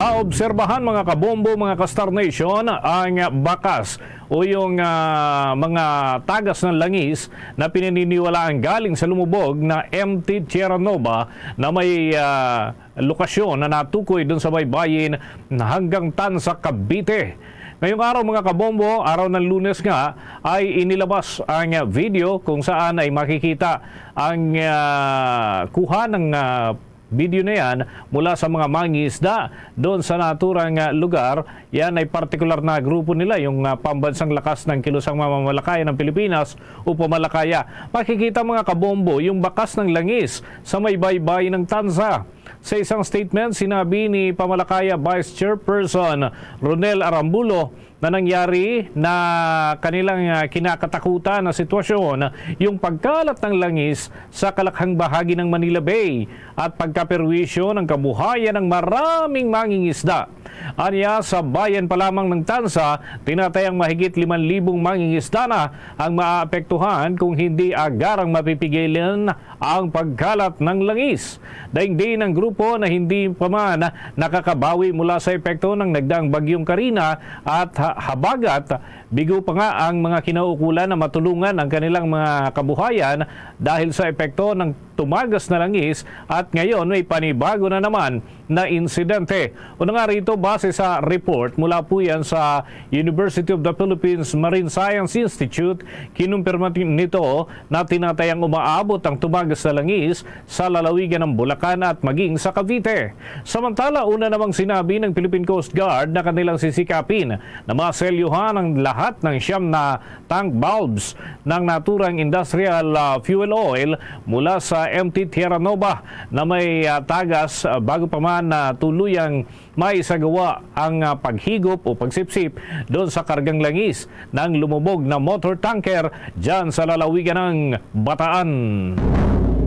Maobserbahan mga kabombo, mga ka-Star Nation, ang bakas o yung mga tagas ng langis na pinaniniwalaan galing sa lumubog na MT Tierra Nova na may lokasyon na natukoy doon sa baybayin hanggang Tanza, Cavite. Ngayong araw mga kabombo, araw ng Lunes nga, ay inilabas ang video kung saan ay makikita ang kuha ng video na yan mula sa mga mangingisda doon sa naturang lugar. Yan ay partikular na grupo nila, yung Pambansang Lakas ng Kilusang Mamamalakaya ng Pilipinas o Pamalakaya. Makikita mga kabombo yung bakas ng langis sa may baybay ng Tanza. Sa isang statement, sinabi ni Pamalakaya Vice Chairperson Ronel Arambulo na nangyari na kanilang kinakatakutan na sitwasyon yung pagkalat ng langis sa kalakhang bahagi ng Manila Bay at pagkaperwisyo ng kabuhayan ng maraming mangingisda. Anya, sa bayan pa lamang ng Tanza, tinatayang mahigit 5,000 mangingisda na ang maaapektuhan kung hindi agarang mapipigilan ang pagkalat ng langis. Daigdig ng grupo na hindi pa man nakakabawi mula sa epekto ng nagdaang bagyong Karina at habagat, bigo pa nga ang mga kinaukulan na matulungan ang kanilang mga kabuhayan dahil sa epekto ng tumagas na langis at ngayon may panibago na naman na insidente. Una nga rito, base sa report mula po yan sa University of the Philippines Marine Science Institute, kinumpirma nito na tinatayang umaabot ang tumagas na langis sa lalawigan ng Bulacan at maging sa Cavite. Samantala, una namang sinabi ng Philippine Coast Guard na kanilang sisikapin na maselyuhan ang lahat ng 9 na tank valves ng naturang industrial fuel oil mula sa MT Tierra Nova na may tagas bago pa man na tuluyang maisagawa ang paghigop o pagsipsip doon sa kargang langis ng lumubog na motor tanker dyan sa lalawigan ng Bataan.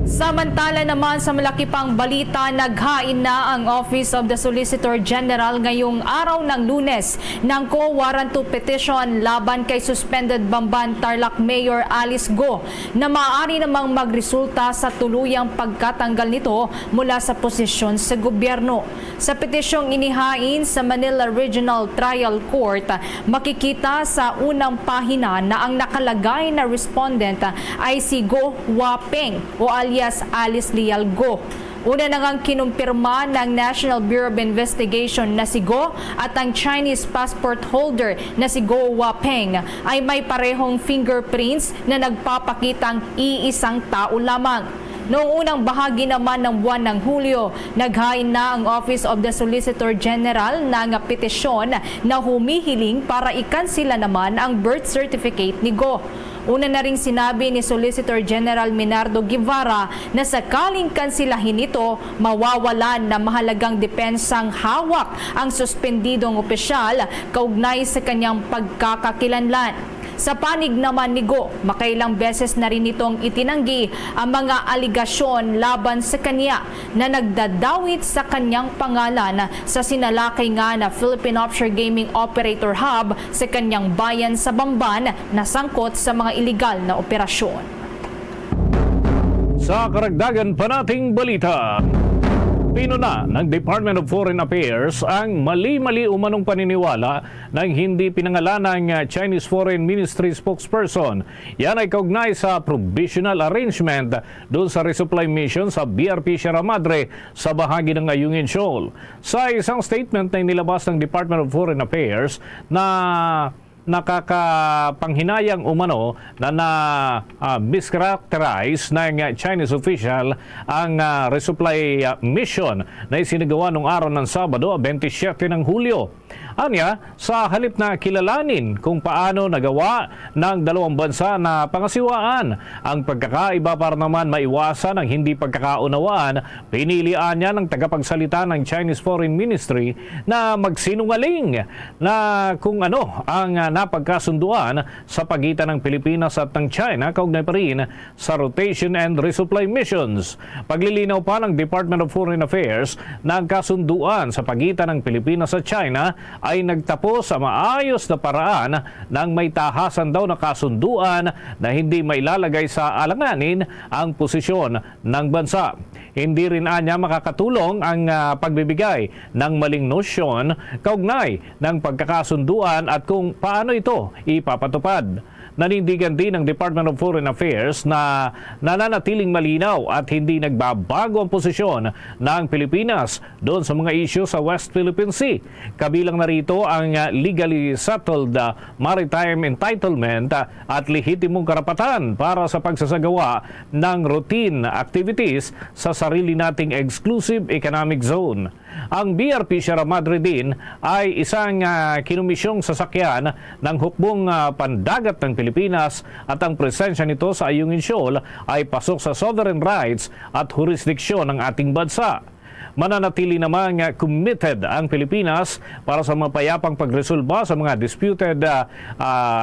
Samantala naman sa malaki pang balita, naghain na ang Office of the Solicitor General ngayong araw ng Lunes ng co-warrant to petition laban kay suspended Bamban Tarlac Mayor Alice Go na maaari namang magresulta sa tuluyang pagkatanggal nito mula sa posisyon sa gobyerno. Sa petisyong inihain sa Manila Regional Trial Court, makikita sa unang pahina na ang nakalagay na respondent ay si Go Wapeng o alias Alice Leal Go. Una na ngang kinumpirma ng National Bureau of Investigation na si Go at ang Chinese passport holder na si Go Wapeng ay may parehong fingerprints na nagpapakitang iisang tao lamang. Noong unang bahagi naman ng buwan ng Hulyo, naghain na ang Office of the Solicitor General ng petisyon na humihiling para ikansila naman ang birth certificate ni Go. Una na ring sinabi ni Solicitor General Minardo Guevara na sakaling kansilahin ito, mawawalan na mahalagang depensang hawak ang suspendidong opisyal kaugnay sa kanyang pagkakakilanlan. Sa panig naman ni Go, makailang beses na rin itong itinanggi ang mga aligasyon laban sa kanya na nagdadawit sa kanyang pangalan sa sinalakay nga na Philippine Offshore Gaming Operator Hub sa kanyang bayan sa Bamban na sangkot sa mga iligal na operasyon. Sa karagdagan pa nating balita, pinuna ng Department of Foreign Affairs ang mali-mali umanong paniniwala ng hindi pinangalanang Chinese Foreign Ministry spokesperson. Yan ay kaugnay sa provisional arrangement doon sa resupply mission sa BRP Sierra Madre sa bahagi ng Ayungin Shoal. Sa isang statement na inilabas ng Department of Foreign Affairs na nakakapanghinayang umano na mischaracterize ng Chinese official ang resupply mission na isinagawa noong araw ng Sabado, 27 ng Hulyo. Anya, sa halip na kilalanin kung paano nagawa ng dalawang bansa na pangasiwaan ang pagkakaiba para naman maiwasan ang hindi pagkakaunawaan, pinilian niya ng tagapagsalita ng Chinese Foreign Ministry na magsinungaling na kung ano ang napagkasunduan sa pagitan ng Pilipinas at ng China kaugnay pa rin sa rotation and resupply missions. Paglilinaw pa ng Department of Foreign Affairs na ang kasunduan sa pagitan ng Pilipinas at China ay nagtapos sa maayos na paraan ng may tahasan daw na kasunduan na hindi mailalagay sa alanganin ang posisyon ng bansa. Hindi rin anya makakatulong ang pagbibigay ng maling nosyon kaugnay ng pagkakasunduan at kung paano ito ipapatupad. Nanindigan din ng Department of Foreign Affairs na nananatiling malinaw at hindi nagbabago ang posisyon ng Pilipinas doon sa mga isyu sa West Philippine Sea. Kabilang na rito ang legally settled maritime entitlement at lehitimong karapatan para sa pagsasagawa ng routine activities sa sarili nating exclusive economic zone. Ang BRP Sierra Madre din ay isang kinumisyong sasakyan ng hukbong pandagat ng Pilipinas at ang presensya nito sa Ayungin Shoal ay pasok sa sovereign rights at jurisdiksyon ng ating bansa. Mananatili namang committed ang Pilipinas para sa mapayapang pagresolba sa mga disputed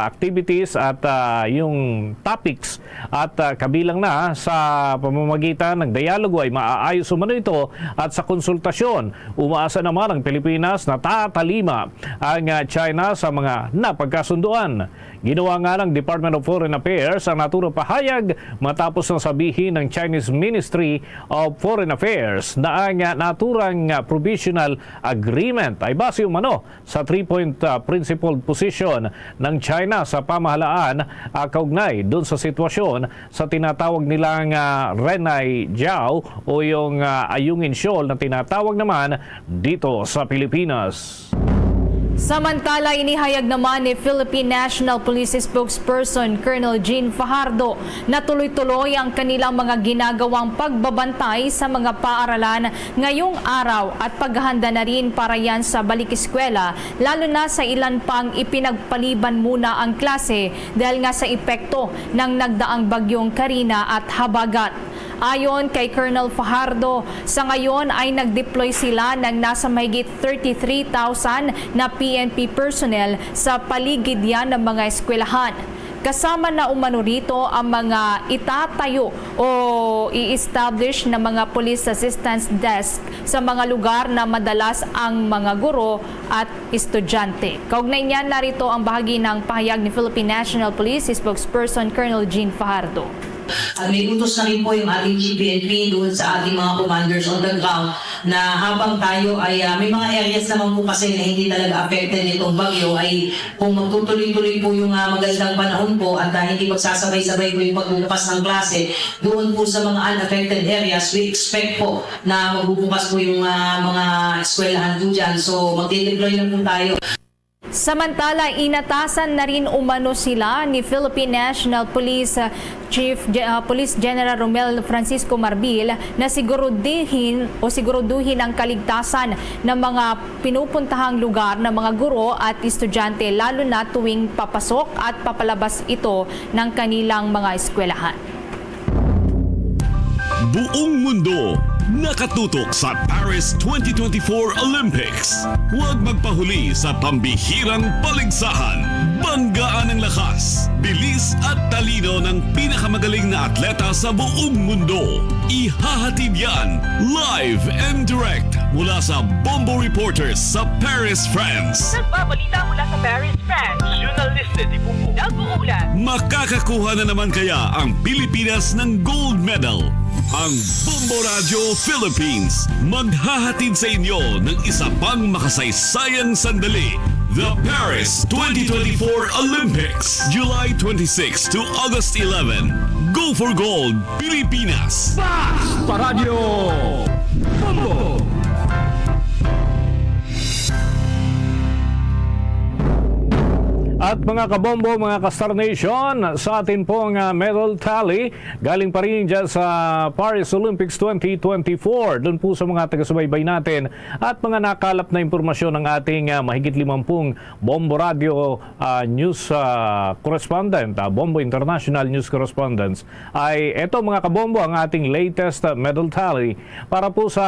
activities at yung topics at kabilang na sa pamamagitan ng dialogo ay maaayos umano ito at sa konsultasyon. Umaasa naman ang Pilipinas na tatalima ang China sa mga napagkasunduan. Ginawa nga ng Department of Foreign Affairs ang naturang pahayag matapos na sabihin ng Chinese Ministry of Foreign Affairs na ang naturang provisional agreement ay base umano sa 3-point principled position ng China sa pamahalaan kaugnay doon sa sitwasyon sa tinatawag nilang Renai Jiao o yung Ayungin Shoal na tinatawag naman dito sa Pilipinas. Samantala, inihayag naman ni Philippine National Police Spokesperson Colonel Jean Fajardo na tuloy-tuloy ang kanilang mga ginagawang pagbabantay sa mga paaralan ngayong araw at paghahanda na rin para yan sa balik-eskwela, lalo na sa ilan pang ipinagpaliban muna ang klase dahil nga sa epekto ng nagdaang bagyong Karina at Habagat. Ayon kay Colonel Fajardo, sa ngayon ay nag-deploy sila ng nasa mahigit 33,000 na PNP personnel sa paligid yan ng mga eskwelahan. Kasama na umano rito ang mga itatayo o i-establish na mga police assistance desk sa mga lugar na madalas ang mga guro at estudyante. Kaugnay niyan, narito ang bahagi ng pahayag ni Philippine National Police Spokesperson Colonel Jean Fajardo. At may utos na rin po yung ating GPNP doon sa ating mga commanders on the ground na habang tayo ay may mga areas naman po kasi na hindi talaga affected nitong bagyo ay kung magtutuloy-tuloy po yung magandang panahon po at hindi magsasabay-sabay po yung pagbubukas ng klase doon po sa mga unaffected areas, we expect po na magbubukas po yung mga eskwelahan po dyan. So magdideploy na po tayo. Samantala, inatasan na rin umano sila ni Philippine National Police Chief Police General Romel Francisco Marbil na siguraduhin ang kaligtasan ng mga pinupuntahang lugar ng mga guro at estudyante, lalo na tuwing papasok at papalabas ito ng kanilang mga eskwelahan. Buong mundo nakatutok sa Paris 2024 Olympics. Huwag magpahuli sa pambihirang paligsahan. Banggaan ang lakas, bilis at talino ng pinakamagaling na atleta sa buong mundo. Ihahatid yan live and direct mula sa Bombo Reporters sa Paris, France. Nagbabalita mula sa Paris, France. Journalista di Bubu. Nag-uulat. Makakakuha na naman kaya ang Pilipinas ng gold medal. Ang Bombo Radio Philippines maghahatid sa inyo ng isa pang makasaysayang sandali. The Paris 2024 Olympics, July 26 to August 11. Go for Gold, Pilipinas! Basta Radio Bombo! At mga kabombo, mga ka-Star Nation, sa atin pong medal tally, galing pa rin dyan sa Paris Olympics 2024. Doon po sa mga taga-subaybay natin at mga nakalap na impormasyon ng ating mahigit 50 Bombo Radio News Correspondent, Bombo International News Correspondents, ay eto mga kabombo ang ating latest medal tally. Para po sa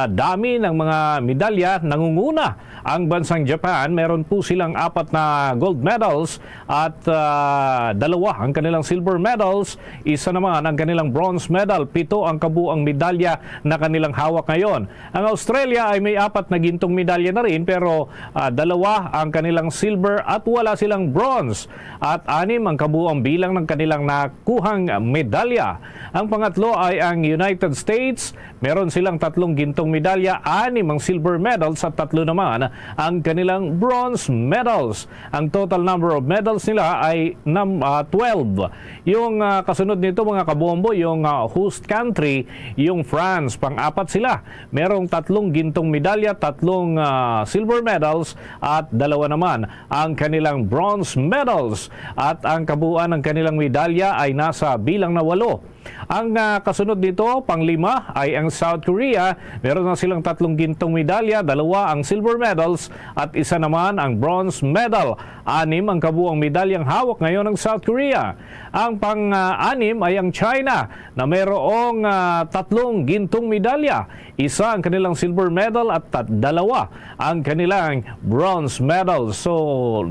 dami ng mga medalya, nangunguna ang bansang Japan. Meron po silang 4 na gold medals at 2 ang kanilang silver medals, 1 naman ang kanilang bronze medal, 7 ang kabuang medalya na kanilang hawak ngayon. Ang Australia ay may 4 na gintong medalya na rin, pero 2 ang kanilang silver at wala silang bronze, at 6 ang kabuang bilang ng kanilang nakuhang medalya. Ang pangatlo ay ang United States, meron silang 3 gintong medalya, 6 ang silver medals at 3 naman ang kanilang bronze medals. Ang total number of medals nila ay 12. Yung kasunod nito mga kabombo, yung host country, yung France, pang-4 sila. Merong 3 gintong medalya, 3 silver medals at 2 naman ang kanilang bronze medals. At ang kabuuan ng kanilang medalya ay nasa bilang na 8. Ang kasunod nito, pang-5 ay ang South Korea. Meron na silang 3 gintong medalya, 2 ang silver medals at 1 naman ang bronze medal. 6 ang kabuang medalyang hawak ngayon ng South Korea. Ang pang-6 ay ang China na mayroong 3 gintong medalya. 1 ang kanilang silver medal at 2 ang kanilang bronze medal. So,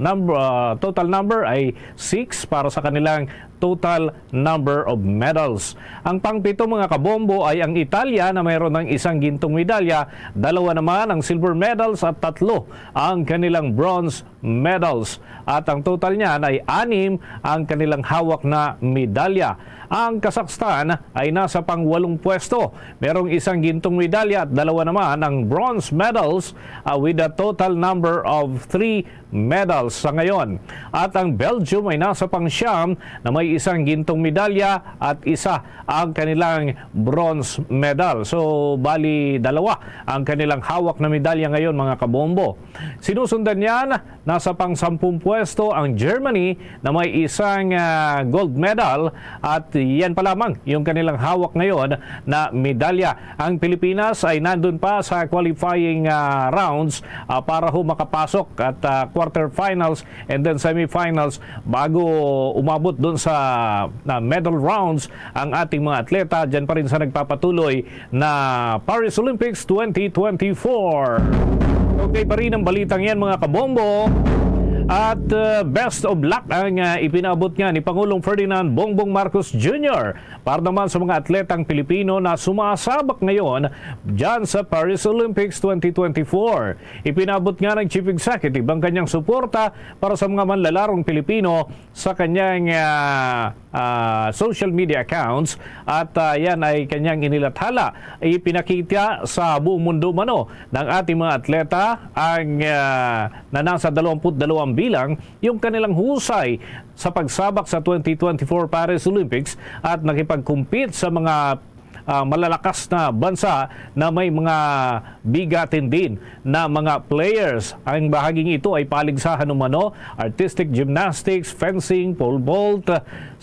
total number ay 6 para sa kanilang total number of medals. Ang pang-7 mga kabombo ay ang Italia na mayroon ng 1 gintong medalya, 2 naman ang silver medals at 3 ang kanilang bronze medals. At ang total niyan ay 6 ang kanilang hawak na medalya. Ang Kazakhstan ay nasa pang-8 pwesto. Merong 1 gintong medalya at 2 naman ang bronze medals with a total number of 3 medals sa ngayon. At ang Belgium ay nasa pang-9 na may 1 gintong medalya at 1 ang kanilang bronze medal. So, bali 2 ang kanilang hawak na medalya ngayon mga kabombo. Sinusundan yan, nasa pang-10 pwesto ang Germany na may 1 gold medal at yan pa lamang yung kanilang hawak ngayon na medalya. Ang Pilipinas ay nandun pa sa qualifying rounds para makapasok at quarterfinals and then semifinals bago umabot dun sa medal rounds ang ating mga atleta. Diyan pa rin sa nagpapatuloy na Paris Olympics 2024. Okay pa rin ang balitang yan mga kabombo. At best of luck ang ipinabot nga ni Pangulong Ferdinand Bongbong Marcos Jr. para naman sa mga atletang Pilipino na sumasabak ngayon dyan sa Paris Olympics 2024. Ipinabot nga ng Chief Executive ang kanyang suporta para sa mga manlalarong Pilipino sa kanyang social media accounts at yan ay kanyang inilathala. Ipinakita sa buong mundo mano ng ating mga atleta ang na nasa 22 bilang yung kanilang husay sa pagsabak sa 2024 Paris Olympics at nakipag-compete sa mga malalakas na bansa na may mga bigatin din na mga players. Ang bahaging ito ay paligsahan umano, artistic gymnastics, fencing, pole vault,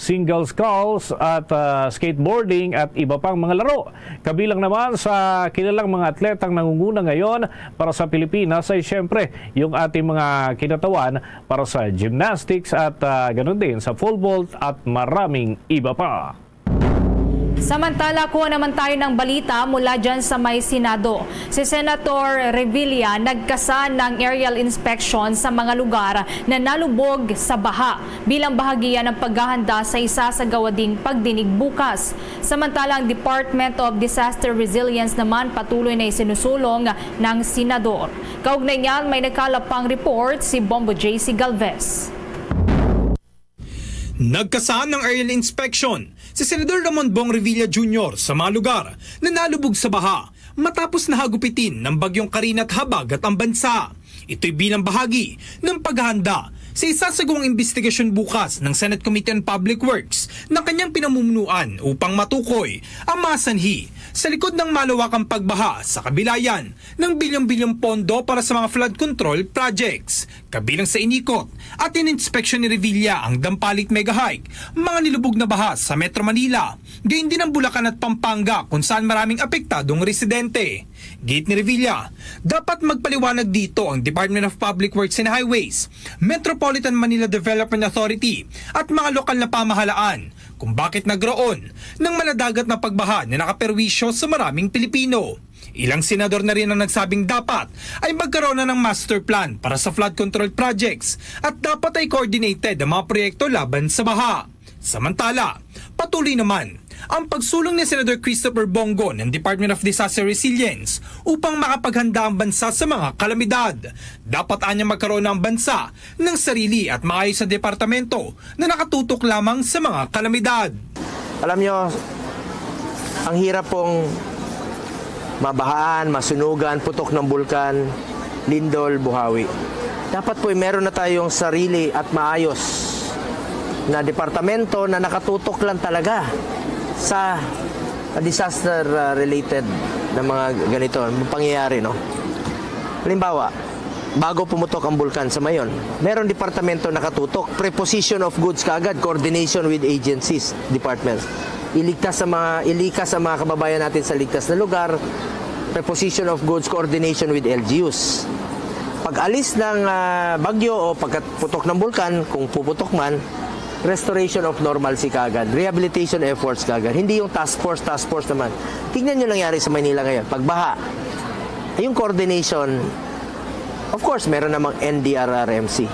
single sculls at skateboarding at iba pang mga laro. Kabilang naman sa kilalang mga atletang nangunguna ngayon para sa Pilipinas ay syempre yung ating mga kinatawan para sa gymnastics at ganun din sa pole vault at maraming iba pa. Samantala, kuha naman tayo ng balita mula dyan sa may Senado. Si Senator Revilla nagkasa ng aerial inspection sa mga lugar na nalubog sa baha bilang bahagi ng paghahanda sa isasagawading pagdinig bukas. Samantala, ang Department of Disaster Resilience naman patuloy na isinusulong ng Senador. Kaugnay niyan, may nagkalapang report si Bombo JC Galvez. Nagkasaan ng aerial inspection si Senador Ramon Bong Revilla Jr. sa mga lugar na nalubog sa baha matapos na hagupitin ng bagyong Karina at habagat ang bansa. Ito'y bilang bahagi ng paghahanda sa isasagawang investigasyon bukas ng Senate Committee on Public Works na kanyang pinamumunuan upang matukoy ang mga sanhi sa likod ng malawakang pagbaha sa kabilayan ng bilyong-bilyong pondo para sa mga flood control projects. Kabilang sa inikot at in-inspection ni Revilla ang Dampalit Mega Hike, mga nilubog na baha sa Metro Manila, gayon din ang Bulacan at Pampanga kung saan maraming apektadong residente. Gate ni Revilla, dapat magpaliwanag dito ang Department of Public Works and Highways, Metropolitan Manila Development Authority at mga lokal na pamahalaan kung bakit nagroon ng maladagat na pagbaha na nakaperwisyo sa maraming Pilipino. Ilang senador na rin ang nagsabing dapat ay magkaroon na ng master plan para sa flood control projects at dapat ay coordinated ang mga proyekto laban sa baha. Samantala, patuloy naman ang pagsulong ni Senator Christopher Bongo ng Department of Disaster Resilience upang makapaghanda ang bansa sa mga kalamidad. Dapat anya magkaroon ng bansa ng sarili at maayos na departamento na nakatutok lamang sa mga kalamidad. Alam nyo, ang hirap pong mabahaan, masunugan, putok ng bulkan, lindol, buhawi. Dapat po meron na tayong sarili at maayos na departamento na nakatutok lang talaga sa disaster-related na mga ganito, pangyayari, no? Halimbawa, bago pumutok ang bulkan sa Mayon, meron departamento nakatutok, preposition of goods kaagad, coordination with agencies, departments. Ilikas sa mga kababayan natin sa ligtas na lugar, preposition of goods, coordination with LGUs. Pag alis ng bagyo o pagputok ng bulkan, kung puputok man, restoration of normalcy kaagad, rehabilitation efforts kaagad. Hindi yung task force naman. Tingnan nyo nangyari sa Manila ngayon. Pagbaha, yung coordination, of course, meron namang NDRRMC.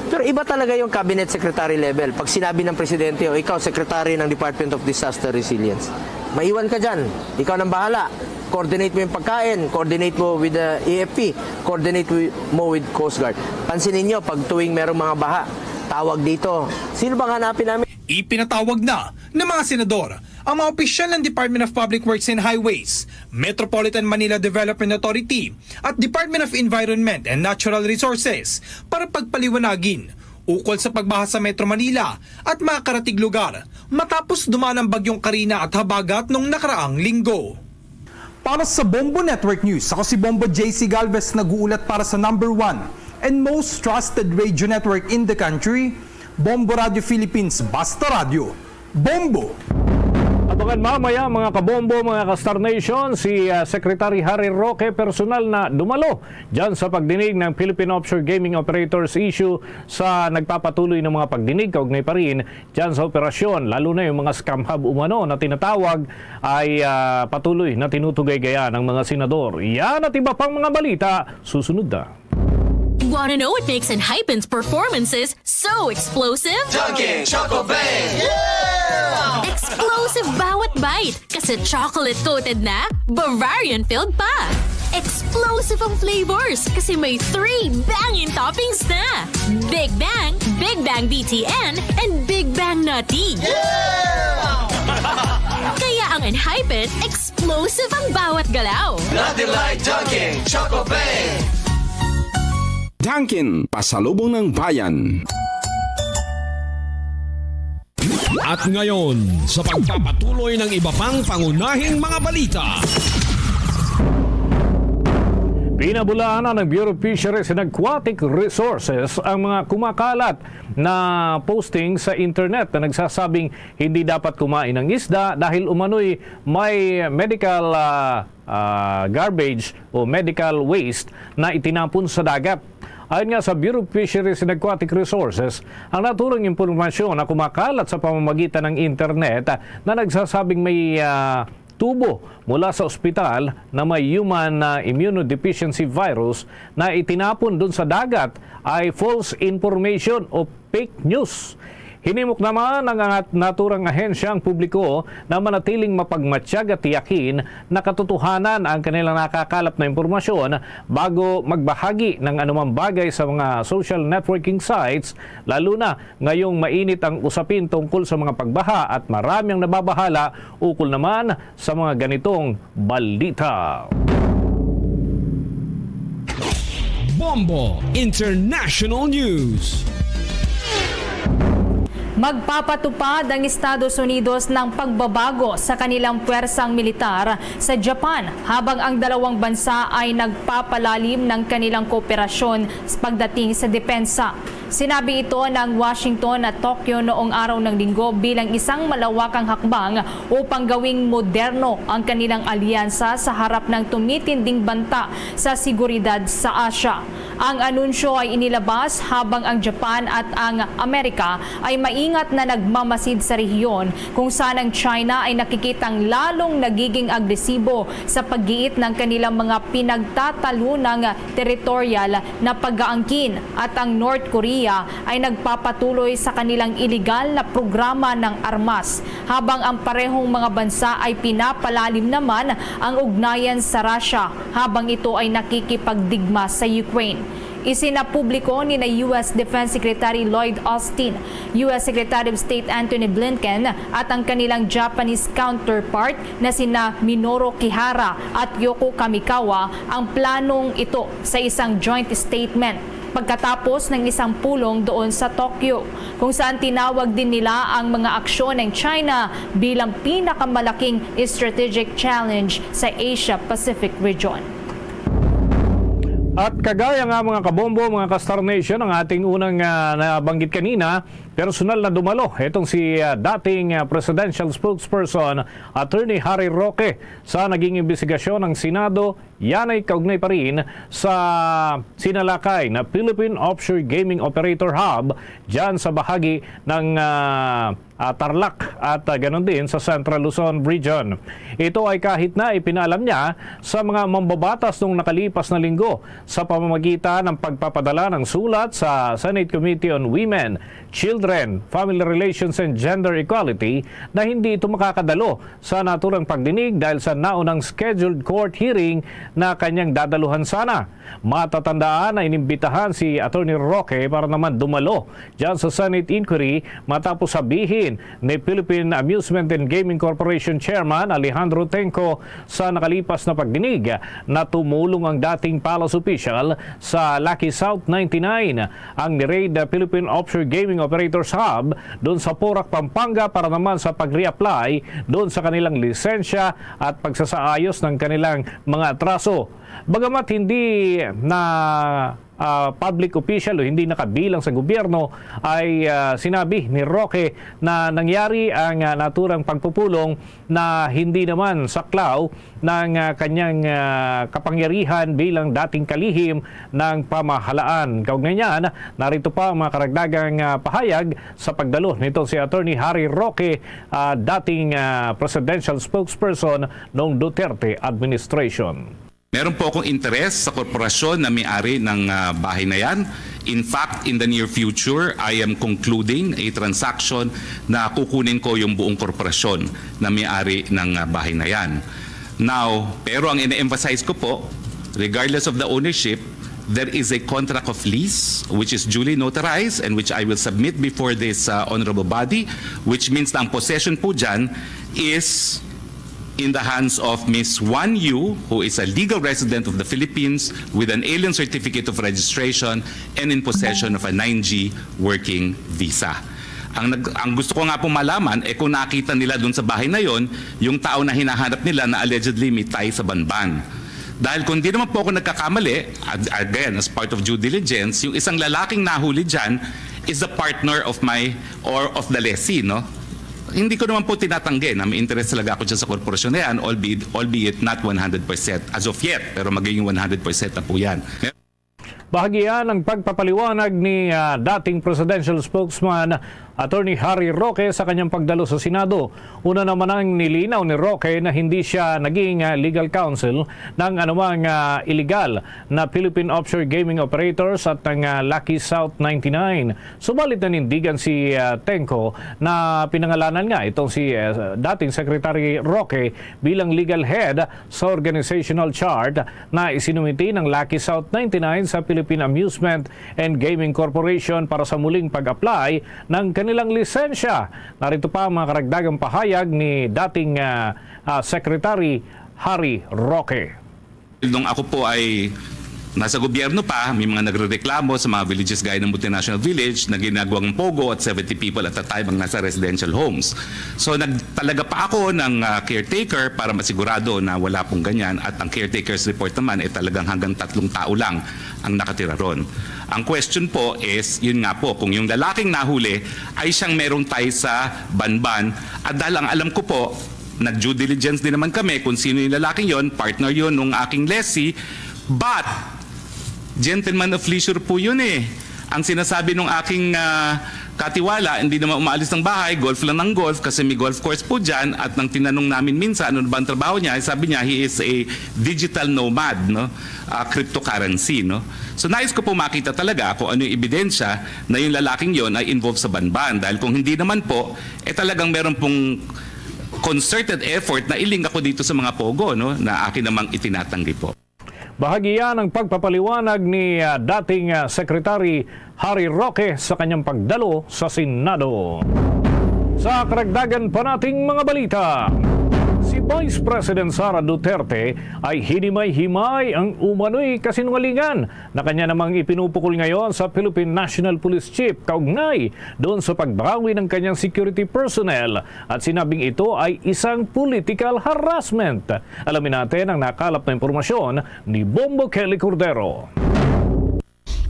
Pero iba talaga yung cabinet secretary level. Pag sinabi ng presidente, o ikaw, secretary ng Department of Disaster Resilience, maiwan ka dyan. Ikaw nang bahala. Coordinate mo yung pagkain, coordinate mo with the AFP, coordinate mo with Coast Guard. Pansinin nyo, pag tuwing merong mga baha, tawag dito. Sino bang hanapin namin? Ipinatawag na ng mga senador ang mga opisyal ng Department of Public Works and Highways, Metropolitan Manila Development Authority at Department of Environment and Natural Resources para pagpaliwanagin ukol sa pagbaha sa Metro Manila at mga karatig lugar matapos dumaan ang bagyong Karina at Habagat noong nakaraang linggo. Para sa Bombo Network News, ako si Bombo JC Galvez, nag-uulat para sa number 1 and most trusted radio network in the country, Bombo Radio Philippines, Basta Radio. Bombo! Abangan mamaya mga kabombo, mga ka-Star Nation, si Secretary Harry Roque personal na dumalo dyan sa pagdinig ng Philippine Offshore Gaming Operators issue sa nagpapatuloy ng mga pagdinig kaugnay pa rin dyan sa operasyon, lalo na yung mga scam hub umano na tinatawag ay patuloy na tinutugay-gaya ng mga senador. Yan at iba pang mga balita, susunod na. Want to know what makes Enhypen's performances so explosive? Dunkin' Choco Bang! Yeah! Explosive bawat bite kasi chocolate-coated na, Bavarian-filled pa. Explosive ang flavors kasi may 3 banging toppings na. Big Bang BTN, and Big Bang Nutty. Yeah! Kaya ang Enhypen, explosive ang bawat galaw. Nothing like Dunkin' Choco Bang! Dunkin', pasalubong ng bayan. At ngayon, sa pagpapatuloy ng iba pang pangunahing mga balita. Pinabulaan ng Bureau of Fisheries and Aquatic Resources ang mga kumakalat na posting sa internet na nagsasabing hindi dapat kumain ng isda dahil umano'y may medical garbage o medical waste na itinapon sa dagat. Ayon nga sa Bureau of Fisheries and Aquatic Resources, ang naturang impormasyon na kumakalat sa pamamagitan ng internet na nagsasabing may tubo mula sa ospital na may human immunodeficiency virus na itinapon doon sa dagat ay false information o fake news. Hinimok naman ng naturang ahensya ang publiko na manatiling mapagmatsyag at tiyakin na katotohanan ang kanilang nakakalap na impormasyon bago magbahagi ng anumang bagay sa mga social networking sites, lalo na ngayong mainit ang usapin tungkol sa mga pagbaha at marami ang nababahala ukol naman sa mga ganitong balita. Bombo International News. Magpapatupad ang Estados Unidos ng pagbabago sa kanilang puwersang militar sa Japan habang ang dalawang bansa ay nagpapalalim ng kanilang kooperasyon pagdating sa depensa. Sinabi ito ng Washington at Tokyo noong araw ng Linggo bilang isang malawakang hakbang upang gawing moderno ang kanilang alyansa sa harap ng tumitinding banta sa seguridad sa Asya. Ang anunsyo ay inilabas habang ang Japan at ang Amerika ay maingat na nagmamasid sa rehiyon kung saan ang China ay nakikitang lalong nagiging agresibo sa paggiit ng kanilang mga pinagtatalunang teritorial na pag-aangkin at ang North Korea ay nagpapatuloy sa kanilang iligal na programa ng armas habang ang parehong mga bansa ay pinapalalim naman ang ugnayan sa Russia habang ito ay nakikipagdigma sa Ukraine. Isinapubliko ni na US Defense Secretary Lloyd Austin, US Secretary of State Antony Blinken at ang kanilang Japanese counterpart na sina Minoru Kihara at Yoko Kamikawa ang planong ito sa isang joint statement pagkatapos ng isang pulong doon sa Tokyo, kung saan tinawag din nila ang mga aksyon ng China bilang pinakamalaking strategic challenge sa Asia-Pacific region. At kagaya nga mga kabombo, mga ka-Star Nation, ang ating unang nabanggit kanina, personal na dumalo. Itong si dating presidential spokesperson, Attorney Harry Roque, sa naging investigasyon ng Senado. Yan ay kaugnay pa rin sa sinalakay na Philippine Offshore Gaming Operator Hub dyan sa bahagi ng Tarlac at ganon din sa Central Luzon Region. Ito ay kahit na ipinalam niya sa mga mambabatas nung nakalipas na linggo sa pamamagitan ng pagpapadala ng sulat sa Senate Committee on Women, Children, Family Relations and Gender Equality na hindi ito makakadalo sa naturang pagdinig dahil sa naunang scheduled court hearing na kanyang dadaluhan sana. Matatandaan na inimbitahan si Attorney Roque para naman dumalo dyan sa Senate inquiry matapos sabihin ni Philippine Amusement and Gaming Corporation Chairman Alejandro Tenco sa nakalipas na pagdinig na tumulong ang dating palace official sa Lucky South 99 ang ni-raid Philippine Offshore Gaming Operators Hub doon sa Porac, Pampanga para naman sa pag-reapply doon sa kanilang lisensya at pagsasaayos ng kanilang mga atraso. Bagamat hindi na public official o hindi nakabilang sa gobyerno, ay sinabi ni Roque na nangyari ang naturang pagpupulong na hindi naman saklaw ng kanyang kapangyarihan bilang dating kalihim ng pamahalaan. Kaugnay niyan, narito pa ang mga karagdagang pahayag sa pagdalo nito si Attorney Harry Roque, dating presidential spokesperson noong Duterte administration. Meron po akong interes sa korporasyon na may-ari ng bahay na yan. In fact, in the near future, I am concluding a transaction na kukunin ko yung buong korporasyon na may-ari ng bahay na yan. Now, pero ang ina-emphasize ko po, regardless of the ownership, there is a contract of lease which is duly notarized and which I will submit before this honorable body, which means na ang possession po dyan is in the hands of Ms. Wan Yu, who is a legal resident of the Philippines with an alien certificate of registration and in possession of a 9G working visa. Ang gusto ko nga po malaman, kung nakita nila dun sa bahay na yon, yung tao na hinahanap nila na allegedly may tie sa Banban. Dahil kung di naman po ako nagkakamali, again, as part of due diligence, yung isang lalaking nahuli dyan is the partner of of the lessee, no? Hindi ko naman po tinatanggi na may interest talaga ako dyan sa korporasyon na yan, albeit not 100% as of yet, pero magiging 100% na po yan. Bahagi yan ang pagpapaliwanag ni dating presidential spokesman Attorney Harry Roque sa kanyang pagdalo sa Senado. Una naman ang nilinaw ni Roque na hindi siya naging legal counsel ng anumang illegal na Philippine Offshore Gaming Operators at ng Lucky South 99. Subalit nanindigan si Tenco na pinangalanan nga itong si dating Secretary Roque bilang legal head sa organizational chart na isinumiti ng Lucky South 99 sa Philippine Amusement and Gaming Corporation para sa muling pag-apply ng kanilang lisensya. Narito pa ang mga karagdagang pahayag ni dating Secretary Harry Roque. Nung ako po ay nasa gobyerno pa, may mga nagrereklamo sa mga villages gaya ng multinational village na ginagawang pogo at 70 people at a time ang nasa residential homes. So nagtalaga pa ako ng caretaker para masigurado na wala pong ganyan at ang caretaker's report naman ay talagang hanggang 3 tao lang ang nakatira ron. Ang question po is, yun nga po, kung yung lalaking nahuli ay siyang merong tie sa Banban at dahil ang alam ko po, nag-due diligence din naman kami kung sino yung lalaking yon, partner yon nung aking lessee, but gentleman of leisure po yun eh. Ang sinasabi ng aking katiwala, hindi naman umaalis ng bahay, golf lang ng golf kasi may golf course po dyan. At nang tinanong namin minsan ano ba ang trabaho niya, sabi niya he is a digital nomad, no? Cryptocurrency. No? So nais ko po makita talaga kung ano yung ebidensya na yung lalaking yon ay involved sa banban. Dahil kung hindi naman po, talagang meron pong concerted effort na iling ako dito sa mga pogo, no? Na akin namang itinatanggi po. Bahagi yan ng pagpapaliwanag ni dating Secretary Harry Roque sa kanyang pagdalo sa Senado. Sa karagdagan pa nating mga balita, si Vice President Sara Duterte ay hinimay-himay ang umano'y kasinungalingan na kanya namang ipinupukol ngayon sa Philippine National Police Chief kaugnay doon sa pagbawi ng kanyang security personnel at sinabing ito ay isang political harassment. Alamin natin ang nakalap na impormasyon ni Bombo Kelly Cordero.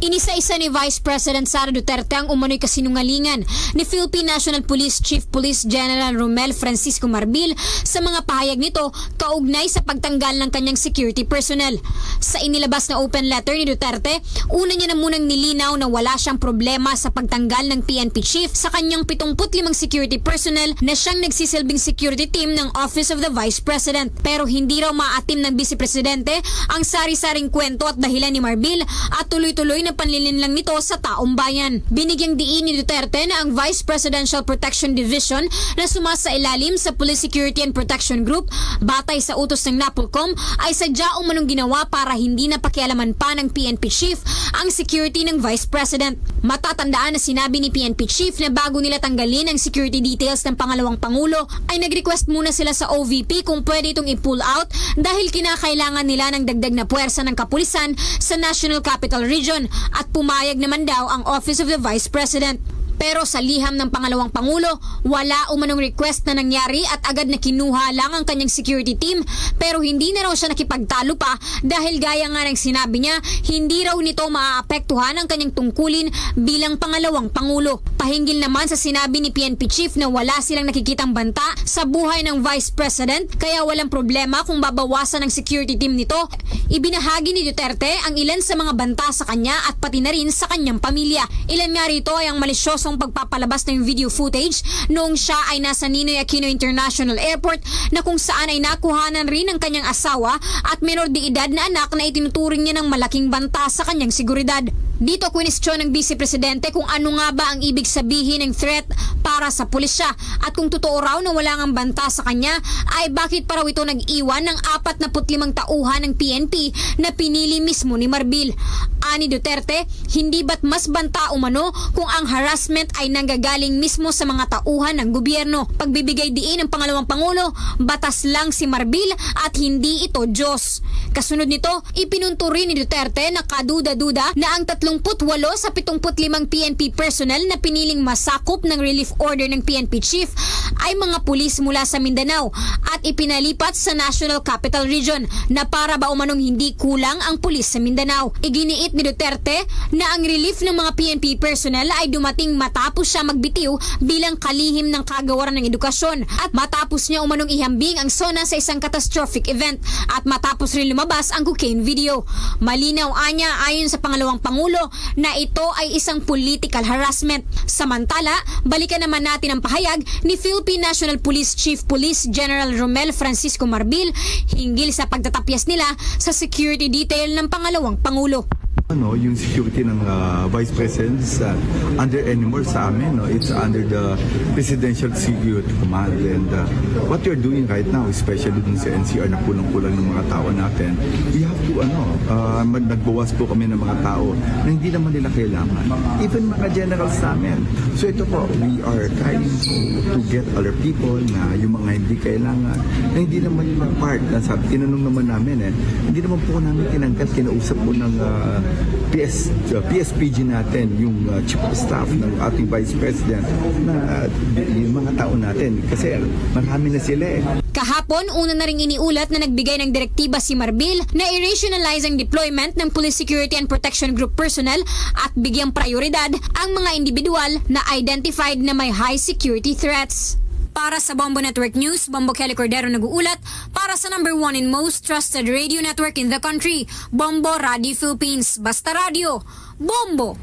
Inisa-isa ni Vice President Sara Duterte ang umano'y kasinungalingan ni Philippine National Police Chief Police General Romel Francisco Marbil sa mga pahayag nito kaugnay sa pagtanggal ng kanyang security personnel. Sa inilabas na open letter ni Duterte, una niya na munang nilinaw na wala siyang problema sa pagtanggal ng PNP Chief sa kanyang 75 security personnel na siyang nagsisilbing security team ng Office of the Vice President. Pero hindi raw maatim ng Vice Presidente ang sari-saring kwento at dahilan ni Marbil at tuloy-tuloy na panlilin lang nito sa taong bayan. Binigyang diin ni Duterte na ang Vice Presidential Protection Division na sumasailalim sa Police Security and Protection Group batay sa utos ng NAPOLCOM ay sadya umanong ginawa para hindi na pakialaman pa ng PNP Chief ang security ng Vice President. Matatandaan na sinabi ni PNP Chief na bago nila tanggalin ang security details ng pangalawang Pangulo ay nag-request muna sila sa OVP kung pwede itong i-pull out dahil kinakailangan nila ng dagdag na puwersa ng kapulisan sa National Capital Region at pumayag naman daw ang Office of the Vice President. Pero sa liham ng pangalawang Pangulo, wala umanong request na nangyari at agad na kinuha lang ang kanyang security team pero hindi na raw siya nakipagtalo pa dahil gaya nga ng sinabi niya, hindi raw nito maaapektuhan ang kanyang tungkulin bilang pangalawang Pangulo. Pahinggil naman sa sinabi ni PNP Chief na wala silang nakikitang banta sa buhay ng Vice President kaya walang problema kung babawasan ang security team nito. Ibinahagi ni Duterte ang ilan sa mga banta sa kanya at pati na rin sa kanyang pamilya. Ilan nga rito ay ang malisyosong pagpapalabas ng video footage noong siya ay nasa Ninoy Aquino International Airport na kung saan ay nakuhanan rin ng kanyang asawa at menor de edad na anak na itinuturing niya ng malaking banta sa kanyang seguridad. Dito kwestiyon ng Vice Presidente kung ano nga ba ang ibig sabihin ng threat para sa pulisya at kung totoo raw na wala ngang banta sa kanya ay bakit pa raw ito nag-iwan ng 45 tauhan ng PNP na pinili mismo ni Marbil. Ani Duterte, hindi ba't mas banta umano kung ang harassment ay nanggagaling mismo sa mga tauhan ng gobyerno? Pagbibigay diin ng pangalawang Pangulo, batas lang si Marbil at hindi ito Diyos. Kasunod nito, ipinunto rin ni Duterte na kaduda-duda na ang 38 sa 75 PNP personnel na piniling masakop ng relief order ng PNP Chief ay mga pulis mula sa Mindanao at ipinalipat sa National Capital Region na para ba umanong hindi kulang ang pulis sa Mindanao. Iginiit ni Duterte na ang relief ng mga PNP personnel ay dumating matapos siya magbitiw bilang kalihim ng kagawaran ng edukasyon at matapos niya umanong ihambing ang SONA sa isang catastrophic event at matapos rin lumabas ang cocaine video. Malinaw anya ayon sa pangalawang Pangulo na ito ay isang political harassment. Samantala, balikan naman natin ang pahayag ni Philippine National Police Chief Police General Romel Francisco Marbil hinggil sa pagtatapyas nila sa security detail ng pangalawang Pangulo. Yung security ng Vice President is under anymore sa amin. It's under the Presidential Security Command. And what we're doing right now, especially dun sa NCR na kulang-kulang ng mga tao natin, we have to, nagbawas po kami ng mga tao na hindi naman nila kailangan. Even mga generals namin. So ito po, we are trying to get other people na yung mga hindi kailangan, na hindi naman yung part. Tinanong naman namin hindi naman po namin tinangkat, kinausap po ng PSPG natin, yung chief of staff ng ating Vice President na yung mga tao natin kasi marami na sila Kahapon, una na rin iniulat na nagbigay ng direktiba si Marbil na i-rationalize ang deployment ng Police Security and Protection Group personnel at bigyang prioridad ang mga individual na identified na may high security threats. Para sa Bombo Network News, Bombo Kelly Cordero nag-uulat para sa number 1 and most trusted radio network in the country, Bombo Radio Philippines. Basta Radio, Bombo!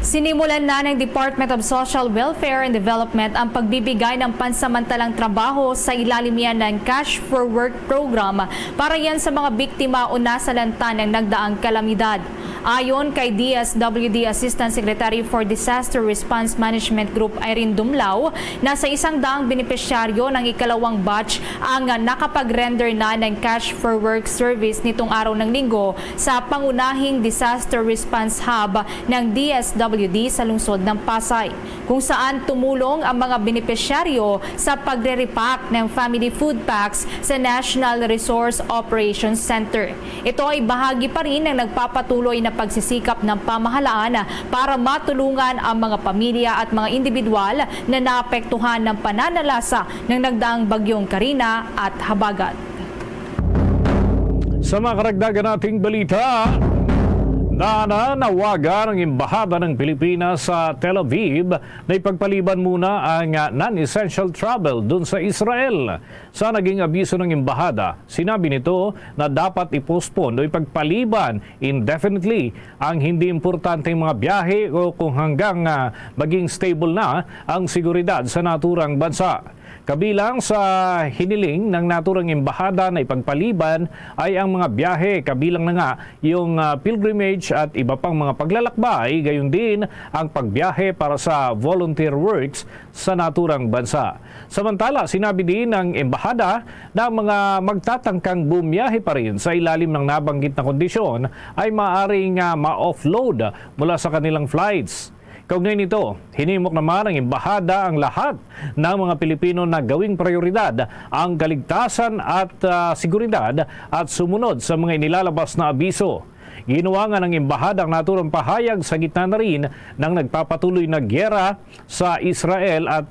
Sinimulan na ng Department of Social Welfare and Development ang pagbibigay ng pansamantalang trabaho sa ilalim yan ng Cash for Work program para yan sa mga biktima o nasalanta ng nagdaang kalamidad. Ayon kay DSWD Assistant Secretary for Disaster Response Management Group Irene Dumlao, nasa 100 benepisyaryo ng ikalawang batch ang nakapag-render na ng Cash for Work service nitong araw ng Linggo sa pangunahing Disaster Response Hub ng DSWD sa lungsod ng Pasay, kung saan tumulong ang mga benepisyaryo sa pagre-repack ng family food packs sa National Resource Operations Center. Ito ay bahagi pa rin ng nagpapatuloy na pagsisikap ng pamahalaan para matulungan ang mga pamilya at mga individual na naapektuhan ng pananalasa ng nagdaang bagyong Karina at Habagat. Sa mga karagdagan nating balita, nananawagan ang Embahada ng Pilipinas sa Tel Aviv na ipagpaliban muna ang non-essential travel dun sa Israel. Sa naging abiso ng Embahada, sinabi nito na dapat i-postpone o ipagpaliban indefinitely ang hindi importanteng mga biyahe o kung hanggang maging stable na ang seguridad sa naturang bansa. Kabilang sa hiniling ng naturang embahada na ipagpaliban ay ang mga biyahe, kabilang na nga yung pilgrimage at iba pang mga paglalakbay, gayon din ang pagbiyahe para sa volunteer works sa naturang bansa. Samantala, sinabi din ng embahada na mga magtatangkang bumiyahe pa rin sa ilalim ng nabanggit na kondisyon ay maaaring ma-offload mula sa kanilang flights. Kaugnay nito, hinimok naman ng embahada ang lahat ng mga Pilipino na gawing prioridad ang kaligtasan at seguridad at sumunod sa mga inilalabas na abiso. Ginawa nga ng embahada ang naturang pahayag sa gitna na rin ng nagpapatuloy na gyera sa Israel at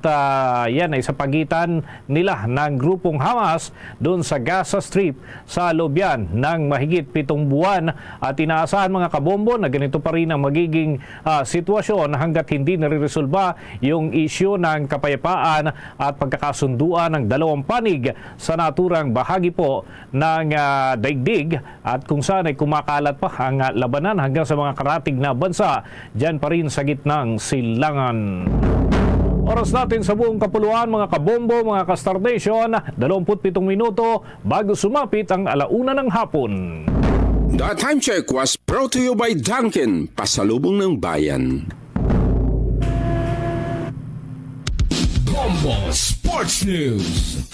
yan ay sa pagitan nila ng grupong Hamas doon sa Gaza Strip sa loob yan ng mahigit 7 buwan at inaasahan mga kabombo na ganito pa rin ang magiging sitwasyon hanggat hindi nare-resolba yung isyu ng kapayapaan at pagkakasunduan ng dalawang panig sa naturang bahagi po ng daigdig at kung saan ay kumakalat pa ang labanan hanggang sa mga karatig na bansa dyan pa rin sa gitnang silangan. Oras natin sa buong kapuluan mga kabombo, mga ka-Star Nation, 27 minuto bago sumapit ang 1:00 ng hapon. The time check was brought to you by Dunkin, pasalubong ng bayan. Bombo Sports News.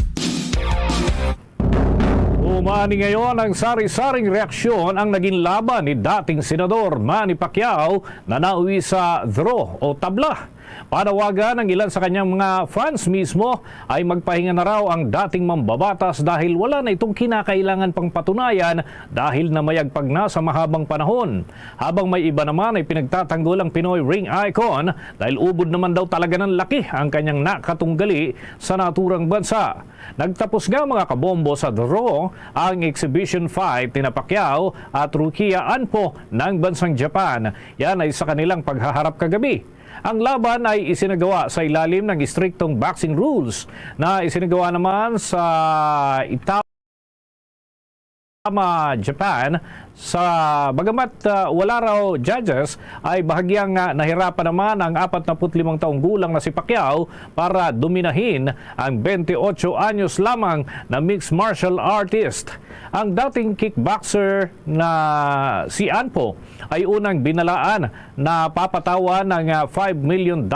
Umani ngayon ang sari-saring reaksyon ang naging laban ni dating Senador Manny Pacquiao na nauwi sa draw o tabla. Panawagan ng ilan sa kanyang mga fans mismo ay magpahinga na raw ang dating mambabatas dahil wala na itong kinakailangan pang patunayan dahil namayagpag na sa mahabang panahon. Habang may iba naman ay pinagtatanggol ang Pinoy ring icon dahil ubod naman daw talaga ng laki ang kanyang nakatunggali sa naturang bansa. Nagtapos nga mga kabombo sa draw ang exhibition fight ni Pacquiao at Rukia Anpo ng bansang Japan. Yan ay sa kanilang paghaharap kagabi. Ang laban ay isinagawa sa ilalim ng istriktong boxing rules na isinagawa naman sa Itama, Japan. Sa bagamat wala raw judges ay bahagyang nahirapan naman ang 45 taong gulang na si Pacquiao para dominahin ang 28 anyos lamang na mixed martial artist. Ang dating kickboxer na si Anpo ay unang binalaan na papatawan ng $5 million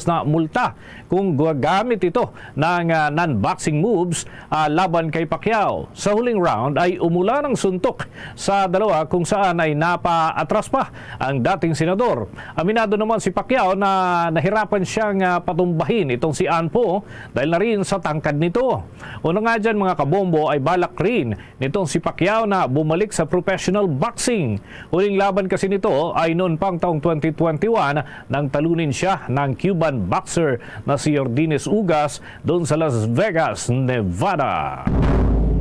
na multa kung gagamit ito ng non-boxing moves laban kay Pacquiao. Sa huling round ay umula ng suntok sa dalawa kung saan ay napaatras pa ang dating senador. Aminado naman si Pacquiao na nahirapan siyang patumbahin itong si Anpo dahil na rin sa tangkad nito. Una nga dyan mga kabombo ay balak rin nitong si Pacquiao na bumalik sa professional boxing. Huling laban kasi nito ay noon pang taong 2021 nang talunin siya ng Cuban boxer na si Yordenis Ugas doon sa Las Vegas, Nevada.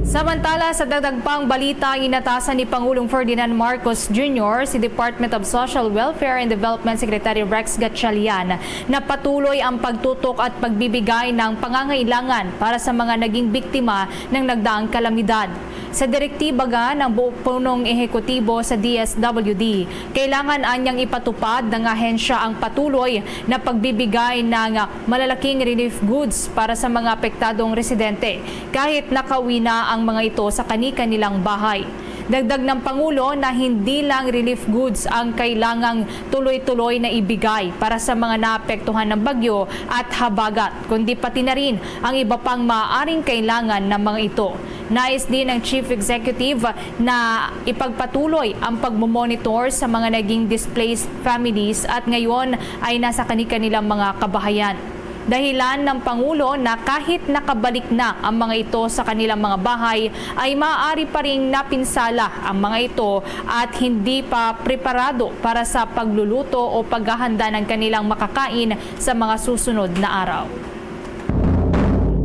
Samantala, sa dagdag pang balita, inatasan ni Pangulong Ferdinand Marcos Jr. si Department of Social Welfare and Development Secretary Rex Gatchalian na patuloy ang pagtutok at pagbibigay ng pangangailangan para sa mga naging biktima ng nagdaang kalamidad. Sa direktiba ng punong ehekutibo sa DSWD, kailangan anyang ipatupad ng ahensya ang patuloy na pagbibigay ng malalaking relief goods para sa mga apektadong residente kahit nakauwi na ang mga ito sa kani-kanilang bahay. Dagdag ng Pangulo na hindi lang relief goods ang kailangang tuloy-tuloy na ibigay para sa mga naapektuhan ng bagyo at habagat, kundi pati na rin ang iba pang maaaring kailangan ng mga ito. Nais din ng Chief Executive na ipagpatuloy ang pagmomonitor sa mga naging displaced families at ngayon ay nasa kani-kanilang mga kabahayan. Dahilan ng Pangulo na kahit nakabalik na ang mga ito sa kanilang mga bahay ay maaari pa ring napinsala ang mga ito at hindi pa preparado para sa pagluluto o paghahanda ng kanilang makakain sa mga susunod na araw.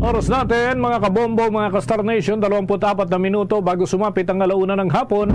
Oras natin mga kabombo, mga ka-Star Nation, 24 na minuto bago sumapit ang alauna ng hapon.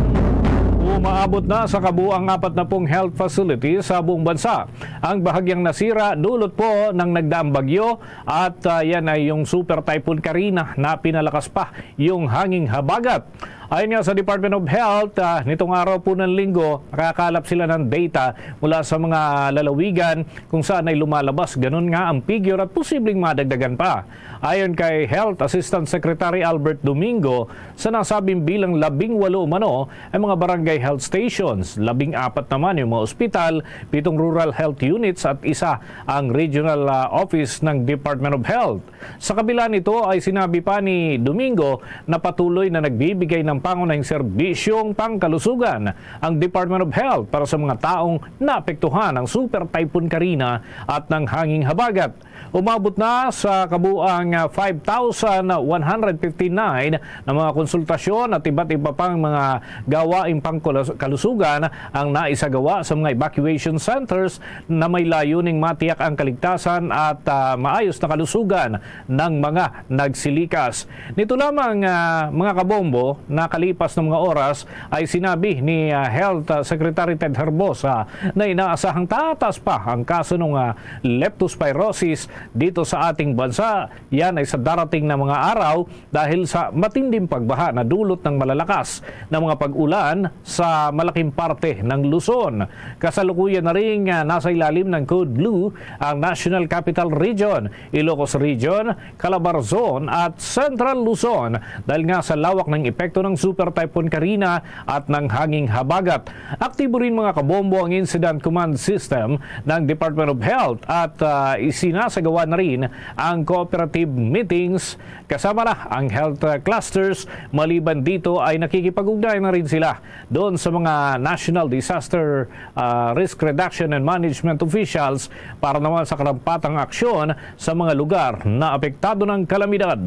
Umaabot na sa kabuuang 40 health facility sa buong bansa ang bahagyang nasira dulot po ng nagdaang bagyo at yan ay yung Super Typhoon Karina na pinalakas pa yung hanging habagat. Ayon nga sa Department of Health, nitong araw po ng linggo, nakakalap sila ng data mula sa mga lalawigan kung saan ay lumalabas. Ganun nga ang figure at posibleng madagdagan pa. Ayon kay Health Assistant Secretary Albert Domingo, sa nasabing bilang 18 umano ay mga barangay health stations, 14 naman yung mga ospital, 7 rural health units at isa ang regional office ng Department of Health. Sa kabila nito ay sinabi pa ni Domingo na patuloy na nagbibigay ng pangunahing serbisyong pangkalusugan ang Department of Health para sa mga taong naapektuhan ng Super Typhoon Karina at ng hanging habagat. Umabot na sa kabuang 5,159 na mga konsultasyon at iba't iba pang mga gawaing pangkalusugan ang naisagawa sa mga evacuation centers na may layuning matiyak ang kaligtasan at maayos na kalusugan ng mga nagsilikas. Nito lamang mga kabombo, nakalipas ng mga oras ay sinabi ni Health Secretary Ted Herbosa na inaasahang tataas pa ang kaso ng leptospirosis dito sa ating bansa. Yan ay sa darating na mga araw dahil sa matinding pagbaha na dulot ng malalakas na mga pag-ulan sa malaking parte ng Luzon. Kasalukuyan na rin nasa ilalim ng Code Blue ang National Capital Region, Ilocos Region, Calabarzon at Central Luzon dahil nga sa lawak ng epekto ng Super Typhoon Karina at ng hanging habagat. Aktibo rin mga kabombo ang Incident Command System ng Department of Health at isinasagawa na rin ang cooperative meetings kasama na ang health clusters. Maliban dito ay nakikipag-ugnayan na rin sila doon sa mga National Disaster Risk Reduction and Management officials para naman sa karampatang aksyon sa mga lugar na apektado ng kalamidad.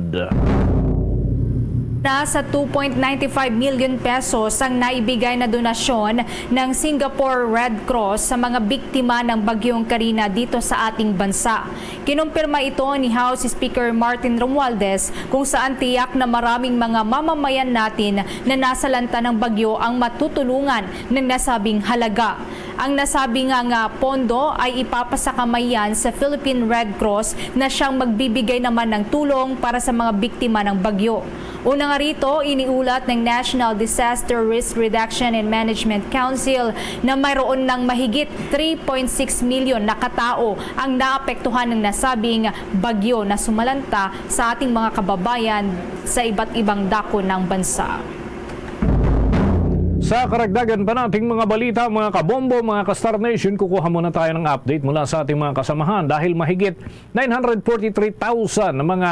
Nasa 2.95 million pesos ang naibigay na donasyon ng Singapore Red Cross sa mga biktima ng bagyong Karina dito sa ating bansa. Kinumpirma ito ni House Speaker Martin Romualdez kung saan tiyak na maraming mga mamamayan natin na nasalanta ng bagyo ang matutulungan ng nasabing halaga. Ang nasabi nga pondo ay ipapasakamay yan sa Philippine Red Cross na siyang magbibigay naman ng tulong para sa mga biktima ng bagyo. Una nga rito, iniulat ng National Disaster Risk Reduction and Management Council na mayroon ng mahigit 3.6 milyon na katao ang naapektuhan ng nasabing bagyo na sumalanta sa ating mga kababayan sa iba't ibang dako ng bansa. Sa karagdagan pa nating mga balita, mga kabombo, mga ka-Star Nation, kukuha muna tayo ng update mula sa ating mga kasamahan dahil mahigit 943,000 na mga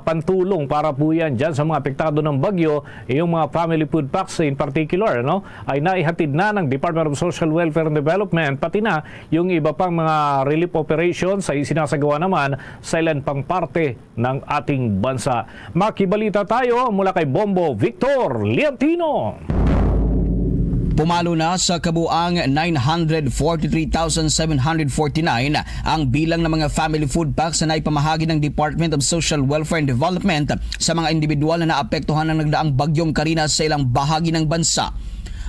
pantulong para po yan dyan sa mga apektado ng bagyo, yung mga family food packs in particular, ay naihatid na ng Department of Social Welfare and Development, pati na yung iba pang mga relief operations ay sinasagawa naman sa ilan pang parte ng ating bansa. Makibalita tayo mula kay Bombo Victor Liantino. Pumalo na sa kabuang 943,749 ang bilang ng mga family food packs na naipamahagi ng Department of Social Welfare and Development sa mga individual na naapektuhan ng nagdaang bagyong Karina sa ilang bahagi ng bansa.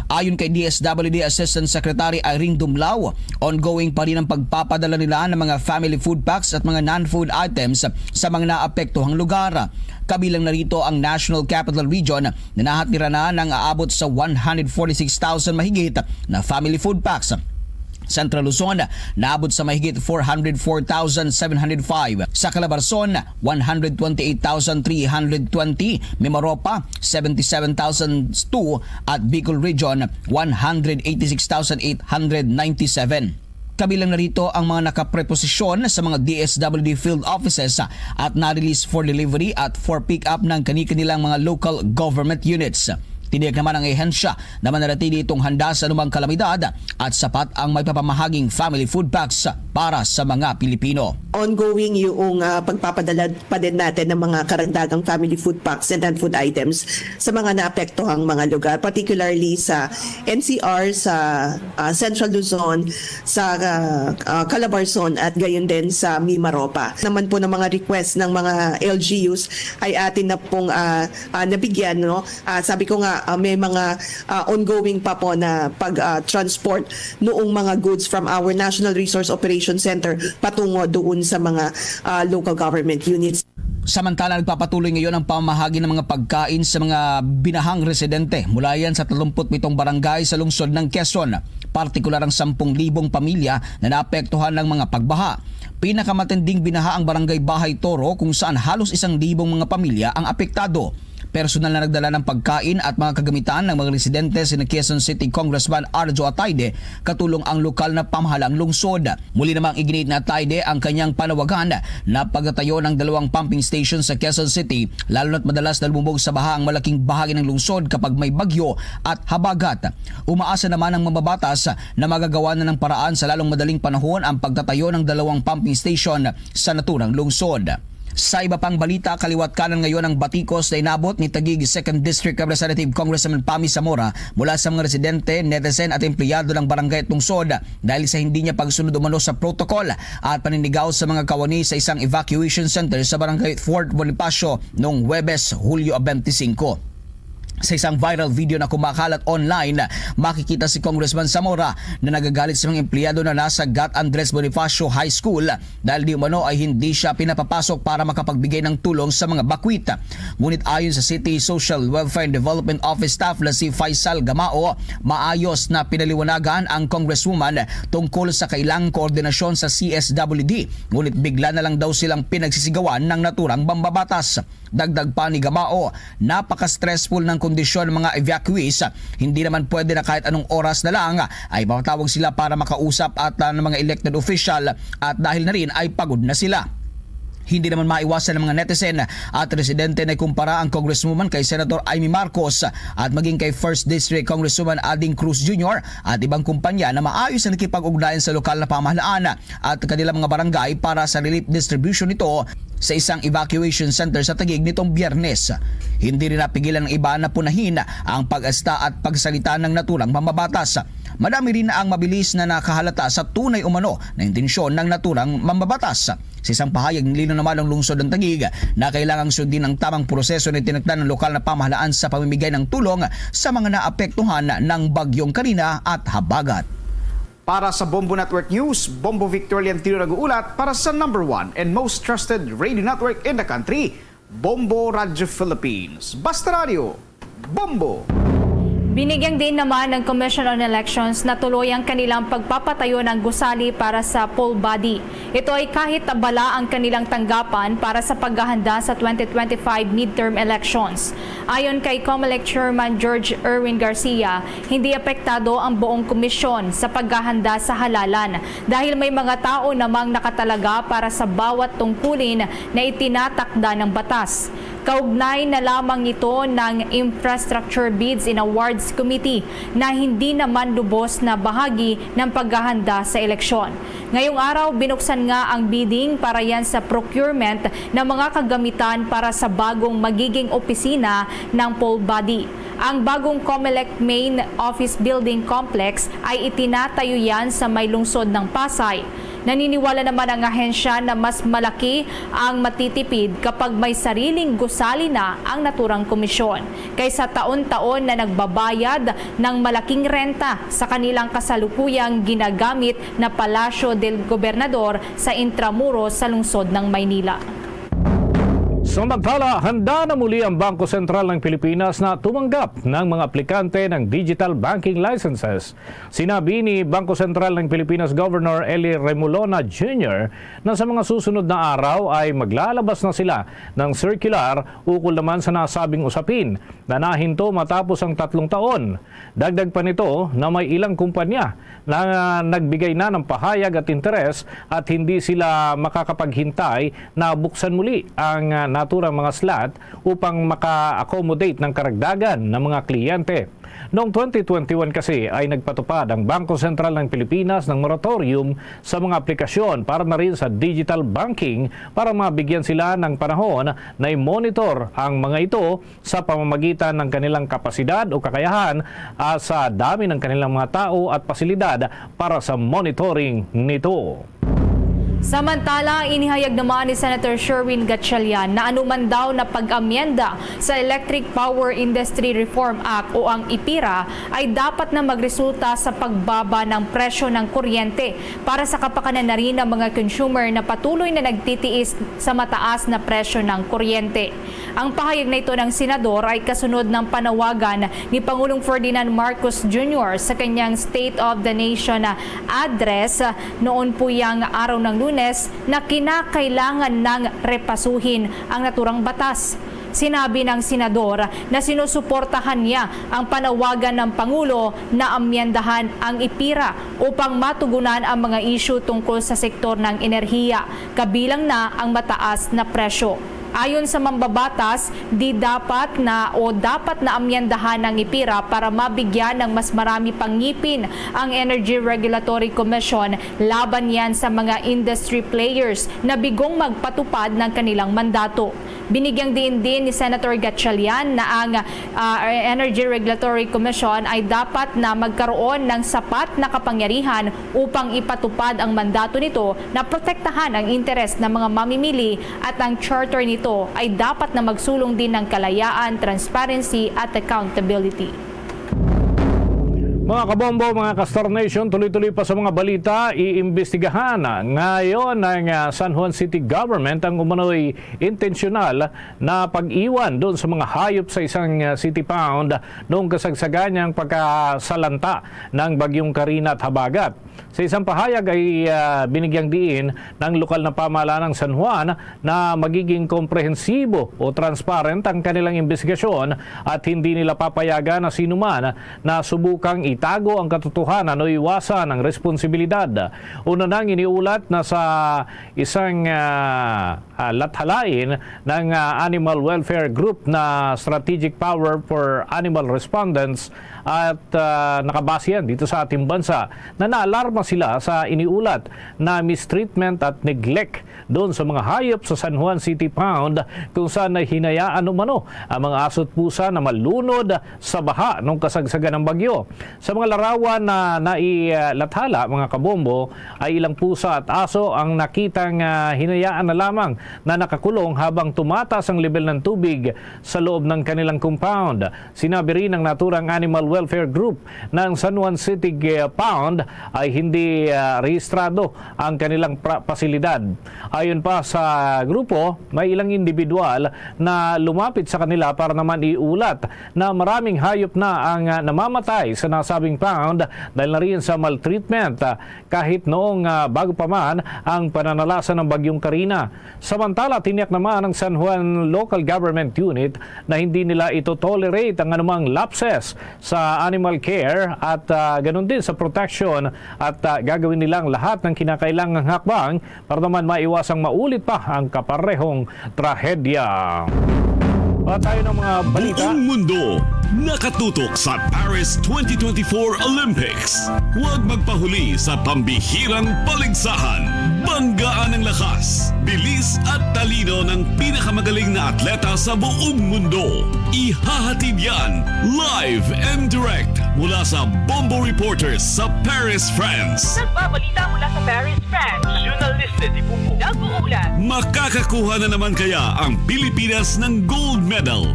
Ayon kay DSWD Assistant Secretary Irene Dumlao, ongoing pa rin ang pagpapadala nila ng mga family food packs at mga non-food items sa mga naapektuhang lugar. Kabilang na rito ang National Capital Region na nahatira na ng aabot sa 146,000 mahigit na family food packs. Central Luzon, naabot sa mahigit 404,705. Sa Calabarzon, 128,320. Mimaropa, 77,002. At Bicol Region, 186,897. Kabilang na rito ang mga nakapreposisyon sa mga DSWD field offices at na-release for delivery at for pick-up ng kani-kanilang mga local government units. Tiniyak naman ang ehensya na mananatili itong handa sa anumang kalamidad at sapat ang may papamahaging family food packs para sa mga Pilipino. Ongoing yung pagpapadala pa din natin ng mga karagdagang family food packs and non-food items sa mga naapektuhang mga lugar, particularly sa NCR, sa Central Luzon, sa Calabarzon at gayon din sa Mimaropa. Naman po ng mga request ng mga LGUs ay atin na pong nabigyan. No? Sabi ko nga, may mga ongoing pa po na pag-transport noong mga goods from our National Resource Operations Center patungo doon sa mga local government units. Samantala, nagpapatuloy ngayon ang pamahagi ng mga pagkain sa mga binahang residente mula yan sa 37 barangay sa lungsod ng Quezon. Partikular ang 10,000 pamilya na naapektuhan ng mga pagbaha. Pinakamatinding binaha ang barangay Bahay Toro kung saan halos 1,000 mga pamilya ang apektado. Personal na nagdala ng pagkain at mga kagamitan ng mga residente si Quezon City Congressman Arjo Atayde katulong ang lokal na pamahalang lungsod. Muli namang iginit na Atayde ang kanyang panawagan na pagtatayo ng 2 pumping station sa Quezon City lalo na't madalas na lumubog sa baha ang malaking bahagi ng lungsod kapag may bagyo at habagat. Umaasa naman ang mababatas na magagawa na ng paraan sa lalong madaling panahon ang pagtatayo ng 2 pumping station sa naturang lungsod. Sa iba pang balita, kaliwat kanan ngayon ang batikos na inabot ni Taguig 2nd District Representative Congressman Pami Zamora mula sa mga residente, netizen at empleyado ng barangay at lungsod dahil sa hindi niya pagsunod umano sa protocol at paninigaw sa mga kawani sa isang evacuation center sa barangay Fort Bonifacio noong Huwebes, Hulyo 25. Sa isang viral video na kumakalat online, makikita si Congressman Zamora na nagagalit sa mga empleyado na nasa Gat Andres Bonifacio High School dahil di umano ay hindi siya pinapapasok para makapagbigay ng tulong sa mga bakwit. Ngunit ayon sa City Social Welfare and Development Office staff na si Faisal Gamao, maayos na pinaliwanagan ang Congresswoman tungkol sa kailangang koordinasyon sa CSWD. Ngunit bigla na lang daw silang pinagsisigawan ng naturang mambabatas. Dagdag pa ni Gamao, napaka-stressful ng kondisyon ng mga evacuees. Hindi naman pwede na kahit anong oras na lang ay makatawag sila para makausap at ng mga elected official at dahil na rin ay pagod na sila. Hindi naman maiwasan ng mga netizen at residente na kumpara ang Congresswoman kay Senator Amy Marcos at maging kay 1st District Congresswoman Ading Cruz Jr. at ibang kumpanya na maayos na nakipag-ugnayan sa lokal na pamahalaan at kanilang mga barangay para sa relief distribution nito sa isang evacuation center sa Taguig nitong Biyernes. Hindi rin napigilan ng iba na punahin ang pag-asta at pagsalita ng naturang mambabatas. Madami rin ang mabilis na nakahalata sa tunay umano na intensyon ng naturang mambabatas. Sa isang pahayag, nilinaw naman ang lungsod ng Taguig na kailangang sundin ang tamang proseso na tinakda ng lokal na pamahalaan sa pamimigay ng tulong sa mga naapektuhan ng bagyong Karina at habagat. Para sa Bombo Network News, Bombo Victor Liantino nag-uulat para sa #1 and most trusted radio network in the country, Bombo Radio Philippines. Basta Radio, Bombo! Binigyan din naman ng Commission on Elections na tuloy ang kanilang pagpapatayo ng gusali para sa poll body. Ito ay kahit abala ang kanilang tanggapan para sa paghahanda sa 2025 midterm elections. Ayon kay COMELEC Chairman George Erwin Garcia, hindi apektado ang buong komisyon sa paghahanda sa halalan dahil may mga tao namang nakatalaga para sa bawat tungkulin na itinatakda ng batas. Kaugnay na lamang ito ng Infrastructure Bids and Awards Committee na hindi naman lubos na bahagi ng paghahanda sa eleksyon. Ngayong araw, binuksan nga ang bidding para yan sa procurement ng mga kagamitan para sa bagong magiging opisina ng pole body. Ang bagong COMELEC Main Office Building Complex ay itinatayo yan sa may lungsod ng Pasay. Naniniwala naman ang ahensya na mas malaki ang matitipid kapag may sariling gusali na ang naturang komisyon kaysa taon-taon na nagbabayad ng malaking renta sa kanilang kasalukuyang ginagamit na Palasyo del Gobernador sa Intramuros sa lungsod ng Maynila. Samantala, handa na muli ang Bangko Sentral ng Pilipinas na tumanggap ng mga aplikante ng digital banking licenses. Sinabi ni Bangko Sentral ng Pilipinas Governor Eli Remolona Jr. na sa mga susunod na araw ay maglalabas na sila ng circular ukol naman sa nasabing usapin na nahinto matapos ang 3 taon. Dagdag pa nito na may ilang kumpanya na nagbigay na ng pahayag at interes at hindi sila makakapaghintay na buksan muli ang naturang mga slot upang maka-accommodate ng karagdagan ng mga kliyente. Noong 2021 kasi ay nagpatupad ang Bangko Sentral ng Pilipinas ng moratorium sa mga aplikasyon para na rin sa digital banking para mabigyan sila ng panahon na i-monitor ang mga ito sa pamamagitan ng kanilang kapasidad o kakayahan sa dami ng kanilang mga tao at pasilidad para sa monitoring nito. Samantala, inihayag naman ni Senator Sherwin Gatchalian na anuman daw na pag-amyenda sa Electric Power Industry Reform Act o ang IPIRA ay dapat na magresulta sa pagbaba ng presyo ng kuryente para sa kapakanan na rin ng mga consumer na patuloy na nagtitiis sa mataas na presyo ng kuryente. Ang pahayag na ito ng senador ay kasunod ng panawagan ni Pangulong Ferdinand Marcos Jr. sa kanyang State of the Nation address noon po yang araw ng Lunes na kinakailangan ng repasuhin ang naturang batas. Sinabi ng senador na sinusuportahan niya ang panawagan ng Pangulo na amyendahan ang IPIRA upang matugunan ang mga isyu tungkol sa sektor ng enerhiya, kabilang na ang mataas na presyo. Ayon sa mambabatas, dapat na amyendahan ng IPIRA para mabigyan ng mas marami pang ngipin ang Energy Regulatory Commission laban yan sa mga industry players na bigong magpatupad ng kanilang mandato. Binigyang din ni Senator Gatchalian na ang Energy Regulatory Commission ay dapat na magkaroon ng sapat na kapangyarihan upang ipatupad ang mandato nito na protektahan ang interes ng mga mamimili at ang charter nito ay dapat na magsulong din ng kalayaan, transparency at accountability. Mga kabombo, mga ka-Star Nation, tuloy-tuloy pa sa mga balita, iimbestigahan ngayon ng San Juan City Government ang umano'y intensyonal na pag-iwan doon sa mga hayop sa isang city pound noong kasagsagan niyang pagkasalanta ng bagyong Karina at Habagat. Sa isang pahayag ay binigyang diin ng lokal na pamahalaan ng San Juan na magiging komprehensibo o transparent ang kanilang investigasyon at hindi nila papayagan na sinuman na subukang itago ang katotohanan o iwasan ang responsibilidad. Una nang iniulat na sa isang lathalain ng Animal Welfare Group na Strategic Power for Animal Respondents at nakabase yan dito sa ating bansa na naalarma sila sa iniulat na mistreatment at neglect doon sa mga hayop sa San Juan City Pound kung saan ay hinayaan umano ang mga aso at pusa na malunod sa baha nung kasagsagan ng bagyo. Sa mga larawan na nailathala, mga kabombo, ay ilang pusa at aso ang nakitang hinayaan na lamang na nakakulong habang tumataas ang level ng tubig sa loob ng kanilang compound. Sinabi rin ng naturang Animal Welfare Group ng San Juan City Pound ay hindi rehistrado ang kanilang pasilidad. Ayon pa sa grupo, may ilang individual na lumapit sa kanila para naman iulat na maraming hayop na ang namamatay sa nasabing pound dahil na rin sa maltreatment kahit noong bago pa man ang pananalasa ng bagyong Karina. Samantala, tiniyak naman ng San Juan Local Government Unit na hindi nila ito tolerate ang anumang lapses sa animal care at ganun din sa protection at gagawin nilang lahat ng kinakailangang hakbang para naman maiwasang maulit pa ang kaparehong trahedya. Para tayo ng mga balita. Buong mundo Nakatutok sa Paris 2024 Olympics. Huwag magpahuli sa pambihirang paligsahan. Banggaan ng lakas, bilis at talino ng pinakamagaling na atleta sa buong mundo. Ihahatid yan live and direct mula sa Bombo Reporters sa Paris, France. Nagbabalita mula sa Paris, France. Journalista si Bubu nag-uulat. Makakakuha na naman kaya ang Pilipinas ng gold medal?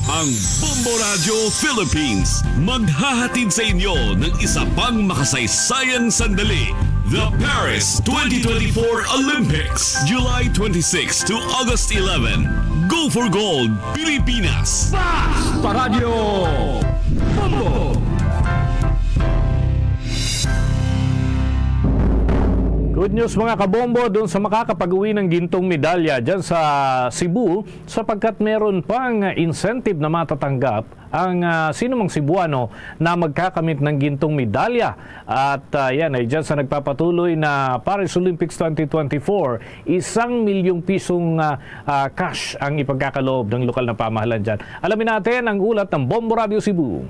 Ang Bombo Radio Philippines maghahatid sa inyo ng isa pang makasaysayang sandali. The Paris 2024 Olympics, July 26 to August 11. Go for Gold, Pilipinas! Basta Radio Bombo! Good news mga kabombo doon sa makakapag-uwi ng gintong medalya dyan sa Cebu sapagkat meron pang incentive na matatanggap ang sinumang Cebuano na magkakamit ng gintong medalya. At yan ay dyan sa nagpapatuloy na Paris Olympics 2024, 1 milyong pisong cash ang ipagkakaloob ng lokal na pamahalaan dyan. Alamin natin ang ulat ng Bombo Radio Cebu.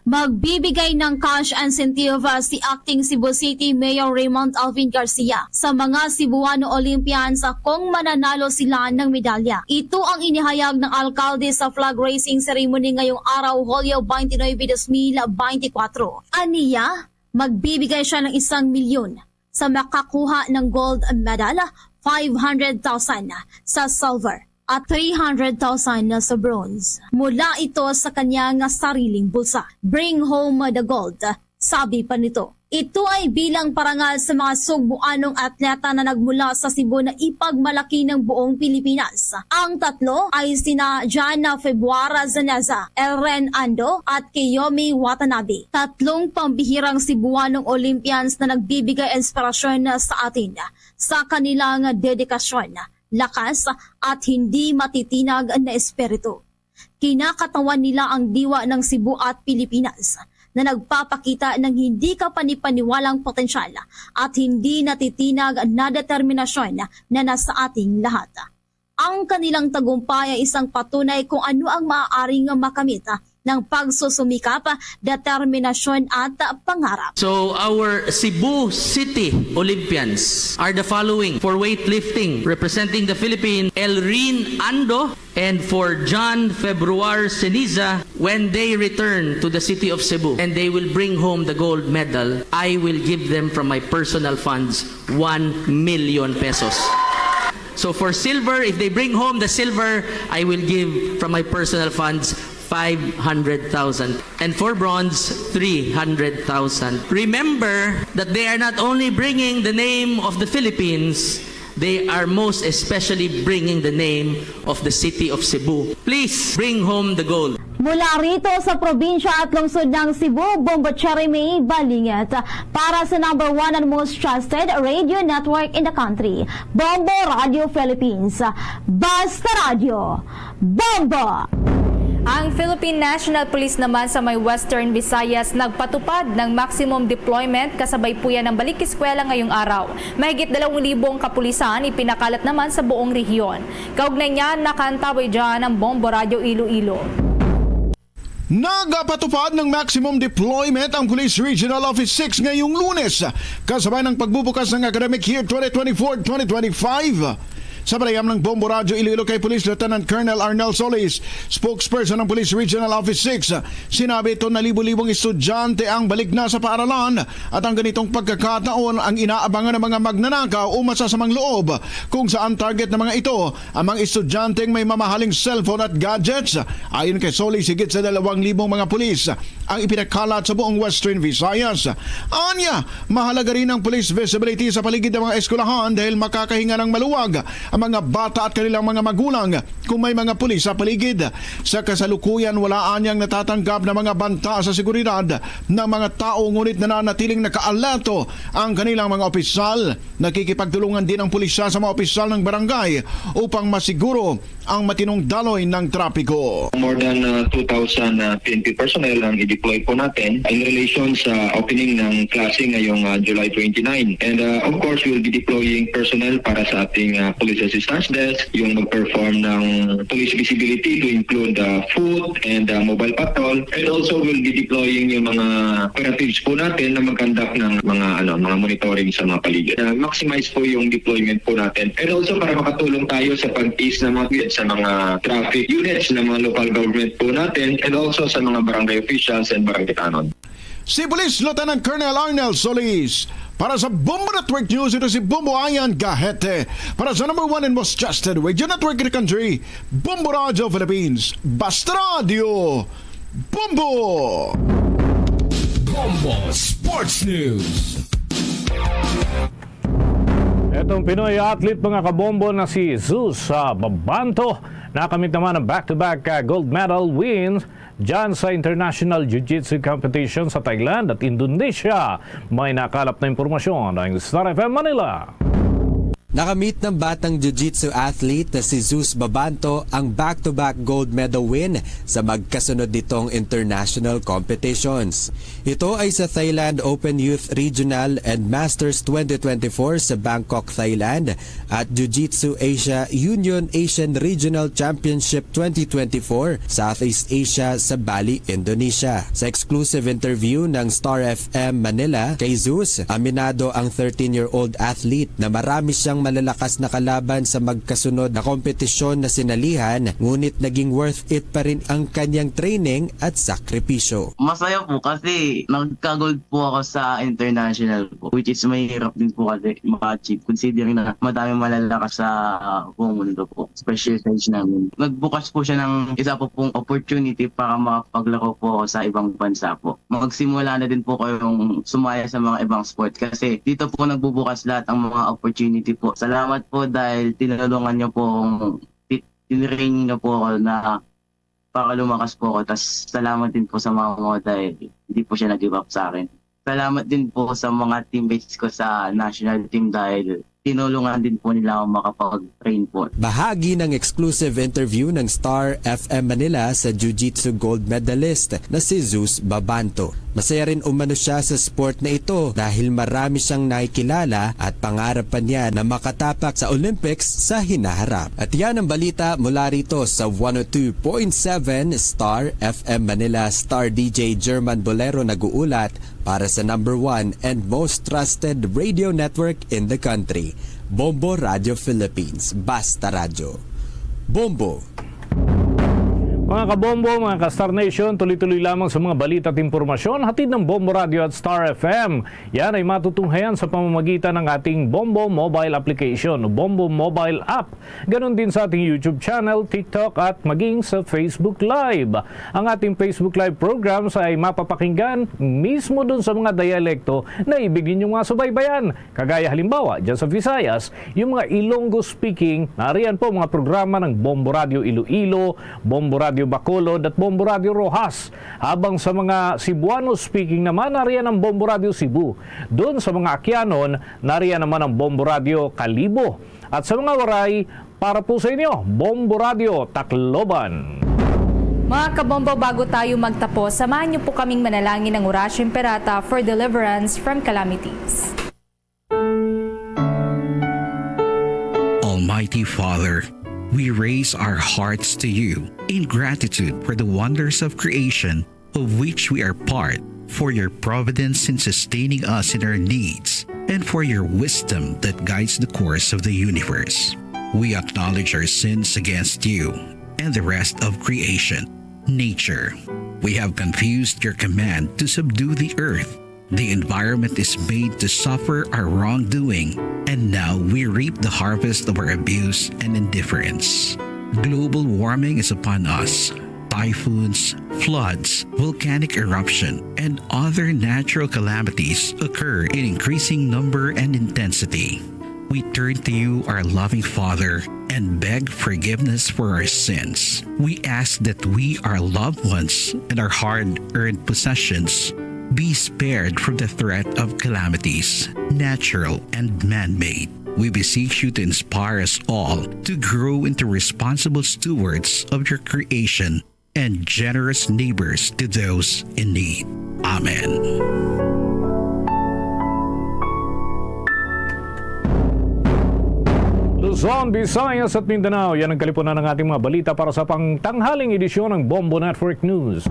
Magbibigay ng cash incentive si Acting Cebu City Mayor Raymond Alvin Garcia sa mga Cebuano Olympians kung mananalo sila ng medalya. Ito ang inihayag ng alkalde sa flag raising ceremony ngayong araw, Hulyo 29, 2024. Aniya, magbibigay siya ng 1 milyon sa makakuha ng gold medal, 500,000 sa silver at 300,000 na sa bronze. Mula ito sa kanyang sariling bulsa. Bring home the gold, sabi pa nito. Ito ay bilang parangal sa mga Cebuanong atleta na nagmula sa Cebu na ipagmalaki ng buong Pilipinas. Ang tatlo ay sina Jana Februara Zaneza, Elren Ando at Kiyomi Watanabe. Tatlong pambihirang Cebuanong Olympians na nagbibigay inspirasyon sa atin sa kanilang dedikasyon, lakas at hindi matitinag na espiritu. Kinakatawan nila ang diwa ng Cebu at Pilipinas na nagpapakita ng hindi kapanipaniwalang potensyal at hindi natitinag na determinasyon na nasa ating lahat. Ang kanilang tagumpay ay isang patunay kung ano ang maaaring makamit ng pagsusumikap, determinasyon at pangarap. So our Cebu City Olympians are the following. For weightlifting, representing the Philippines, Elrin Ando, and for John Februar Ceniza, when they return to the city of Cebu and they will bring home the gold medal, I will give them from my personal funds 1 million pesos. So for silver, if they bring home the silver, I will give from my personal funds 500,000. And for bronze, 300,000. Remember that they are not only bringing the name of the Philippines, they are most especially bringing the name of the city of Cebu. Please bring home the gold. Mula rito sa probinsya at lungsod ng Cebu, Bombo Cheremy Balinget para sa number 1 and most trusted radio network in the country, Bombo Radio Philippines. Basta Radio, Bombo! Ang Philippine National Police naman sa may Western Visayas nagpatupad ng maximum deployment kasabay po yan ng balik-eskwela ngayong araw. Mahigit 2,000 kapulisan ipinakalat naman sa buong rehiyon. Kaugnay niyan, nakantabay dyan ang Bombo Radio Iloilo. Nagpatupad ng maximum deployment ang Police Regional Office 6 ngayong Lunes kasabay ng pagbubukas ng academic year 2024-2025. Sa palayam ng Bombo Radio Iloilo kay Police Lieutenant Colonel Arnel Solis, spokesperson ng Police Regional Office 6, sinabi ito na libo-libong estudyante ang balik na sa paaralan at ang ganitong pagkakataon ang inaabangan ng mga magnanakaw o masasamang loob kung saan target ng mga ito ang mga estudyanteng may mamahaling cellphone at gadgets. Ayon kay Solis, higit sa 2,000 mga pulis ang ipinakalat sa buong Western Visayas. Anya, mahalaga rin ang police visibility sa paligid ng mga eskwelahan dahil makakahinga ng maluwag ang mga bata at kanilang mga magulang kung may mga pulis sa paligid. Sa kasalukuyan, wala anyang natatanggap na mga banta sa seguridad ng mga tao, ngunit nananatiling nakaalerto ang kanilang mga opisyal. Nakikipagtulungan din ang pulisya sa mga opisyal ng barangay upang masiguro ang matinong daloy ng trapiko. More than 2,000 PNP personnel ang i-deploy po natin in relation sa opening ng klase ngayong July 29. And of course, we'll be deploying personnel para sa ating police assistance desk, yung mag-perform ng police visibility to include foot and mobile patrol, and also will be deploying yung mga operatives po natin na mag-conduct ng mga monitoring sa mga paligid. Maximize po yung deployment po natin, and also para makatulong tayo sa pag-ease ng mga sa mga traffic units ng mga local government po natin, and also sa mga barangay officials and barangay tanod. Si Police Lieutenant Colonel Arnel Solis. Para sa Bombo Network News, ito si Bombo Ayan Gahete. Para sa number 1 and most trusted radio network in the country, Bombo Radio Philippines. Basta Radio. Bombo! Bombo Sports News. Itong Pinoy athlete mga kabombo na si Zeus Babanto nakamit naman ang back-to-back gold medal wins dyan sa International Jiu-Jitsu Competition sa Thailand at Indonesia. May nakalap na impormasyon ng Star FM Manila. Nakamit ng batang jiu-jitsu athlete na si Zeus Babanto ang back-to-back gold medal win sa magkasunod nitong international competitions. Ito ay sa Thailand Open Youth Regional and Masters 2024 sa Bangkok, Thailand at Jiu-Jitsu Asia Union Asian Regional Championship 2024 Southeast Asia sa Bali, Indonesia. Sa exclusive interview ng Star FM Manila kay Zeus, aminado ang 13-year-old athlete na marami siyang malalakas na kalaban sa magkasunod na kompetisyon na sinalihan, ngunit naging worth it pa rin ang kanyang training at sakripisyo. Masaya po kasi nagka-gold po ako sa international po, which is mahirap din po kasi maka-achieve considering na madami malalakas sa buong mundo po, especially sa age namin. Nagbukas po siya ng isa po pong opportunity para makapaglaro po ako sa ibang bansa po. Magsimula na din po kayong sumaya sa mga ibang sport kasi dito po nagbubukas lahat ang mga opportunity po. Salamat po dahil tinulungan niyo po, tinraining niyo po ako na para lumakas po ako. Tapos salamat din po sa mga mo dahil hindi po siya nag-give up sa akin. Salamat din po sa mga teammates ko sa national team dahil tinulungan din po nila ako makapag-train po. Bahagi ng exclusive interview ng Star FM Manila sa Jiu-Jitsu gold medalist na si Zeus Babanto. Masaya rin umano siya sa sport na ito dahil marami siyang nakikilala at pangarap pa niya na makatapak sa Olympics sa hinaharap. At yan ang balita mula rito sa 102.7 Star FM Manila. Star DJ German Bolero nag-uulat para sa number 1 and most trusted radio network in the country, Bombo Radio Philippines. Basta Radio. Bombo! Mga kabombo, mga ka-Star Nation, tuloy-tuloy lamang sa mga balita at impormasyon hatid ng Bombo Radio at Star FM. Yan ay matutunghayan sa pamamagitan ng ating Bombo Mobile Application o Bombo Mobile App. Ganon din sa ating YouTube channel, TikTok at maging sa Facebook Live. Ang ating Facebook Live programs ay mapapakinggan mismo dun sa mga dialekto na ibig ninyong mga subaybayan. Kagaya halimbawa, dyan sa Visayas, yung mga Ilonggo speaking, nariyan po mga programa ng Bombo Radio Iloilo, Bombo Radio Bacolod at Bombo Radio Rojas. Habang sa mga Cebuano speaking naman, nariyan ang Bombo Radio Cebu. Doon sa mga Akyanon, nariyan naman ang Bombo Radio Kalibo. At sa mga Waray, para po sa inyo, Bombo Radio Tacloban. Mga kabombo, bago tayo magtapos, samahan niyo po kaming manalangin ng Orasyon Perata for deliverance from calamities. Almighty Father, we raise our hearts to you in gratitude for the wonders of creation of which we are part, for your providence in sustaining us in our needs, and for your wisdom that guides the course of the universe. We acknowledge our sins against you and the rest of creation, nature. We have confused your command to subdue the earth. The environment is made to suffer our wrongdoing, and now we reap the harvest of our abuse and indifference. Global warming is upon us. Typhoons, floods, volcanic eruption, and other natural calamities occur in increasing number and intensity. We turn to you, our loving Father, and beg forgiveness for our sins. We ask that we, our loved ones, and our hard-earned possessions be spared from the threat of calamities, natural and man-made. We beseech you to inspire us all to grow into responsible stewards of your creation and generous neighbors to those in need. Amen. Luzon, Visayas at Mindanao. Yan ang kalipunan ng ating mga balita para sa pangtanghaling edisyon ng Bombo Network News.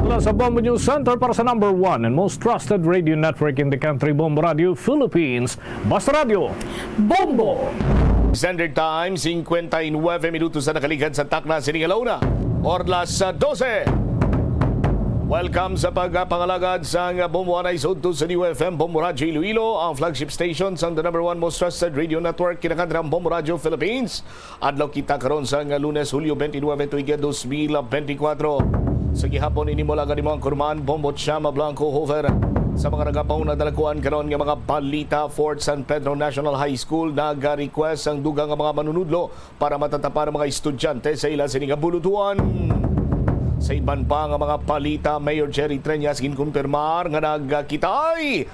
Mula sa Bombo News Center para sa number 1 and most trusted radio network in the country, Bombo Radio Philippines. Basta Radio, Bombo! Standard Time, 59 minutos na nakalikan sa Tacna, Siningalona. Orlas 12. Welcome sa pagpangalagad sa Bombo Anay Sudto sa New FM, Bombo Radio Iloilo, ang flagship station sa the number 1 most trusted radio network kinakandrang Bombo Radio Philippines. Adlaw kita karon sa Lunes, Hulyo 29, tuiga 2024. Sa gihapon inimulagan ni mga kurman, Bombo Chama Blanco Hofer. Sa mga nagapaw na dalakuan karon nga mga balita, Fort San Pedro National High School naga-request ang dugang nga mga manunudlo para matatapar ang mga estudyante sa ila sining bulutuan. Sa iban pa nga mga palita, Mayor Jerry Treñas ginkumpirmar nga nagkitay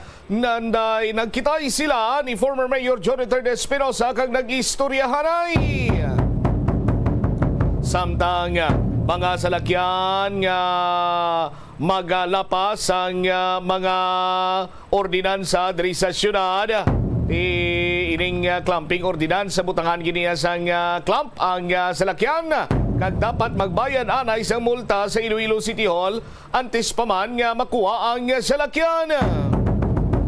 sila ni former Mayor Jonathan Espinosa kag nag-istoryahanay. Samtang mga salakyan nga magalapas ang mga ordinansa diri sa syudad. Ining clamping ordinansa butangan giniya sang clamp ang salakyan kag dapat magbayad anay isang multa sa Iloilo City Hall antes pa man nga makuha ang salakyan.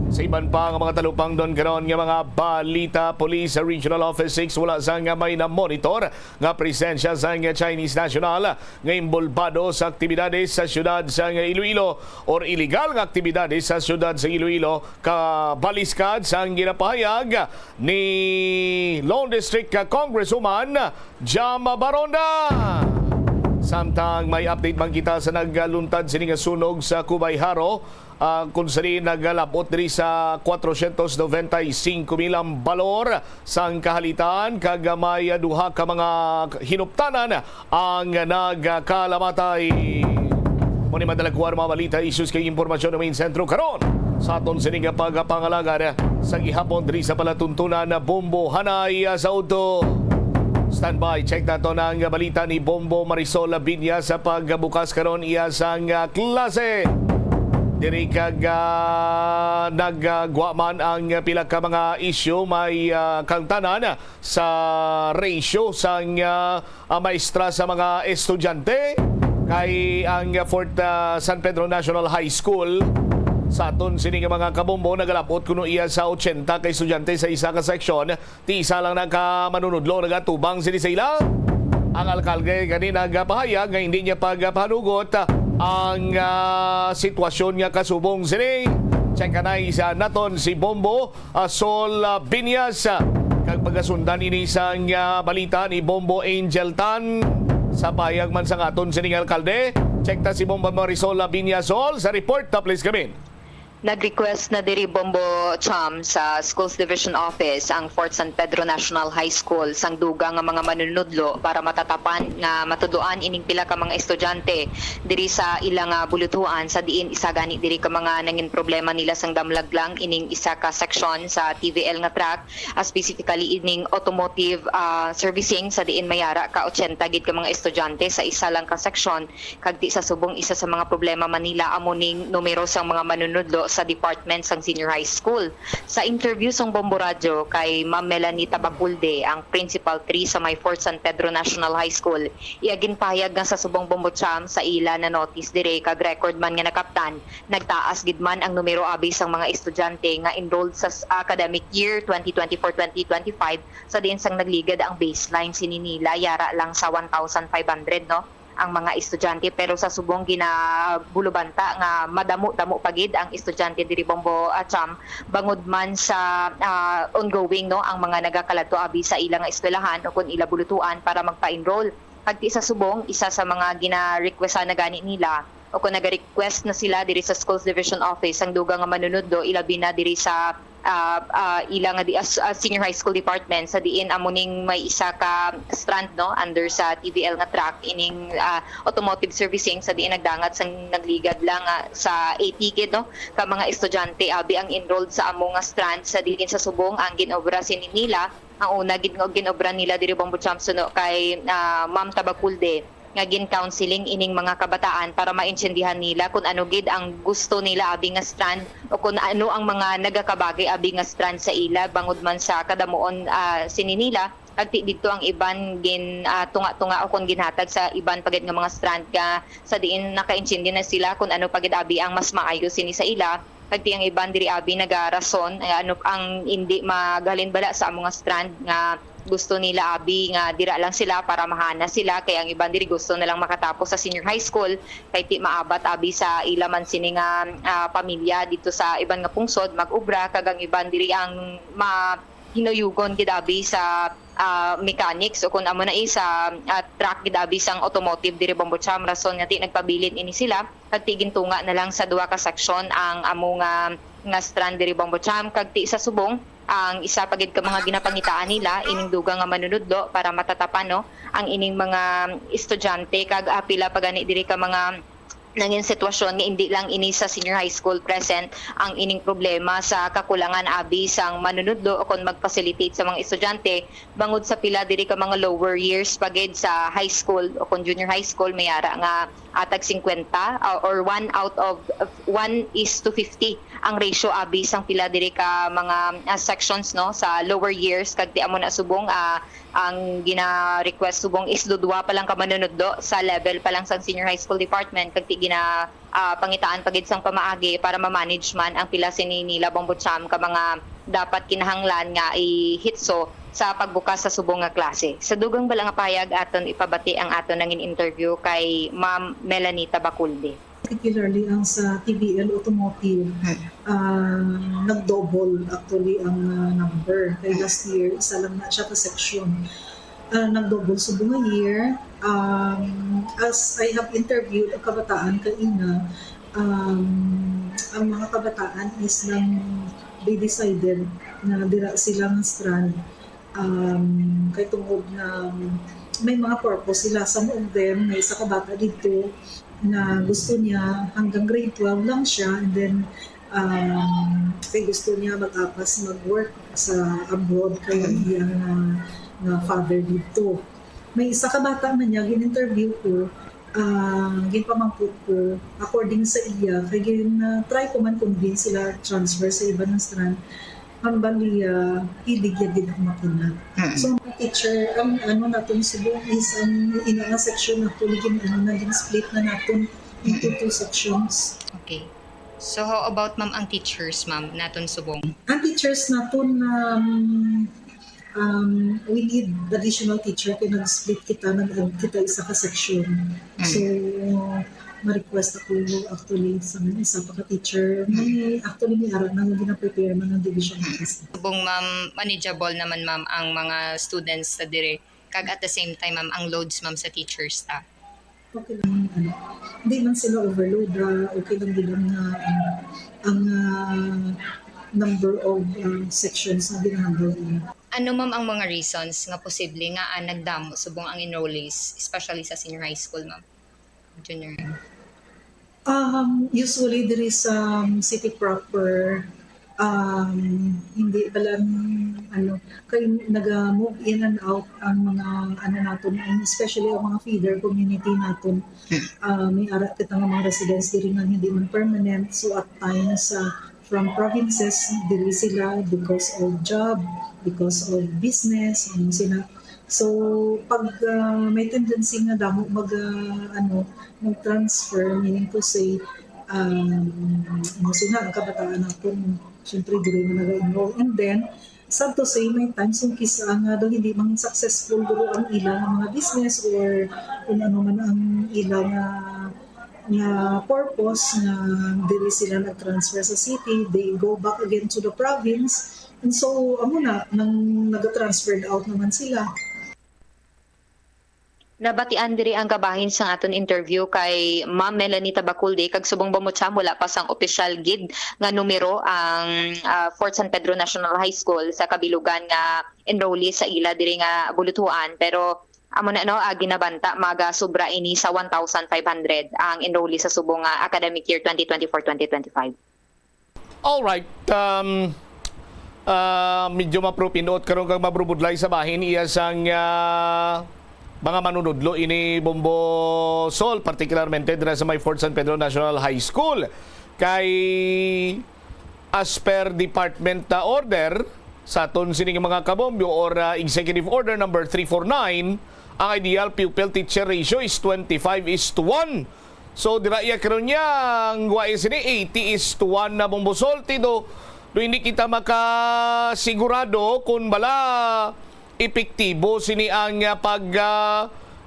Sa iban pa nga mga talupang doon karon nga mga balita, Police Regional Office 6 wala sa nga may na-monitor nga presensya sa nga Chinese national nga imbolbado sa aktibidades sa syudad sa nga Iloilo or illegal nga aktibidades sa syudad sa Iloilo kabaliskad sa ginapahayag ni Lone District Congresswoman Jama Baronda. Samtang may update man kita sa nagluntad sining sunog sa Cubay Haro, kung saan nagalabot diri sa 495,000 ang balor sang kahalitan kagamay duha ka mga hinuptanan ang nagkalamatay. Muni madalagwar mga balita, issues kay impormasyon ng main sentro karon sa aton sining pagpangalagan sa gihapon diri sa palatuntunan na Bombo Hanay sa Uto. Standby, check nato na ang balita ni Bombo Marisol Labinya sa pagbukas karon iya sang klase. Diri kag nagguaman ang pila ka mga isyu may kangtanan sa ratio sang maestra sa mga estudyante kay ang Fort San Pedro National High School sa aton sining mga kabombo nagalapot kuno iya sa 80 kay estudyante sa isa ka seksyon, ti isa lang nagkamanunudlo nagatubang sini sa ila. Ang alkalde kanina nagpahayag nga hindi niya pagpanugot ang sitwasyon nga kasubong sini. Check na isa naton si Bombo Sol Binyas kag pagasundan ini sang balita ni Bombo Angel Tan sa payag man sa aton sining alkalde. Check ta si Bombo Marisol Binyas Sol sa report. Please come in. Nag-request na diri Bombo Cham sa Schools Division Office ang Fort San Pedro National High School sang duga nga mga manunudlo para matatapan nga matuduan ining pila ka mga estudyante diri sa ilang bulutuan sa diin isa gani diri ka mga nangin problema nila sang damlaglang ining isa ka section sa TVL nga track, specifically ining automotive servicing sa diin mayara ka 80 gid ka mga estudyante sa isa lang ka section kag di sa subong isa sa mga problema Manila amo ning numero sang mga manunudlo sa department sang senior high school. Sa interview sang Bombo Radio kay Ma'am Melanie Tabaculde, ang Principal 3 sa may Fort San Pedro National High School, iagin pahayag nga sa subong Bombo Cham sa ila na notice dire kag record man nga nakaptan, nagtaas gid man ang numero abi sang mga estudyante nga enrolled sa academic year 2024-2025 sa diin sang nagligad ang baseline sininila yara lang sa 1,500 no ang mga estudyante, pero sa subong ginabulubanta nga madamo-damo pagid ang estudyante diri Bombo Cham bangod man sa ongoing no ang mga nagakaladto abi sa ilang eskwelahan o kun ila bulutuan para magpa-enroll. Pagti sa subong isa sa mga gina-requestan na gani nila o kung nag-request na sila diri sa Schools Division Office ang dugang nga manunudlo ilabi na diri sa ilang senior high school department sa diin amuning may isa ka strand no under sa TVL nga track ining automotive servicing sa diin nagdangat sang nagligad lang sa 80 kid no ka mga estudyante abi ang enrolled sa among nga strand sa diin sa subong ang ginobra sini nila ang una ginobra nila diri Bombo Cham no kay Ma'am Tabaculde nga gin-counseling ining mga kabataan para maintindihan nila kung ano gid ang gusto nila abi nga strand o kung ano ang mga nagakabagay abi nga strand sa ila bangod man sa kadamuon sini nila Agti dito ang iban tunga-tunga o kung ginhatag sa iban pagid nga mga strand ka sa diin naka-intindi na sila kung ano pagid abi ang mas maayo sini sa ila. Agti ang iban diri abi nagarason ano ang hindi magalin bala sa mga strand nga gusto nila abi nga dira lang sila para mahana sila, kaya ang iban diri gusto na lang makatapos sa senior high school kay ti maabat abi sa ilaman sini nga pamilya dito sa iban nga pungsod mag-ubra, kag ang iban diri ang hinuyugon gid abi sa mechanics o kun amo na isa track gid abi sang automotive diri Bombocham, rason nga ti nagpabilin ini sila kag ti gintunga na lang sa duha ka section ang amo nga strand diri Bombocham, kag ti sa subong ang isa pagid ka mga ginapangitaan nila ining dugang nga manunudlo para matatapan no ang ining mga estudyante, kag pila pagani diri ka mga nangin sitwasyon nga hindi lang ini sa senior high school present ang ining problema sa kakulangan abi sang manunudlo o kon mag-facilitate sa mga estudyante bangod sa pila diri ka mga lower years pagid sa high school o kon junior high school may ara nga atag 50 or 1 out of 1:50 ang ratio abi sang pila diri ka mga sections no sa lower years, kag di amo na subong ang gina-request subong is dudwa pa lang ka manunudlo sa level pa lang sang senior high school department, kag ti gina pangitaan pagid sang pamaagi para ma-manage man ang pila sini nila Bombocham ka mga dapat kinahanglan nga ihitso sa pagbukas sa subong nga klase. Sa dugang bala nga payag aton ipabati ang aton nangin interview kay Ma'am Melanie Tabaculde. Particularly ang sa TBL Automotive, nag-double actually ang number. Kay last year, isa lang na siya ka section. Nag-double sa buong year. As I have interviewed ang kabataan kaina, ang mga kabataan is lang they decided na dira silang strand kay tungod na may mga purpose sila. Some of them, may isa ka bata dito na gusto niya hanggang grade 12 lang siya, and then kay gusto niya mag-apas mag-work sa abroad kaya niya na father dito. May isa ka bata na niya gin-interview ko, ginpamangkot ko according sa iya kay try ko man convince sila transfer sa iba ng strand ang bali idigyagid ang makina. So ang teacher, ang natin subong is ang inanga section na tuligin naging split na natin into 2 sections. Okay. So how about ma'am ang teachers ma'am naton subong? Ang teachers natin we need additional teacher kaya nag-split kita isa ka section. So ma-request ako actually sa isa pa ka teacher. May actually may araw na gina-prepare man ng division office. Subong ma'am, manageable naman ma'am ang mga students sa dire. Kag at the same time ma'am ang loads ma'am sa teachers ta. Okay lang hindi man sila overload. Okay lang din ang number of sections na ginahandle. Ano ma'am ang mga reasons nga posible nga nagdamo subong ang enrollees, especially sa senior high school ma'am? Junior. Usually there is city proper hindi balang kay nag-move in and out ang mga naton, especially ang mga feeder community naton. May arat kita nga mga residents diri nga hindi man permanent, so at times from provinces diri sila because of job, because of business, so pag may tendency nga damo mag-transfer, meaning to say sila ang kabataan natin syempre diri na nag-enroll, and then sad to say may times yung kisa nga daw hindi man successful duro ang ilang mga business or kung ano man ang ilang na purpose na dili sila nag-transfer sa city, they go back again to the province, and so nang nag-transferred out naman sila. Nabatian diri ang kabahin sa aton interview kay Ma'am Melanie Tabaculde, kag subong Bombocham wala pa sang official gid nga numero ang Fort San Pedro National High School sa kabilugan nga enrollee sa ila diri nga bulutuan, pero amo na ginabanta maga sobra ini sa 1,500 ang enrollee sa subong academic year 2024-2025. All right. Medyo mapropinoot karon kang mabrubudlay sa bahin iya sang mga manunudlo ini Bombo Sol, particularmente dira sa may Fort San Pedro National High School. Kay as per department order, sa aton sining mga kabombyo or Executive Order number 349, ang ideal pupil-teacher ratio is 25:1. So dira iya karon niya ang guwais ni 80:1 na bombosolti do hindi kita makasigurado kung bala epektibo sini ang pag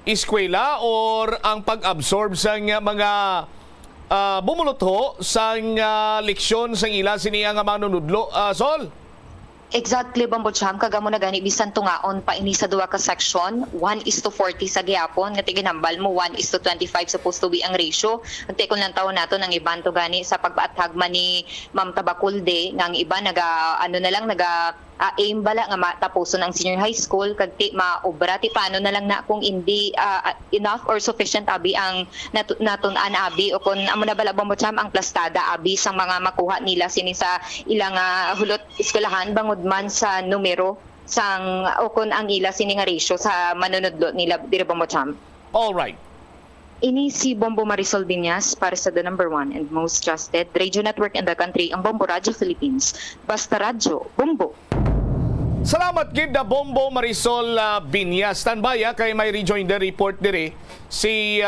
eskwela or ang pag-absorb sa mga bumulotho sa leksyon sa ila sini ang manunudlo. Sol? Exactly, Bombo Cham. Kagamo na gani, bisan tungaon pa ini sa duwa ka section, 1:40 sa gihapon. Nga tiginambal mo, 1:25 supposed to be ang ratio. Nagtikon lang taon nato ng iban to gani sa pagbaatagman ni Ma'am Tabaculde, nga ang iba aim bala nga matapuson ang senior high school kag ti maobra ti paano na lang na kung hindi enough or sufficient abi ang natun-an abi o kung amo na bala Bombo Cham ang plastada abi sang mga makuha nila sini sa ilang hulot eskwelahan bangod man sa numero sang o kung ang ila sini nga ratio sa manunudlo nila diri Bombo Cham. All right. Ini si Bombo Marisol Biñas para sa the number 1 and most trusted radio network in the country, ang Bombo Radio Philippines. Basta radyo, Bombo. Salamat gid na Bombo Marisol Biñas. Tanbaya kay may rejoin the report dire si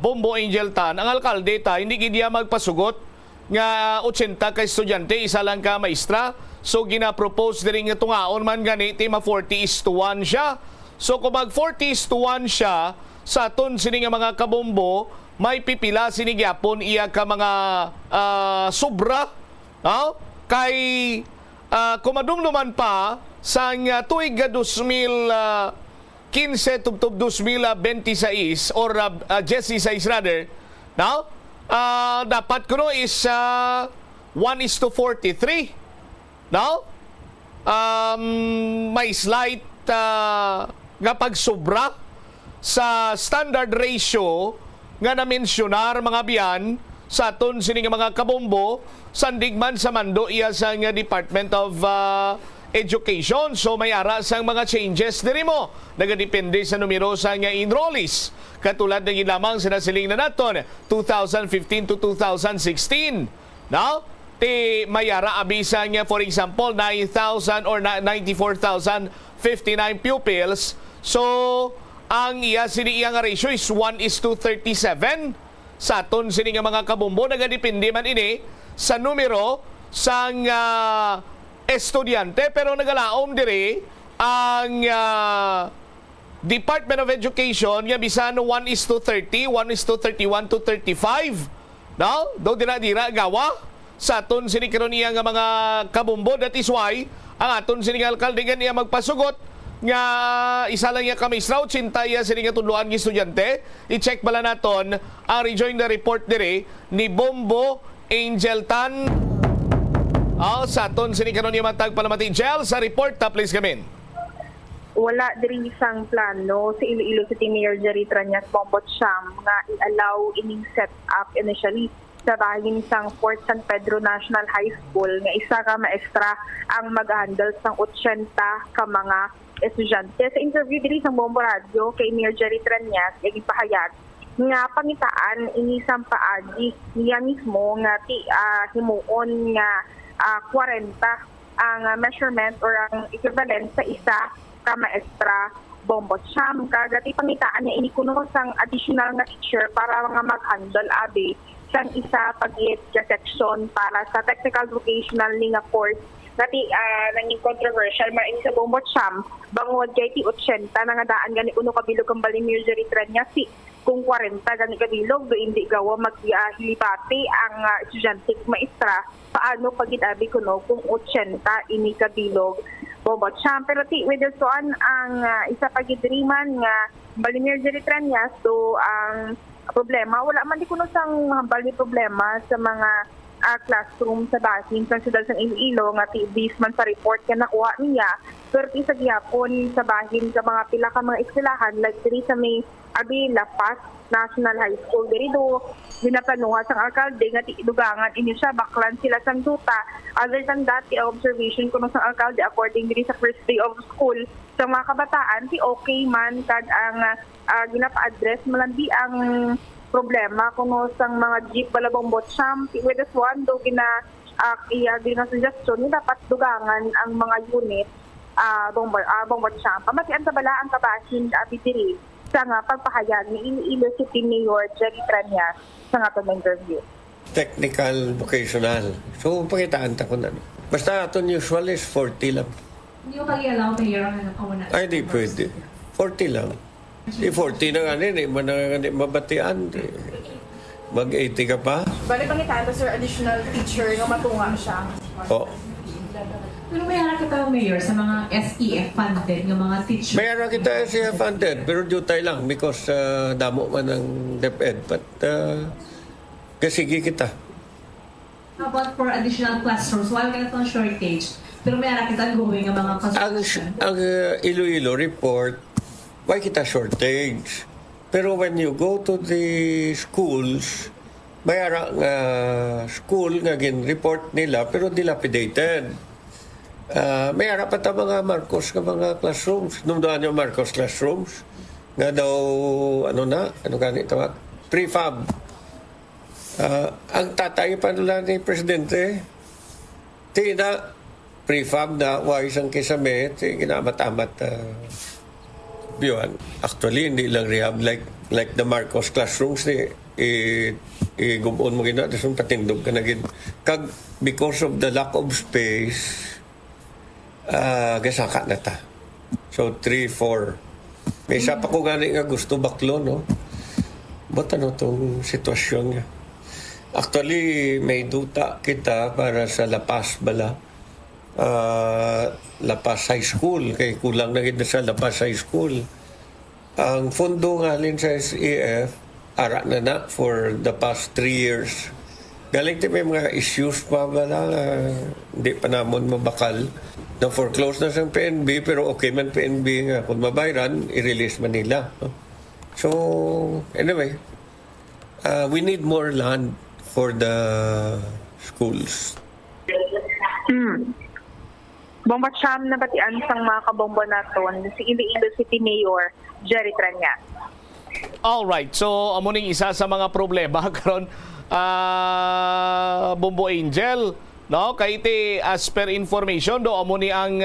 Bombo Angel Tan. Ang alkalde ta hindi gid niya magpasugot nga 80 ka estudyante, isa lang ka maestra. So gina-propose diri nga tungaon man gani ti ma 40:1 siya. So kung mag 40:1 siya sa aton sini nga mga kabombo, may pipila sini gyapon iya ka mga sobra, kay kumadumduman pa sa tuig 2015 tubtob 2026 or 16 rather, dapat kuno is 1:43. May slight nga pagsobra sa standard ratio nga na-mensyonar mga biyan sa aton sini nga mga kabombo sandigman sa mando iya sa nga Department of Education. So may ara sang mga changes diri mo nagadepende sa numero sa nga enrollees katulad ng lamang sinasiling na naton 2015 to 2016. Ti mayara abisa nga for example 9,000 or 94,059 pupils. So ang iya sini iya nga ratio is 1:37. Sa aton sini nga mga kabombo nagadepende man ini sa numero sang estudyante, pero nagalaom diri ang Department of Education nga bisan 1:30, 1:31 to 35. Do dira gawa sa aton sini karon iya nga mga kabombo. That is why ang aton sini nga alkalde gan iya magpasugot nga isa lang iya kamisraw, 80 iya sini nga tudloan nga estudyante. I-check bala naton ang rejoin the report diri ni Bombo Angel Tan. Sa aton sini karon iya matag palamati gel sa report ta please come in. Wala diri isang plano si Iloilo City Mayor Jerry Tranyas Bombo Cham nga i-allow ining set up initially sa bahin sang Fort San Pedro National High School nga isa ka maestra ang mag-handle sang 80 ka mga estudyante. Sa interview diri sa Bombo Radio kay Mayor Jerry Tranyas, ipahayag nga pangitaan inisang paagi niya mismo nga himuon nga 40 ang measurement or ang equivalent sa isa ka maestra Bombo Cham. Kagati pangitaan niya inikuno sang additional na teacher para mga mag-handle abi sang isa pag-iit ka section para sa technical vocational nga course nati nanging controversial man ini sa Bombo Cham bangod kay ti 80 na nga daan gani uno kabilog ang Balimir Jeritran niya si kung 40 gani kabilog do hindi gawa maghilibati ang estudyante maestra paano pagitabi kuno kung 80 ini kabilog Bombo Cham. Pero ti with this one ang isa pagidriman nga Balimir Jeritran niya so ang problema wala man di kuno sang hambal ni problema sa mga classroom sa basin sa siyudad ng Iloilo nga based man sa report nga nakuha niya pero sa gihapon sa bahin sa mga pila ka mga eskwelahan like diri sa may abi Lapas National High School diri do ginaplanuhan sang alkalde nga dugangan ini siya baklan sila sang duta. Other than that observation kuno sang alkalde according diri sa first day of school sa mga kabataan si okay man kag ang ginapa-address malandi ang problema kuno sang mga jeep balabong Bombo Cham with this one do iya din ang suggestion ni dapat dugangan ang mga unit Bombo Champ. Pamatian sa bala ang kabahin diri sa nga pagpahayag ni Iloilo City Mayor Jerry Tranyas sa nga interview. Technical, vocational. So, pakitaan ta ko na. Basta aton usual is 40 lang. Hindi mo pag-i-allow Mayor ang kauna? Ay, di pwede. 40 lang. Di 40 na nga rin, mabatian. Mag-80 ka pa. Bali pangitaan sir, additional teacher nga matunga siya. Oo. Pero may harap kita, Mayor, sa mga SEF funded, ng mga teachers? Mayroon kita siya funded, pero dutay lang because damo man ng DepEd. But kasigi kita. How about for additional classrooms? Wala ka na itong shortage. Pero may harap kita going ang mga construction. Ang Iloilo report, why kita shortage? Pero when you go to the schools, may harap nga school nga report nila pero dilapidated. May harap at mga Marcos ka mga classrooms. Nung doon yung Marcos classrooms, nga daw, ano ganit tawag? Prefab. Ang tatay pa nila ni Presidente, tina, prefab na wais ang kisame, ginamat-amat biyuan. Actually, hindi lang rehab like the Marcos classrooms ni gumon mo gina, tapos patindog ka na gin. Kag, because of the lack of space, gasaka na ta. So, 3, 4. May isa pa ko gani nga gusto baklo, no? Ba't itong sitwasyon niya? Actually, may duta kita para sa Lapas bala. Lapas High School. Kaya kulang na kita sa Lapas High School. Ang fondo nga rin sa SEF, ara na for the past 3 years. Galing may mga issues pa bala. Hindi pa namon mabakal. Na-foreclose na sa PNB, pero okay man PNB nga. Kung mabayran, i-release man nila. So, anyway, we need more land for the schools. Bombo Champ na batian sang mga kabombo naton si Iloilo City Mayor Jerry Tranyas. Alright, so amuning isa sa mga problema karon Bombo Angel, no? Kay iti as per information do amo ni ang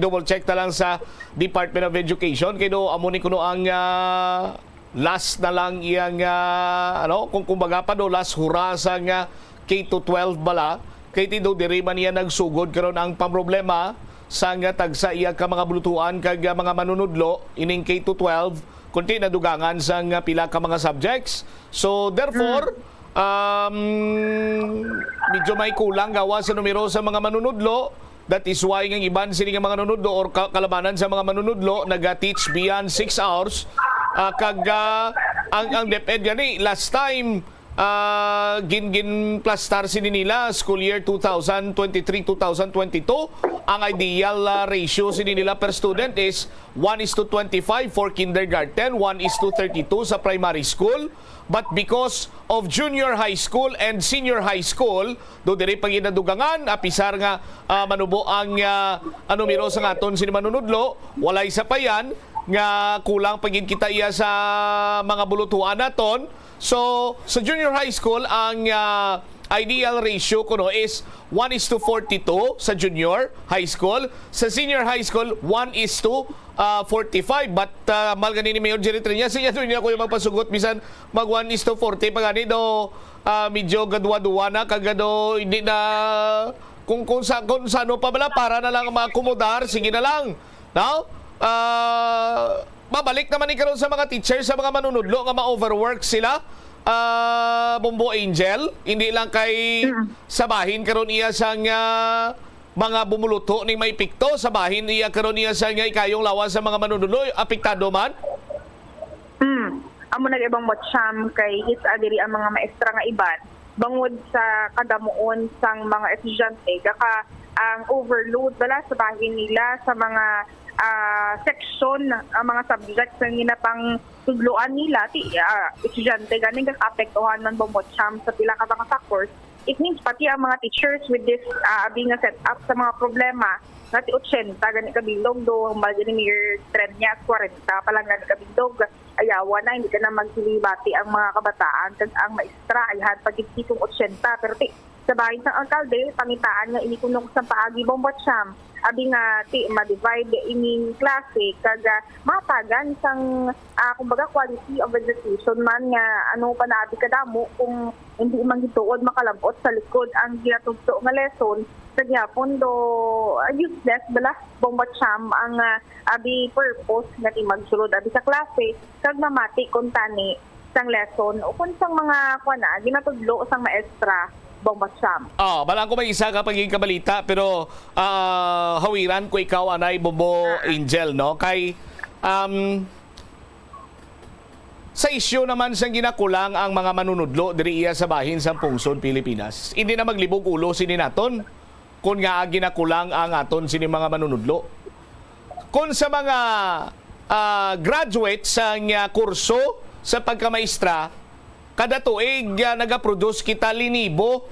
double check ta lang sa Department of Education kay do amo ni kuno ang last na lang iyang kung kumbaga pa do last hura sa K-12 bala kay ti do diri man niya nagsugod karon ang pamroblema sa tagsa iya ka mga bulutuan kag mga manunudlo ining K-12 kunti na dugangan sa pila ka mga subjects. So therefore medyo may kulang gawa sa numero sa mga manunudlo. That is why ng iban sini nga mga manunudlo or kalabanan sa mga manunudlo naga-teach beyond 6 hours. Kag ang DepEd gani last time gin plastar sini nila school year 2023-2022 ang ideal ratio sini nila per student is 1:25 for kindergarten, 1:32 sa primary school. But because of junior high school and senior high school, do diri pag inadugangan, apisar nga manubo ang numero sa ngaton sini manunudlo, walay sa payan nga kulang pagin kita iya sa mga bulutuan naton. So sa junior high school ang ideal ratio kuno is 1:42 sa junior high school. Sa senior high school 1:45. But mal ganini Mayor Jerry Tranyas siya doon niya ko yung magpasugot bisan mag 1:40 pagani do medyo gadwa-duwa na kagado hindi na kung sano pa bala para na lang maakomodar sige na lang. No? Babalik naman ni karon sa mga teachers sa mga manunudlo nga ma-overwork sila. Bombo Angel, hindi lang kay sabahin karon iya sang mga bumuluto ni may pikto, sabahin iya karon iya sang ikayong lawas sa mga manunudlo apektado man. Amo nag-ibang motsyam kay isa diri ang mga maestra nga iban bangod sa kadamuon sang mga estudyante kaka ang overload bala sa bahin nila sa mga section mga subjects nga ginapang tudloan nila ti estudyante ganing kakapektuhan man bomotsyam sa pila ka mga factors. It means pati ang mga teachers with this being a set up sa mga problema nati 80 gani kabilog do mal gani Mayor Tranyas 40 pa lang gani kabilog ayawa na, hindi ka na magsilibati ang mga kabataan kag ang maestra ay han pagkitong 80 pero ti sa bahin ng alkalde pangitaan nga inikunong sa paagi Bombotsyam abi nga ti ma-divide ining klase kag matagan sang kumbaga quality of education man nga ano pa na abi kadamo kung hindi man gituod makalabot sa likod ang ginatugto nga lesson sa gyapon do useless bala Bombotsyam ang abi purpose nga ti magsulod abi sa klase kag mamati kun tani sang lesson o kun sang mga kuana ginatudlo sang maestra Bombotsyam. Balang ko may isa ka pagiging kabalita pero hawiran ko ikaw anay Bombo Angel no kay sa isyu naman sang ginakulang ang mga manunudlo diri iya sa bahin sa pungsod Pilipinas. Hindi na maglibog ulo sini naton kung nga ginakulang ang aton sini mga manunudlo. Kung sa mga graduate sa kurso sa pagkamaestra kada tuig nagaproduce kita linibo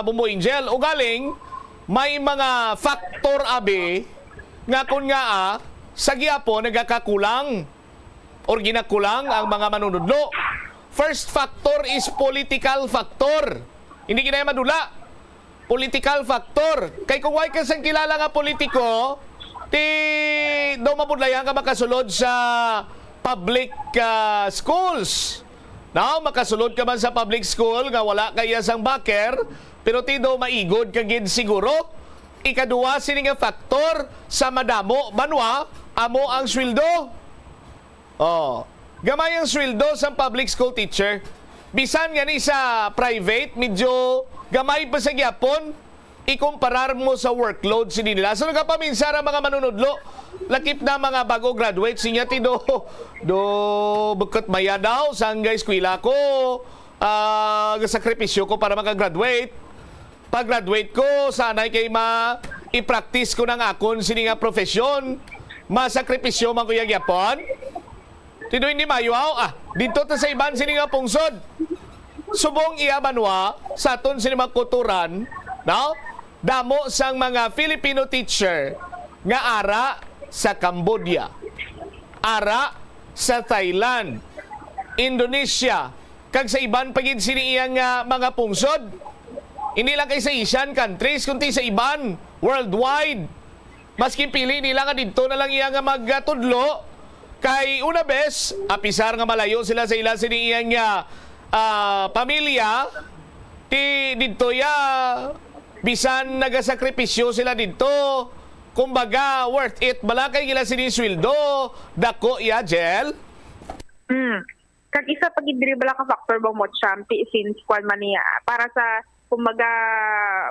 Bombo Angel o galing may mga factor abi nga kun nga sa giapo nagakakulang or ginakulang ang mga manunudlo. First factor is political factor. Hindi kinaya madula. Political factor. Kay kung way ka sang kilala nga politiko, ti do mapudlayan ka makasulod sa public schools. Now, makasulod ka man sa public school nga wala kaya sang backer, pero tido maigod ka gid siguro. Ikaduwa sini nga faktor sa madamo banwa amo ang sweldo. Gamay ang sweldo sa public school teacher. Bisan nga ni sa private, medyo gamay pa sa gyapon. Ikumparar mo sa workload sini nila. So nagapaminsan ang mga manunudlo, lakip na mga bago graduate sinya ti do bukot maya daw sang eskwela ko sakripisyo ko para makagraduate. Pag-graduate ko sanay kay i-practice ko ng akon sini nga profesyon. Masakripisyo man ko gyapon. Tido hindi mayaw dito ta sa iban sini nga pungsod. Subong iya banwa sa aton sini mga kulturan, no? Damo sang mga Filipino teacher nga ara sa Cambodia, ara sa Thailand, Indonesia, kag sa iban pagid sini iyang mga pungsod. Hindi lang kay sa Asian countries, kundi sa iban, worldwide. Maski pili nila nga dito na lang iya nga magtudlo, kay una bes, apisar nga malayo sila sa ilan sini iyang pamilya, ti dito bisan nagasakripisyo sila dito. Kumbaga, worth it. Balakay gila siniswildo. Dako ya, Jel? Kag isa pagidiri bala ka factor Bombotsyam since kwan man niya para sa kumbaga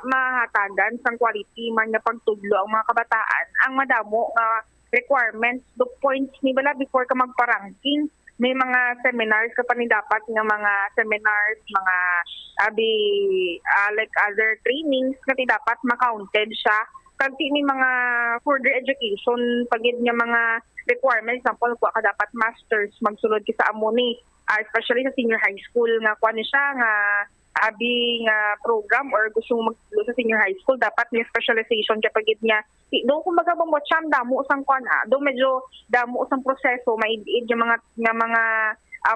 mahatagan sang quality man nga pagtudlo ang mga kabataan ang madamo nga requirements do points ni bala before ka magpa-ranking. May mga seminars ka pa ni dapat nga mga seminars, mga like other trainings nga ti dapat ma-counted siya. Kag may mga further education pagid nga mga requirements, example kuha ka dapat masters magsulod ki sa amoni, especially sa senior high school nga kuha ni siya nga nga program or gusto mo magtulo sa senior high school dapat may specialization ka pagid nga do kumbaga Bombotsyam damo sang kuan do medyo damo sang proseso maiid yung mga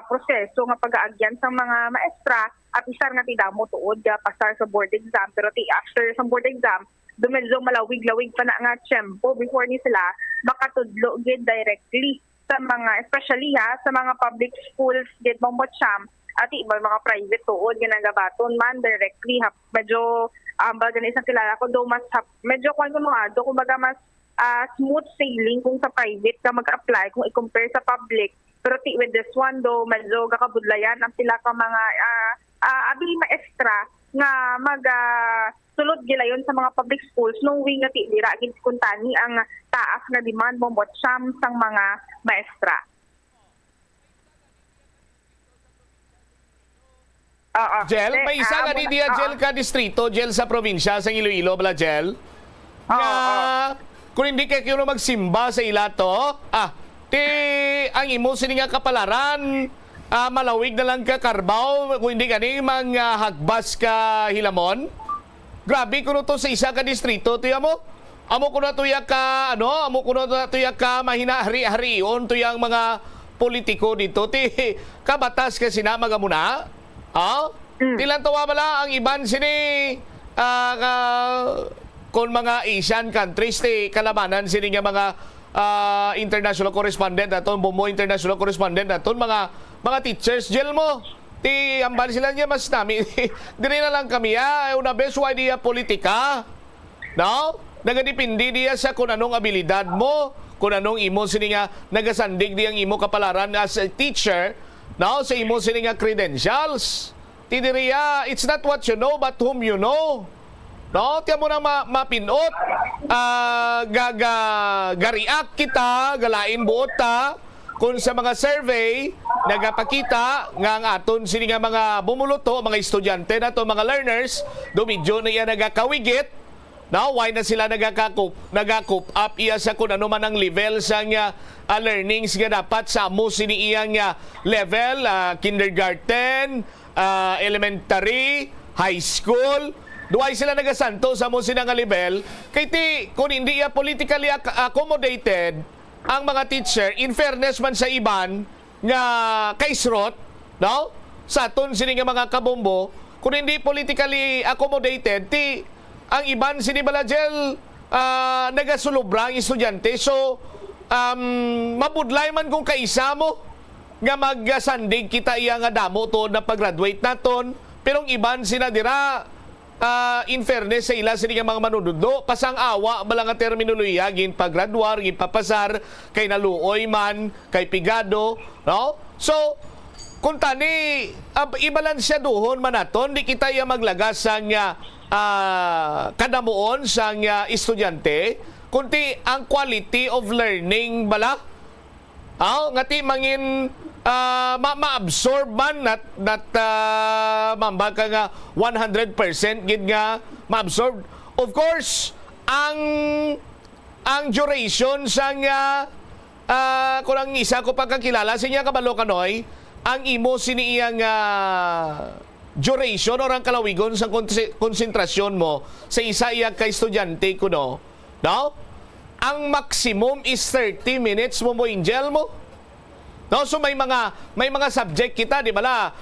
proseso nga pag-aagyan sa mga maestra at isar nga ti damo tuod pasar sa board exam pero ti after sa board exam do medyo malawig-lawig pa na nga tiyempo before ni sila makatudlo gid directly sa mga especially sa mga public schools gid Bombotsyam at iba mga private tuod ginagabaton man directly medyo baga isang kilala ko do mas medyo kumbaga mas smooth sailing kung sa private ka mag-apply kung i-compare sa public pero with this one do medyo kakabudlayan ang pila ka mga abi maestra nga sulod gilayon sa mga public schools knowing nga ti dira gid kuntani ang taas na demand Bombotsyam sang mga maestra. Jel, may isa nga ni dia Jel ka distrito, Jel sa probinsya sa Iloilo bala Jel. Kung hindi kay kuno magsimba sa ilato, ang imo sini nga kapalaran, malawig na lang ka karbaw, kung hindi kani hagbas ka hilamon. Grabe kuno to sa isa ka distrito, tuya mo. Amo kuno tuya ka mahina hari-harion tuyang mga politiko dito ti kabatas kasi na magamuna. Tilang tawa bala ang iban sini kung mga Asian countries ti kalabanan sini nga mga international correspondent aton Bombo international correspondent aton mga teachers gel mo ti ambal sila niya mas nami diri na lang kami una best idea politika no nagadepende diya sa kung anong abilidad mo kung anong imo sini nga nagasandig diyang imo kapalaran as a teacher no sa imo sini nga credentials ti diriya it's not what you know but whom you know. No, tiyan mo na mapinot. Gariak kita, galain buot ta, kung sa mga survey, nagapakita nga ang aton sini nga mga bumuluto, mga estudyante na to, mga learners, dumidyo na iya nagakawigit. Now, why na sila nagaka-coop up iya sa kung ano man ang level sa nga learnings nga dapat sa amo sini iya nga level, kindergarten, elementary, high school. Duay sila nagasanto sa mo sila nga level kay ti kung hindi ya politically accommodated ang mga teacher in fairness man sa iban nga kaisrot no sa aton sini nga mga kabombo kung hindi politically accommodated ti ang iban sini balajel nagasulubra ang estudyante so mabudlay man kung kaisa mo nga magsandig kita iya nga damo to na pag-graduate naton pero ang iban sina dira in fairness sa ila sila mga manunodlo, pasang awa bala nga terminolohiya gin paggraduar, gin papasar kay naluoy man, kay pigado, no? So, kung tani ibalansya duhon manaton, di kita iya maglagas sang kadamuon sang estudyante, kunti ang quality of learning bala. Ngati mangin ma-absorb man that mambag ka nga 100% gid nga ma-absorb. Of course, ang duration sa nga kung ang isa ko pagkakilala siya kabalo kanoy, ang imo siniiyang duration or ang kalawigon sa konsentrasyon mo sa isa iya ka estudyante kuno. No? Ang maximum is 30 minutes mo Angel mo. No, so may mga subject kita, di ba la?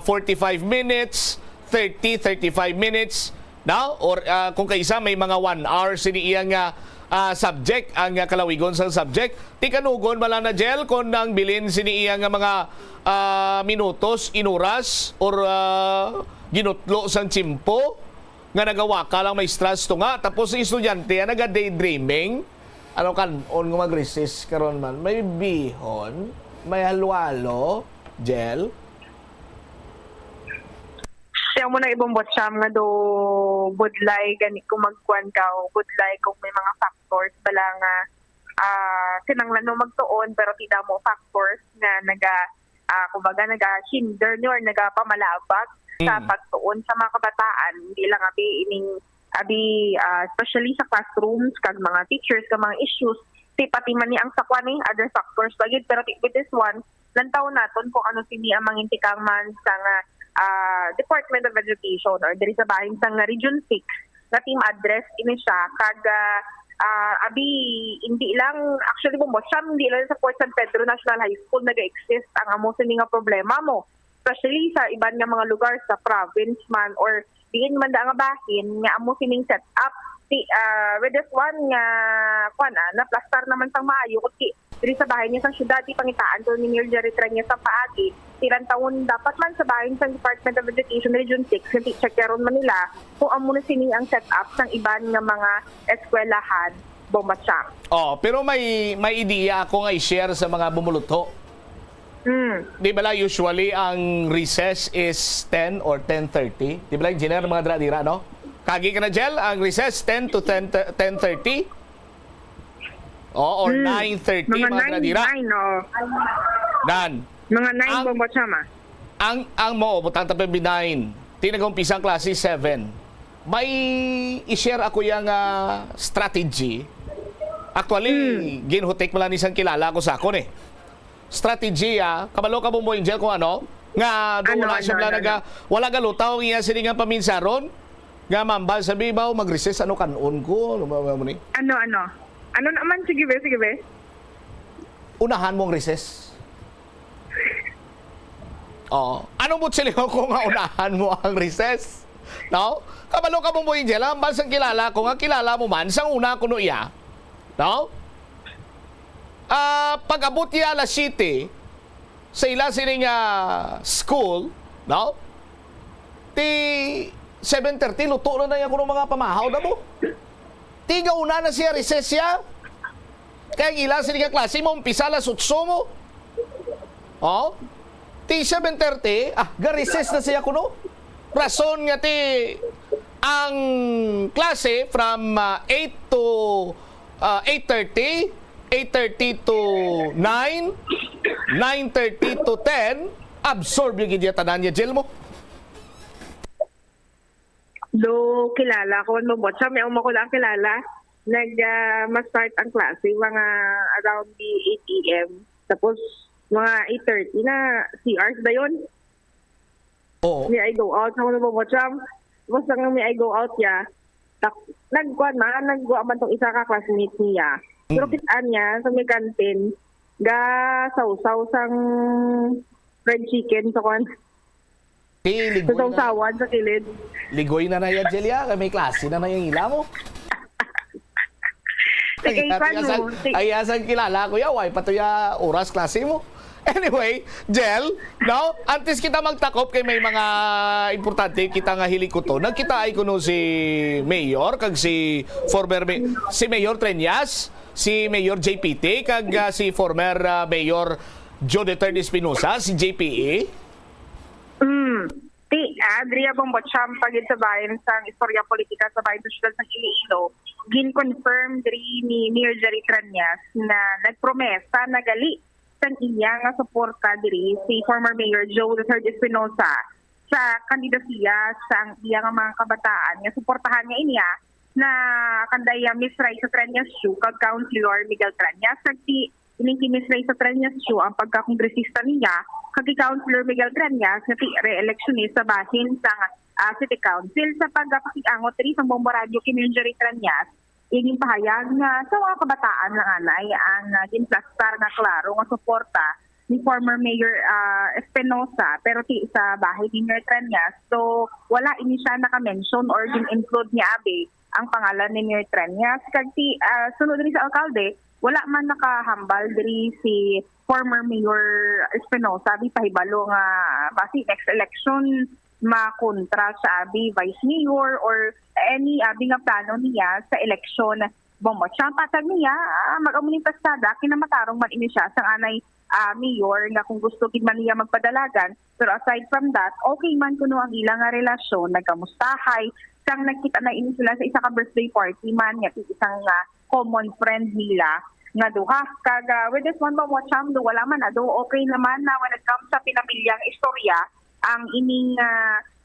45 minutes, 35 minutes, no? Or kung kaisa may mga 1 hour siniiyang subject ang kalawigon sa subject. Ti kanugon bala na gel kung nang bilin siniiyang mga minutos, inuras or ginutlo sang tsimpo nga nagawa ka lang may stress to nga tapos ang estudyante naga daydreaming ano kan on nga mag-resist karon man may bihon may halwalo gel siya mo na ibombot siya nga do budlay gani kung magkuan ka o budlay kung may mga factors bala nga sinanglan no magtuon pero tida mo factors nga kumbaga naga-hinder nyo or nagapamalabak sa pagtuon sa mga kabataan hindi lang especially sa classrooms kag mga teachers kag mga issues pati man ni ang sakwan ni other factors lagi pero with this one lantaw naton kung ano sini ang mangintikang man sa Department of Education or diri sa bahin sa Region 6 na team address ini siya kag hindi lang actually hindi lang sa Fort San Pedro National High School naga-exist ang amo sini nga problema mo especially sa iban nga mga lugar sa province man or diin man da nga bahin nga amo sining set up with this one nga na plastar naman sang maayo kuti diri sa bahay niya sa syudad di pangitaan to ni Mayor Jerry Tranya sa paagi tirang taon dapat man sa bahay sa Department of Education Region 6 kasi checkeron man nila kung amo na sining ang set up sang iban nga mga eskwelahan bombatsa. Pero may ideya ako nga i-share sa mga bumuluto. Di ba usually ang recess is 10 or 10:30? Di ba engineer mga dradira, no? Kagi ka na gel, ang recess 10 to 10:30? Or 9:30 mga dradira? Dan. Mga 9 po ma. Ang mo, butang tapos 9. Tinag-umpisa ang klase 7. May i-share ako yung strategy. Actually, ginhutik mo lang isang kilala ko sa akon strategy kabalo ka mo Angel kung ano nga wala siya wala galutaw iya siningang paminsaron nga mambal sabi ba mag-recess ano kanon ko ano naman sige be unahan mong recess Oh, ano mo sila kung unahan mo ang recess? No? Kabalo ka mo Angel, ang bansang kilala ko nga kilala mo man sang una kuno iya. No? Pag-abot niya alas 7 sa ila sining school, no? Ti 7:30 luto na niya kuno mga pamahaw na mo. Tiga una na siya recess siya. Kaya ila sining klase mo umpisa alas 8 mo. Oh? Ti 7:30, ga-recess na siya kuno. Rason nga ti ang klase from 8 to 8:30, 8:30 to 9, 9:30 to 10, absorb yung gidya tanan niya, Jel mo. Do kilala ko mo bot sa may ko lang kilala mag-start ang klase mga around the 8 AM tapos mga 8:30 na CRs ba yun? Oo. May I go out sa mga bobotsam. Basta nga may I go out ya. Nagkuhan man tong isa ka classmate niya. Pero kitaan niya sa may kantin ga sausaw sang fried chicken sa kwan. Ligoy sa sausawan sa kilid. Ligoy na na yan, Jelia. May klase na na yung ila mo. Ayasang kilala ko ya. Why patuya oras klase mo. Anyway, Jel, no? Antes kita magtakop kay may mga importante kita nga hili ko to. Nagkita ay kuno si Mayor kag si former si Mayor Treñas, si Mayor JPT kag si former Mayor Joe Duterte Espinosa, si JPE. Ti Adria Bombocham pagid sa bayan sang istorya politika sa bayan nasyonal sa Iloilo, gin-confirm diri ni Mayor Jerry Treñas na nagpromesa na gali sang iya nga suporta diri si former Mayor Joe Duterte Espinosa sa kandidasiya sang iya nga mga kabataan nga suportahan niya inya na kandaya Miss Raisa Treñas Chu kag Councilor Miguel Treñas kag si ining Miss Raisa Treñas Chu ang pagkakongresista niya kag Councilor Miguel Treñas nga re-electionist sa bahin sang City Council sa pagpakiangot diri sa Bombo Radio kay Mayor Jerry Treñas. Iging pahayag nga sa mga kabataan ng anay ang ginplastar na klaro nga suporta ni former Mayor Espinosa pero ti sa bahay ni Mayor Treñas. So wala ini siya naka-mention or gin-include ni Abe ang pangalan ni Mayor Treñas. Kag ti sunod rin sa alkalde, wala man nakahambal diri si former Mayor Espinosa di pahibalo nga basi next election makontra sa Abi Vice Mayor or any Abi nga plano niya sa eleksyon Bombocham. Patag niya mag-amuning pasada kinamatarong man ini siya sang anay mayor nga kung gusto gid man niya magpadalagan. Pero aside from that, okay man kuno ang ilang nga relasyon, nagkamustahay, sang nagkita na ini sila sa isa ka birthday party man nga isang common friend nila nga duha. Kag with this one Bombocham do wala man do okay naman na when it comes sa pinamilyang istorya ang ining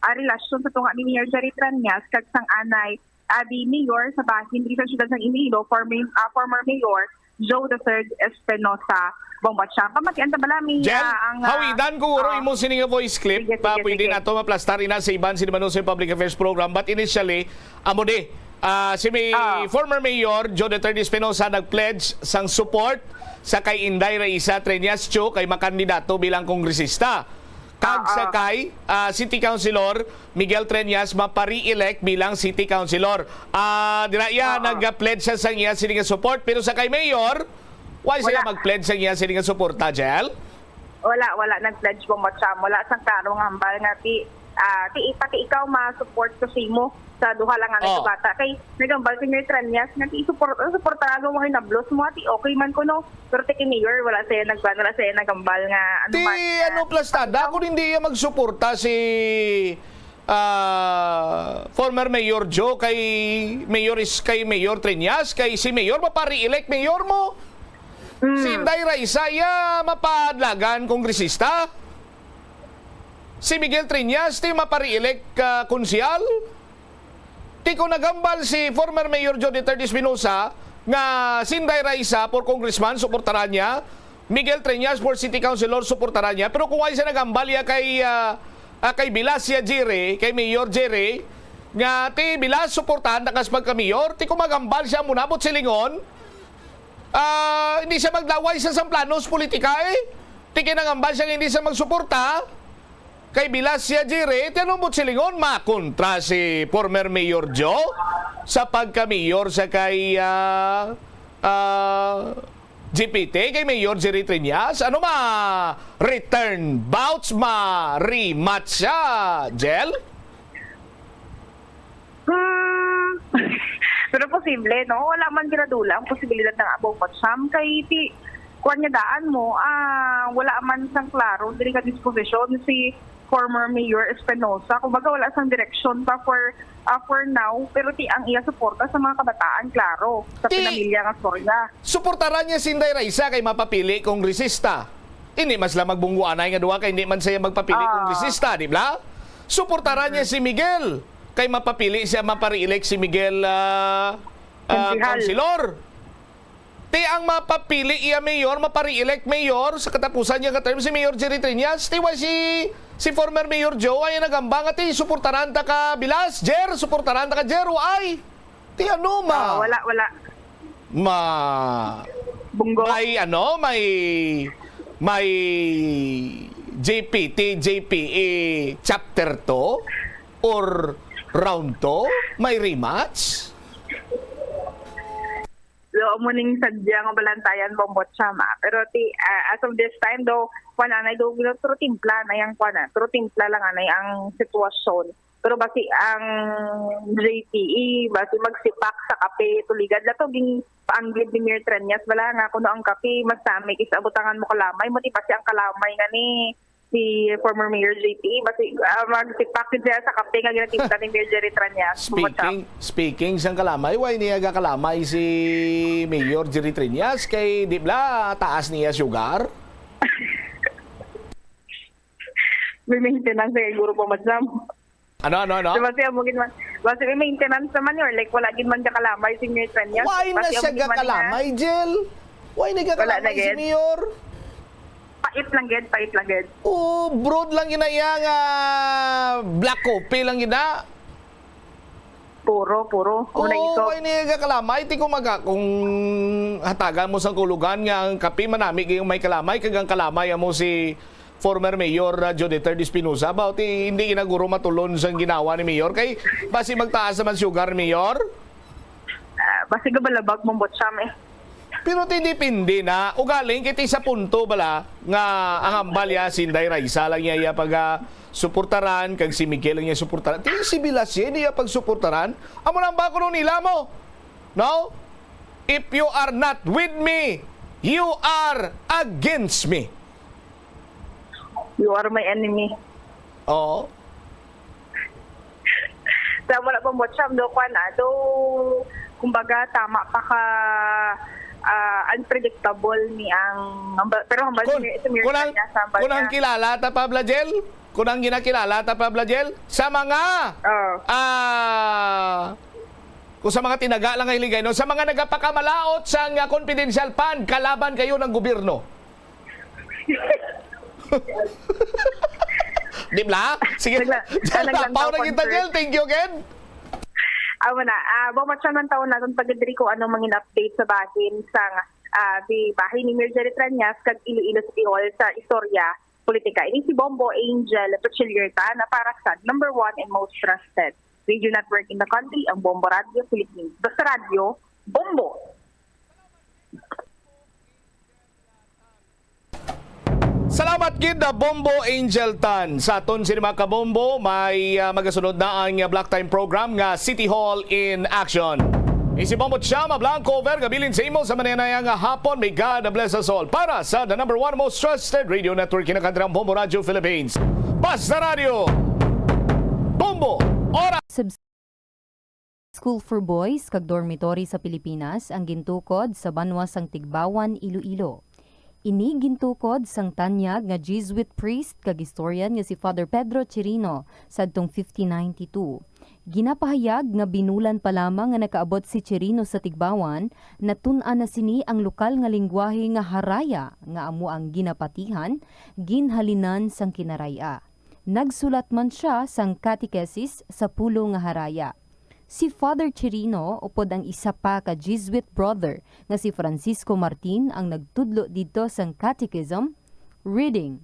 relasyon sa tunga ni Mayor Jerry Treñas kag sang anay Abi Mayor sa bahin diri sa siyudad ng Iloilo, former Mayor Joe Duterte Espinosa Bombocham. Pamatian ta balami ang hawidan ko uro imo sini nga voice clip pa pwede nato maplastar ina sa iban sinimano sa Public Affairs Program but initially amo de si former Mayor Joe Duterte Espinosa nag-pledge sang support sa kay Inday Raisa Treñas Chu kay makandidato bilang kongresista. Kag sa kay City Councilor Miguel Treñas mapari-elect bilang City Councilor. Dira iya nag-pledge siya sa iya sini nga support pero sa kay Mayor why siya mag-pledge sa iya sini nga suporta, Jel? Wala nag-pledge Bombocham. Wala sang tarong hambal nga pati ikaw ma-support ko simo sa duha lang ang bata kay nagambal si Mayor Treñas nga suporta mo hinablos mo ati okay man kuno pero ti Mayor wala siya nagambal nga ano man plastada kung hindi magsuporta si former Mayor Joe kay Mayor Treñas kay si Mayor mapari-elect Mayor mo si Inday Raisa mapadlagan kongresista si Miguel Treñas ti mapari-elect konsyal. Ti ko nagambal si former Mayor Joe Duterte Espinosa nga si Inday Raisa for congressman suportaran niya, Miguel Treñas for city councilor suportaran niya, pero kung ay siya nagambal ya kay Bilas ya Jerry, kay Mayor Jerry nga ti Bilas suportahan nakas pagka-mayor, ti ko magambal siya munabot silingon hindi siya maglaway sa planos politika ti kinangambal siya hindi siya magsuporta kay bilas siya jire, tinong mo silingon, makontra si former Mayor Joe sa pagka-mayor sa kay GPT, kay Mayor Jerry Triñas. Ano return bouts, rematch siya, Jel? Pero posible, no? Wala man ginadulang posibilidad ng abong patsam kay kuwan niya daan mo, wala man sang klaro diri ka disposisyon si former Mayor Espinosa. Kumbaga wala sang direksyon pa for now, pero ang iya suporta sa mga kabataan, klaro, sa pinamilya nga storya. Suportaran niya si Inday Raisa kay mapapili kung resista. Hindi mas lang magbungguanay nga duwa kay hindi man siya magpapili kung resista, di ba? Suportaran niya si Miguel kay mapapili siya, mapari-elect si Miguel Councilor. Ang mapapili iya mayor, mapari-elect mayor sa katapusan niya ka-term si Mayor Jerry Triñas. Si former Mayor Joe ay nagambang at suportaran ta ka bilas, Jer, suportaran ta ka Jer, ay. Wala. Bunggo. May JPT, JPE chapter 2 or round 2, may rematch. Muning sadya nga balantayan bombot sama. Pero as of this time though, pananay do turo timpla na yang turo timpla lang anay ang sitwasyon. Pero basi ang JPE basi magsipak sa kape tuligad lato ging paanggid ni Mayor Triñas bala nga kuno ang kape masamig is abutangan mo kalamay mo ti basi ang kalamay nga ni si former Mayor JPE basi magsipak din siya sa kape nga ginatimpla ni Mayor Jerry Triñas. Speaking sang kalamay, why niya kalamay si Mayor Jerry Triñas kay di bla taas niya sugar? May maintenance siguro po madam. Ano? Basi may maintenance naman yun. Like, wala din man kalamay si Mayor Triñas. Why na siya kalamay, Jill? Why na kalamay si Mayor? Pait lang ged. Broad lang gina nga black coffee lang gina. Puro. Why na kalamay? Ti kung hatagan mo sa kulugan nga ang kape manami kayong may kalamay, kagang kalamay mo si former Mayor Joditer Espinosa about hindi ginaguro matulon sa ginawa ni Mayor kay basi magtaas naman sugar Mayor. Basi gabalabag mong botsam Pero tindi-pindi na ugaling kiti sa punto bala nga ang ambalya si Inday Raisa lang niya pag suportaran kag si Miguel lang niya suportaran. Ti si Bilas niya pag suportaran. Amo nang ba kuno nila mo? No? If you are not with me, you are against me. You are my enemy. Oo. Sa wala pang botsam do kumbaga tama pa ka unpredictable ni ang pero hambal si Mayor Triñas kunang kilala ta Pabla Jel? Kunang ginakilala ta Pabla Jel? Sa mga kung sa mga tinaga lang ay ligay, no? Sa mga nagapakamalaot sa confidential fund, kalaban kayo ng gobyerno. Di ba? Sige. Pao na kita, Jel. Thank you again. Bumatsa ng taon natin pagdiri ko anong mga update sa bahin sa di bahin ni Mayor Jerry Triñas kag Iloilo City Hall sa istorya politika. Ini si Bombo Angel Pachilierta na para sa number 1 and most trusted radio network in the country, ang Bombo Radio Philippines. Basta Radio, Bombo! Salamat gid na Bombo Angel Tan. Sa aton sini mga kabombo, may magasunod na ang Black Time program nga City Hall in Action. Si Bombo Chama Blanco over gabilin sa imo sa manayang hapon. May God bless us all. Para sa the number 1 most trusted radio network in the country, ang Bombo Radio Philippines. Basta Radio, Bombo, Ora. School for Boys kag dormitory sa Pilipinas ang gintukod sa Banwas sang Tigbawan, Iloilo. Ini gintukod sang tanyag nga Jesuit priest kag historian nga si Father Pedro Chirino sadtong 1592. Ginapahayag nga binulan pa lamang nga nakaabot si Chirino sa Tigbawan, natun-an na sini ang lokal nga lingwahe nga Haraya nga amo ang ginapatihan, ginhalinan sang Kinaraya. Nagsulat man siya sang catechesis sa pulo nga Haraya. Si Father Chirino upod ang isa pa ka Jesuit brother nga si Francisco Martin ang nagtudlo dito sang catechism, reading,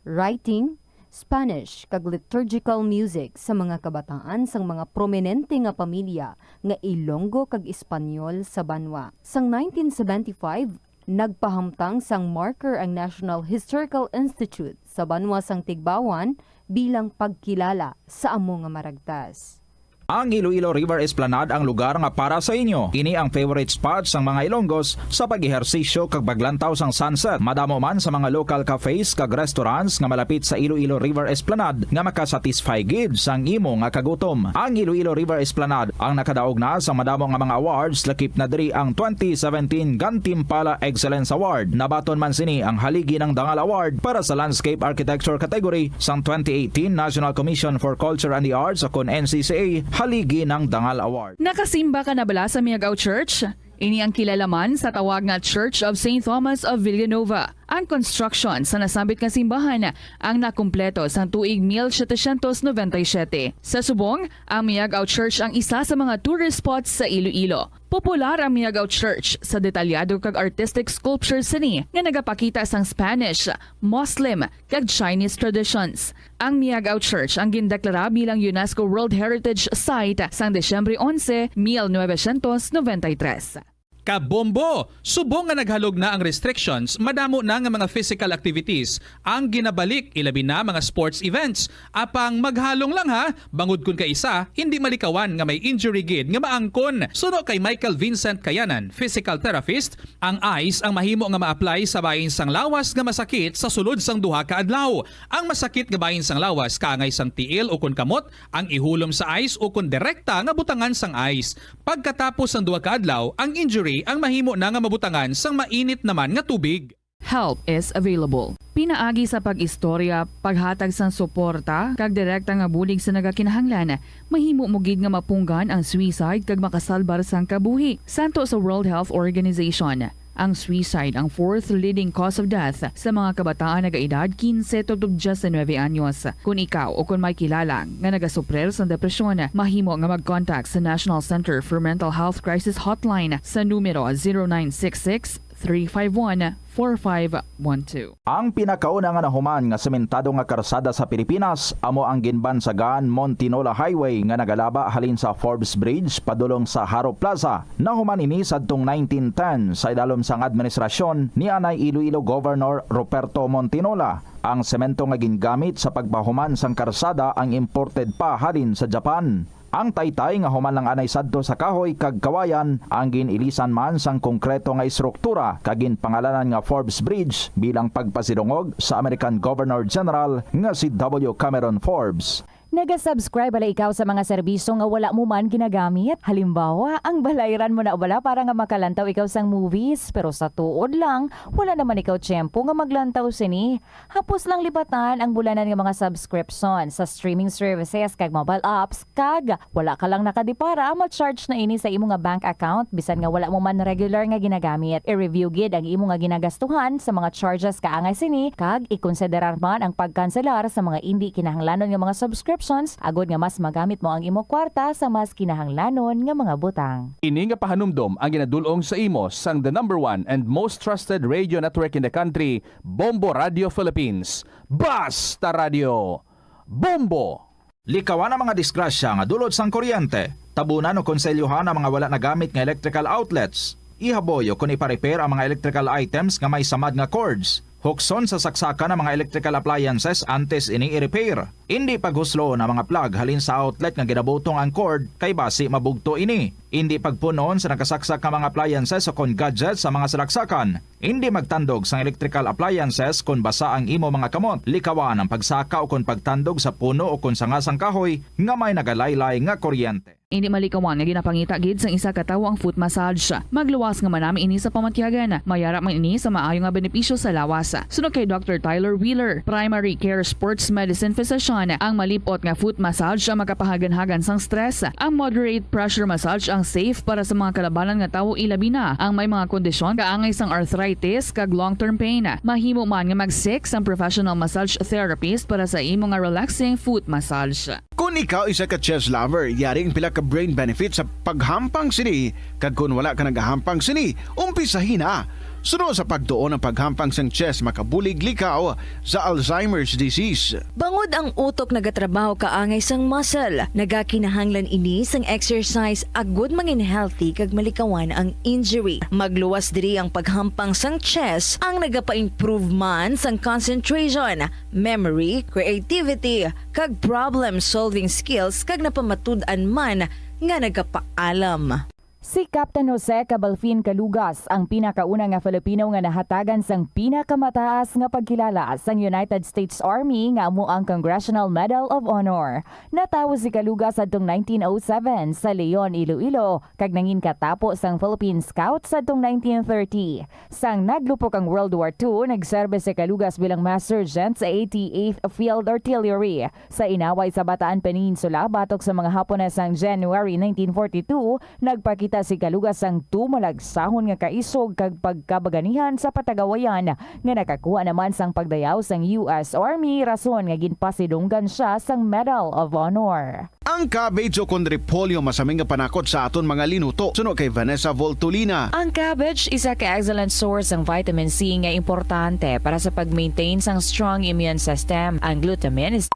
writing, Spanish kag liturgical music sa mga kabataan sang mga prominente nga pamilya nga Ilonggo kag Espanyol sa Banwa. Sang 1975, nagpahamtang sang marker ang National Historical Institute sa Banwa sang Tigbawan bilang pagkilala sa amo nga maragtas. Ang Iloilo River Esplanade ang lugar nga para sa inyo. Ini ang favorite spot sang mga Ilonggos sa pag-ehersisyo kag paglantaw sang sunset. Madamo man sa mga local cafes kag restaurants nga malapit sa Iloilo River Esplanade nga makasatisfy gid sang imo nga kagutom. Ang Iloilo River Esplanade ang nakadaog na sa madamo nga mga awards, lakip na diri ang 2017 Gantimpala Excellence Award. Nabaton man sini ang haligi ng Dangal Award para sa Landscape Architecture category sang 2018 National Commission for Culture and the Arts o kon NCCA haligi ng Dangal Award. Nakasimba ka na bala sa Miagao Church? Ini ang kilalaman sa tawag nga Church of St. Thomas of Villanova. Ang construction sa nasabit nga simbahan ang nakumpleto sa tuig 1797. Sa subong, ang Miagao Church ang isa sa mga tourist spots sa Iloilo. Popular ang Miagao Church sa detalyado kag artistic sculptures sini nga nagapakita sang Spanish, Muslim kag Chinese traditions. Ang Miagao Church ang gindeklara bilang UNESCO World Heritage Site sang Desyembre 11, 1993. Kabombo! Subong nga naghalog na ang restrictions, madamo na nga mga physical activities ang ginabalik, ilabi na mga sports events. Apang maghalong lang ha, bangod kun ka isa, hindi malikawan nga may injury gid nga maangkon. Suno kay Michael Vincent Kayanan, physical therapist, ang ice ang mahimo nga ma-apply sa bahin sang lawas nga masakit sa sulod sang duha ka adlaw. Ang masakit nga bahin sang lawas kaangay sang tiil o kun kamot, ang ihulom sa ice o kun direkta nga butangan sang ice. Pagkatapos sang duha ka adlaw, ang injury ang mahimo na nga mabutangan sang mainit naman nga tubig. Help is available. Pinaagi sa pag-istorya, paghatag sang suporta, kag direkta nga bulig sa nagakinahanglan, mahimo mo gid nga mapunggan ang suicide kag makasalbar sang kabuhi. Santo sa World Health Organization, ang suicide ang fourth leading cause of death sa mga kabataan nagaedad 15 to 19 anyos. Kung ikaw o kung may kilala nga nagasuprer sa depresyon, mahimo nga mag-contact sa National Center for Mental Health Crisis Hotline sa numero 0966-351-4512. Ang pinakauna nga nahuman nga sementado nga karsada sa Pilipinas amo ang ginbansagan Montinola Highway nga nagalaba halin sa Forbes Bridge padulong sa Haro Plaza. Nahuman ini sadtong 1910 sa idalom sang administrasyon ni anay Iloilo Governor Ruperto Montinola. Ang semento nga gingamit sa pagpahuman sang karsada ang imported pa halin sa Japan. Ang taytay nga human lang anay sadto sa kahoy kag kawayan ang ginilisan man sang konkreto nga istruktura kag ginpangalanan nga Forbes Bridge bilang pagpasidungog sa American Governor General nga si W. Cameron Forbes. Naga-subscribe bala ikaw sa mga serbisyo nga wala mo man ginagamit? Halimbawa, ang balayran mo na bala para nga makalantaw ikaw sang movies, pero sa tuod lang, wala naman ikaw tiyempo nga maglantaw sini. Hapos lang libatan ang bulanan nga mga subscription sa streaming services kag mobile apps, kag wala ka lang nakadipara, ma-charge na ini sa imo nga bank account bisan nga wala mo man regular nga ginagamit. I-review gid ang imo nga ginagastuhan sa mga charges kaangay sini, kag ikonsiderar man ang pagkanselar sa mga hindi kinahanglanon nga mga subscription agod nga mas magamit mo ang imo kwarta sa mas kinahanglanon nga mga butang. Ini nga pahanumdom ang ginadulong sa imo sang the number 1 and most trusted radio network in the country, Bombo Radio Philippines. Basta Radio! Bombo! Likawan ang mga disgrasya nga dulot sang kuryente. Tabunan o konselyuhan ang mga wala nagamit nga electrical outlets. Ihaboyo kung ipa-repair ang mga electrical items nga may samad nga cords. Hukson sa saksakan ng mga electrical appliances antes ini i-repair. Hindi paghuslo na mga plug halin sa outlet nga ginabutong ang cord kay basi mabugto ini. Hindi pagpunon sa nakasaksak ng mga appliances o kon gadgets sa mga salaksakan. Hindi magtandog sa electrical appliances kung basa ang imo mga kamot. Likawan ang pagsaka o kon pagtandog sa puno o kon sangasang kahoy nga may nagalaylay nga kuryente. Hindi malikawan nga ginapangita gid sang isa ka tawo ang foot massage. Magluwas nga manami ini sa pamatyagan. Mayara man ini sa maayo nga benepisyo sa lawas. Sunod kay Dr. Tyler Wheeler, Primary Care Sports Medicine Physician, ang malipot nga foot massage ang makapahagan-hagan sang stress. Ang moderate pressure massage ang safe para sa mga kalabanan nga tawo ilabi na ang may mga kondisyon kaangay sang arthritis kag long-term pain. Mahimo man nga mag-seek sang professional massage therapist para sa imo nga relaxing foot massage. Kung ikaw isa ka chess lover, yaring pila ka brain benefit sa paghampang sini. Kag kung wala ka nagahampang sini, umpisahin na. Sunod sa pagtuon ng paghampang sang chess makabulig likaw sa Alzheimer's disease. Bangod ang utok nagatrabaho kaangay sang muscle, nagakinahanglan ini sang exercise agud mangin healthy kag malikawan ang injury. Magluwas diri ang paghampang sang chess ang nagapa-improve man sang concentration, memory, creativity kag problem-solving skills kag napamatud-an man nga nagapaalam. Si Captain Jose Cabalfin Calugas ang pinakauna nga Filipino nga nahatagan sang pinakamataas nga pagkilala sang United States Army nga amo ang Congressional Medal of Honor. Natawo si Calugas adtong 1907 sa Leon, Iloilo kag nangin katapo sang Philippine Scouts adtong 1930. Sang naglupok ang World War II, nagserbe si Calugas bilang Master Sergeant sa 88th Field Artillery. Sa inaway sa Bataan Peninsula batok sa mga Hapon sang January 1942, nagpakita si Calugas ang tumalagsahon nga kaisog kag pagkabaganihan sa patagawayan nga nakakuha naman sang pagdayaw sang US Army rason nga ginpasidunggan siya sang Medal of Honor. Ang cabbage o kundi repolyo masaming nga panakot sa aton mga linuto. Suno kay Vanessa Voltolina. Ang cabbage isa ka excellent source ng vitamin C nga importante para sa pag-maintain sang strong immune system. Ang glutamine is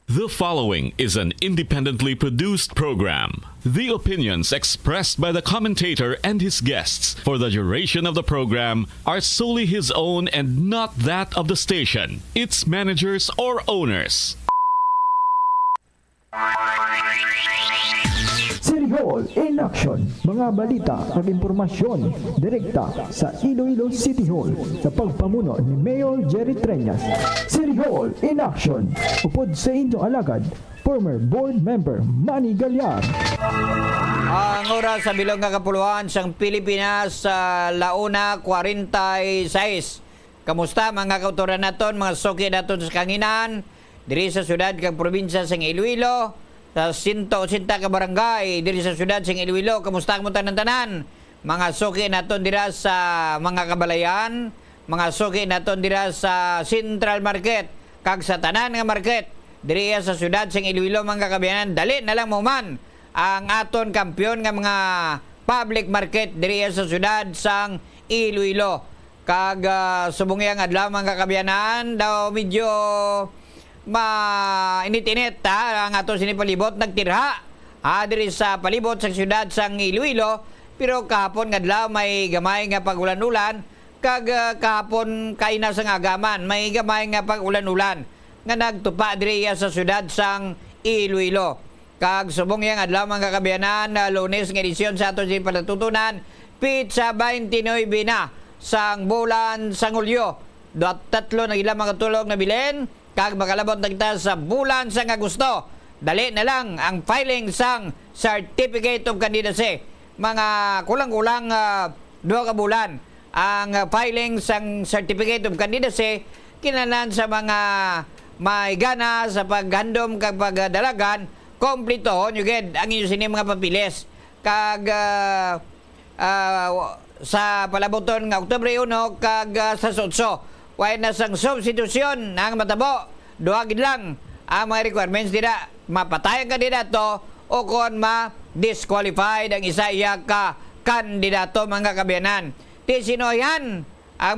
The following is an independently produced program. The opinions expressed by the commentator and his guests for the duration of the program are solely his own and not that of the station, its managers, or owners. City Hall in action. Mga balita at impormasyon direkta sa Iloilo City Hall sa pagpamuno ni Mayor Jerry Treñas. City Hall in action. Upod sa inyong alagad, former board member Manny Galyar. Ang oras sa bilog nga kapuluan sang Pilipinas sa 1:46. Kamusta mga kautoran naton, mga suki naton sa kanginan, diri sa syudad kag probinsya sang Iloilo, sa 180 ka barangay diri sa syudad sang Iloilo. Kamusta mo tanan-tanan? Mga suki naton dira sa mga kabalayan, mga suki naton dira sa Central Market kag sa tanan nga market diri sa syudad sang Iloilo mga kabayan. Dali na lang mo man ang aton kampiyon nga mga public market diri sa syudad sang Iloilo. Kag subungyang adlaw mga kabayanan daw medyo init-init ang ato sinipalibot nagtirha diri sa palibot sa syudad sang Iloilo, pero kahapon adlaw may gamay nga pagulan-ulan kag kahapon kaina sa agaman may gamay nga pagulan-ulan nga nagtupa diri sa syudad sang Iloilo. Kag subong yang adlaw mga kabayanan Lunes nga edisyon sa ato sinipalatutunan pizza 29 na sang bulan sang Hulyo. Tatlo na ilang mga tulog na bilen kag makalabot na kita sa bulan sang Agosto. Dali na lang ang filing sang Certificate of Candidacy. Mga kulang-kulang 2 ka bulan ang filing sang Certificate of Candidacy kinanan sa mga may gana sa paghandom kag pagdalagan kompletohon yugid ang inyo sini mga papilis. Kag sa palaboton nga Oktubre 1 kag sa Sotso way na sang substitusyon ang matabo, duhagid lang ang mga requirements dira mapatay ang kandidato o kon ma-disqualified ang isa iya ka kandidato mga kabayanan. Ti sinoyan ang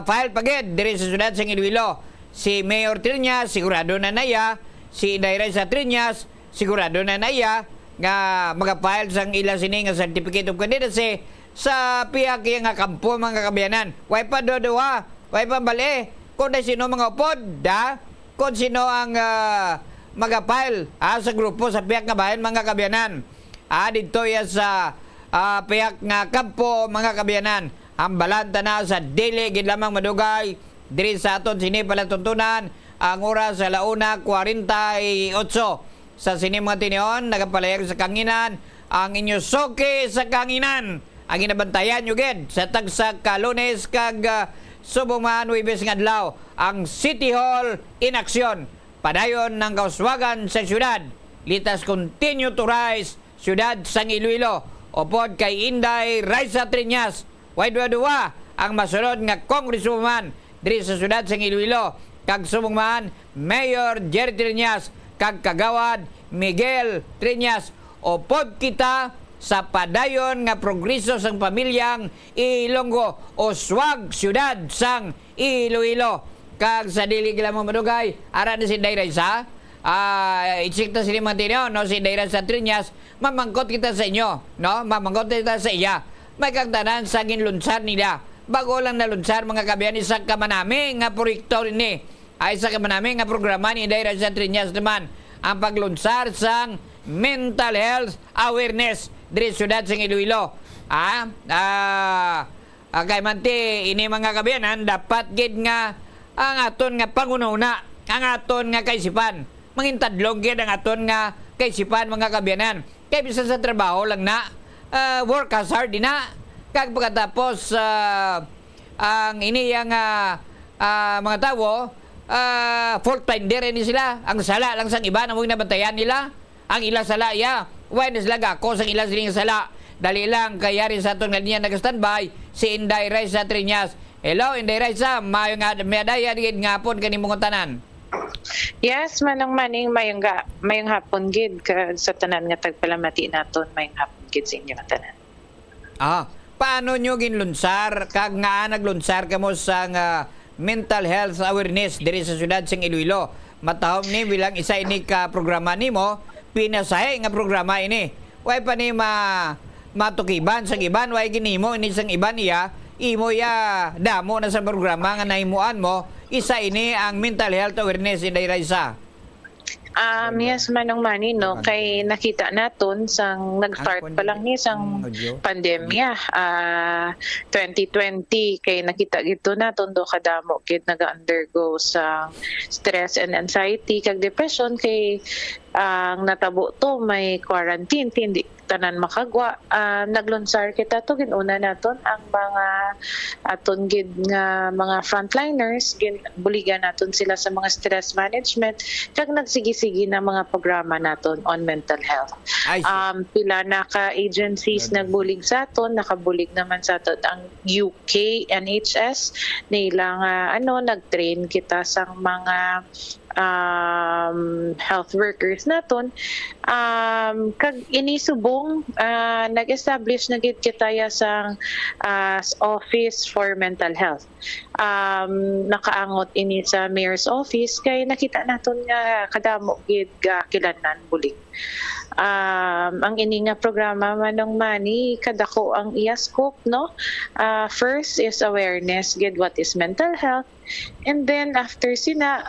file pagid diri sa syudad sang Iloilo. Si Mayor Triñas sigurado na naya, si Inday Reza Triñas sigurado na naya nga mag-file sang ilang sini nga Certificate of Candidacy sa piyak nga kampo mga kabayanan. Way pa dodowa, way pa bali kung sino mga upod kung sino ang mag-file sa grupo sa piyak nga bayan mga kabayanan. Dito ya sa piyak nga kampo mga kabayanan. Ang balanta na sa dili gid lamang madugay diri sa aton sini palatuntunan ang oras sa 1:48 sa sini mga tinion nagapalayag sa kanginan ang inyo soke sa kanginan. Ang ginabantayan nyo gid sa tagsa ka Lunes kag subong Huwebes nga adlaw ang City Hall in action. Padayon ng kauswagan sa syudad. Litas continue to rise syudad sang Iloilo. Upod kay Inday Reza Triñas. Way duwa ang masunod nga congresswoman diri sa syudad sang Iloilo. Kag subong Mayor Jerry Triñas kag kagawad Miguel Triñas. Upod kita sa padayon nga progreso sang pamilyang Ilonggo o swag syudad sang Iloilo. Kag sa dili gila mo madugay, ara na si Dayra isa, itsikta si Limantino, no, si Dayra sa Triñas, mamangkot kita sa inyo, no, mamangkot kita sa iya. May kagtanan sa ginlunsar nila. Bago lang nalunsar mga kabiyan, isa ka manami nga proyekto ni. Ay isa ka manami nga programa ni Dayra sa Triñas naman. Ang paglunsar sang mental health awareness diri syudad sang Iloilo. Kay manti ini mga kabiyanan dapat gid nga ang aton nga pangunahuna, ang aton nga kaisipan. Mangintadlong gid ang aton nga kaisipan mga kabiyanan. Kay bisan sa trabaho lang na work as hard din na. Kag pagkatapos ang iniyang mga tawo fault finder ni sila. Ang sala lang sang iba na mong nabantayan nila. Ang ila sala ya. Why na sila gako sang ila siling sala. Dali lang kayari sa aton nga niya nag-standby si Inday Ray sa Triñas. Hello Inday Ray sa mayo nga medaya gid ngapon kanimong tanan. Yes, manang maning mayong hapon gid sa tanan nga tagpalamati naton mayong hapon gid sa inyo tanan. Paano nyo ginlunsar kag nga naglunsar kamo sang mental health awareness diri sa syudad sang Iloilo? Matahom ni bilang isa ini ka programa nimo, pinasahe nga programa ini. Way pa ni matukiban sang iban, way ginimo ini sang iban iya, imo ya damo na sa programa nga nahimuan mo, isa ini ang mental health awareness in Dayra. Yes, manong mani, no? Kay nakita naton sang nag-start pa lang ni sang pandemya 2020 kay nakita gito naton do kadamo kid naga-undergo sa stress and anxiety kag depression kay ang natabo to may quarantine hindi tanan makagwa. Naglunsar kita to ginuna naton ang mga aton gid nga mga frontliners buligan naton sila sa mga stress management kag nagsigi-sige na mga programa naton on mental health. Pila na ka agencies nagbulig sa aton, nakabulig naman sa aton ang UK NHS nila nga nagtrain kita sang mga health workers naton kag inisubong nag-establish na gid kitaya sang office for mental health. Nakaangot ini sa mayor's office kay nakita naton nga kadamo gid kilanlan bulig. Ang ini nga programa manong mani kadako ang iya scope, no? First is awareness gid what is mental health, and then after sina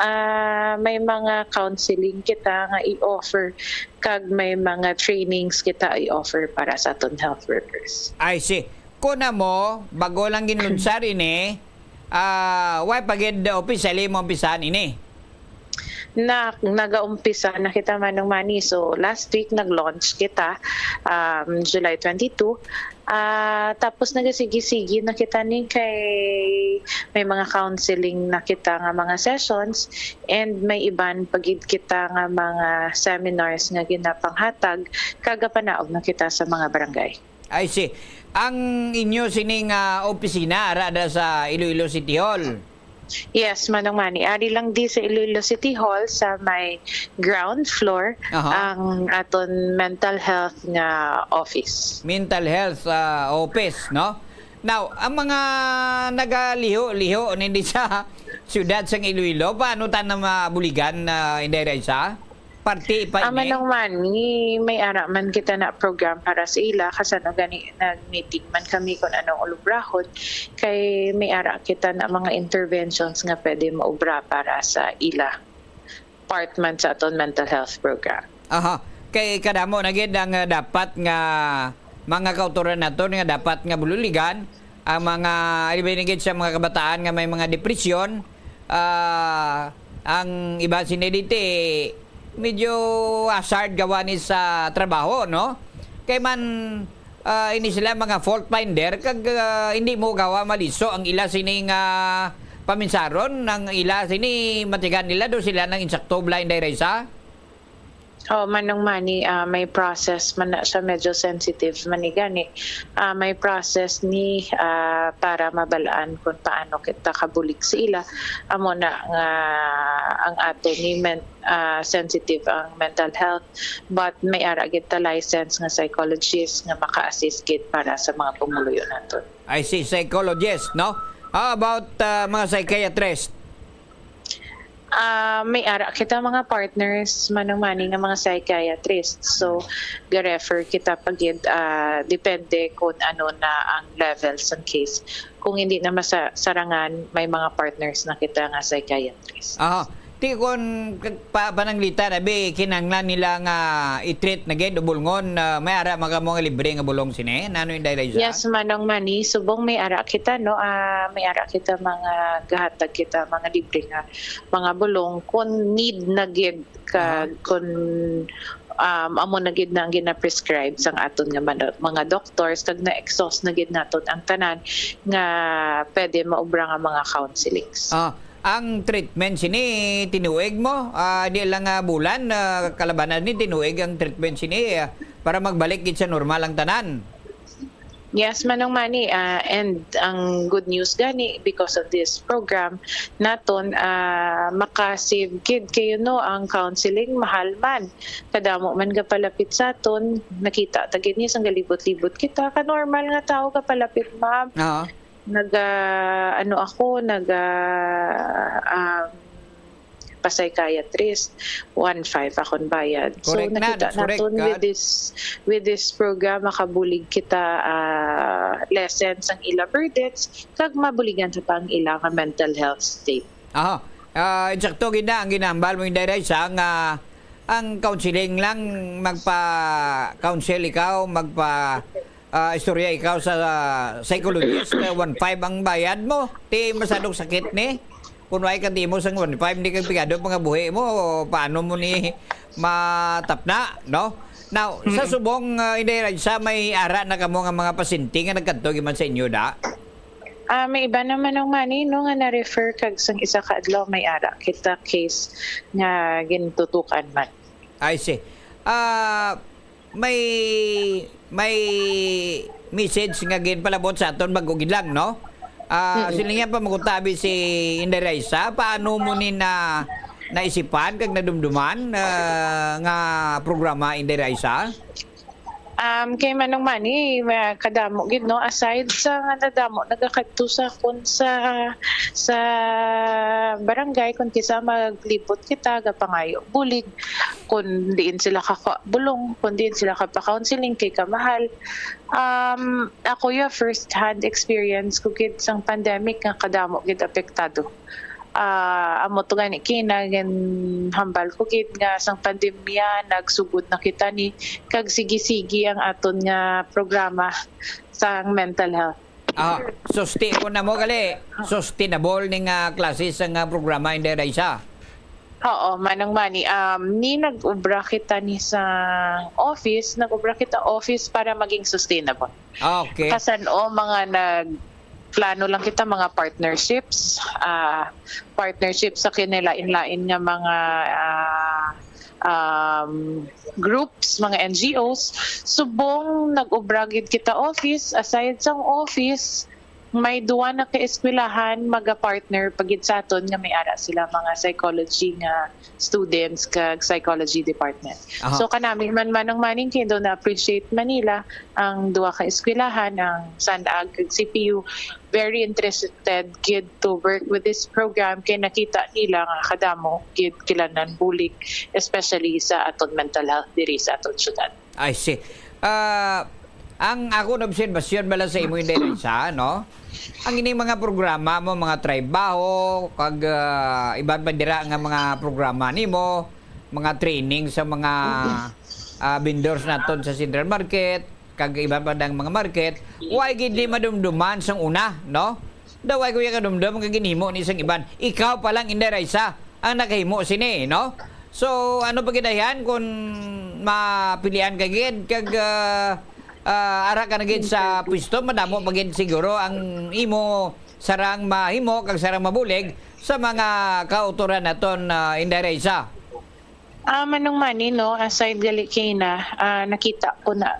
may mga counseling kita nga i-offer kag may mga trainings kita i-offer para sa aton health workers. I see. Kuna mo bago lang ginlunsar ini why pagid officially mo umpisan ini? Nagaumpisa na kita manong mani. So last week nag-launch kita July 22. Tapos nagasigi-sigi na kita ni kay may mga counseling na kita nga mga sessions and may iban pagid kita nga mga seminars nga ginapanghatag kagapanaog na kita sa mga barangay. I see. Ang inyo sining opisina ara sa Iloilo City Hall. Yes, manong mani. Ari lang di sa Iloilo City Hall sa may ground floor ang aton mental health nga office. Mental health office, no? Now, ang mga nagaliho-liho hindi sa syudad sang Iloilo, paano ta na mabuligan Inday Raisa? Parti pa ini. Manong mani, may ara man kita na program para sa ila kasano gani nag-meeting man kami kung anong ulubrahon kay may ara kita na mga interventions nga pwede maubra para sa ila part man sa aton mental health program. Kay kadamo na gid ang dapat nga mga kauturan naton nga dapat nga bululigan ang mga ibinigid sa mga kabataan nga may mga depresyon. Ang iba sinedite medyo hazard gawa ni sa trabaho, no? Kay man ini sila mga fault finder kag hindi mo gawa maliso ang ila sining paminsaron ng ila sini matigan nila do sila ng insakto blind Raisa. Oh, manong mani, may process man na siya, medyo sensitive man ni gani. May process ni para mabalaan kung paano kita kabulig sa ila. Amo na nga ang ato ni sensitive ang mental health, but may ara kita license nga psychologist nga maka-assist gid para sa mga pumuluyo naton. I see, psychologist, no? How about mga psychiatrist? May ara kita mga partners manong mani nga mga psychiatrists, so ga-refer kita pagid depende kung ano na ang levels ng case. Kung hindi na masarangan, may mga partners na kita nga psychiatrist. Ti kon pananglita na be kinanglan nila nga i-treat na gid bulngon, may ara mga libre nga bulong sine nano yung direct. Yes, manong mani subong may ara kita no, may ara kita mga gahatag kita mga libre nga mga bulong kung need na gid ka kung amo na gid na ang gina-prescribe sang aton nga mga doctors kag na-exhaust na gid naton ang tanan nga pwede maubra nga mga counselings. Ang treatment sini tinuig mo, di lang bulan, kalabanan ni tinuig ang treatment sini para magbalik gid sa normal ang tanan. Yes, manong mani, and ang good news gani because of this program naton makasave kid kayo no ang counseling mahal man. Kadamo man ga palapit sa aton, nakita tagid ni sang galibot-libot kita ka normal nga tao ka palapit ma'am. Pa-psychiatrist 1.5 akong bayad. Correct, so nakita natin with this program makabulig kita lessons ang ila burdens kag mabuligan sa pang ila nga mental health state. Eksakto gid na ang ginambal mo inday sa ang counseling lang magpa-counsel ikaw istorya ikaw sa psychologist, 1.5 ang bayad mo. Ti masadong sakit ni. Kung why ka di mo sang 1.5 hindi ka pigado mga buhi mo, paano mo ni matapna, no? Now, sa subong inday sa may ara na kamo nga mga pasyente nga nagkadto man sa inyo da. May iba naman ng mani no nga na-refer kag sang isa ka adlaw may ara kita case nga gintutukan man. I see. May message nga ginpalabot sa aton bagugid lang, no? Sila nga pa magutabi si Inday Raisa, paano mo ni naisipan kag nadumduman nga programa Inday Raisa? Kay manong mani kadamo gid no, aside sa nga nadamo nagakadto sa kun sa barangay kun kisa maglibot kita gapangayo bulig kun diin sila ka bulong kun diin sila ka pa counseling kay kamahal. Ako ya first hand experience ko gid sang pandemic nga kadamo gid apektado. Amo to gani kinagan hambal ko gid nga sang pandemya nagsugod na kita ni kag sige-sige ang aton nga programa sang mental health. Sustainable ning klase sang programa Inday Raisa. Oo, manang mani. Ni nag-ubra kita ni sa office, nag-ubra kita office para maging sustainable. Okay. Kasan mga plano lang kita mga partnerships sa kinilain-lain nga mga groups, mga NGOs. Subong nag-ubragid kita office, aside sang office, may duwa na ka-eskwelahan maga-partner pagid sa aton nga may ara sila mga psychology nga students kag psychology department. So kanami man manong maning kindo na appreciate Manila ang duwa ka eskwelahan ang Sandaag kag CPU very interested gid to work with this program kay nakita nila nga kadamo gid kilanan bulig especially sa aton mental health diri sa aton syudad. I see. Ang ako na obserbasyon bala sa imo Inday Raisa, no? Ang ining mga programa mo, mga trabaho, kag iban bandira nga mga programa nimo, mga training sa mga vendors naton sa Central Market, kag iban bandang mga market, why gid di madumduman sang una, no? Daway ko ya kadumdum nga ginhimo ni sang iban. Ikaw pa lang Inday Raisa ang nakahimo sini, no? So ano pa gidayan kung mapilian ka gid kag ara ka na gid sa pwesto madamo pagid siguro ang imo sarang mahimo kag sarang mabulig sa mga kautoran naton Inday Raisa. Manong mani no, aside gali kay na nakita ko na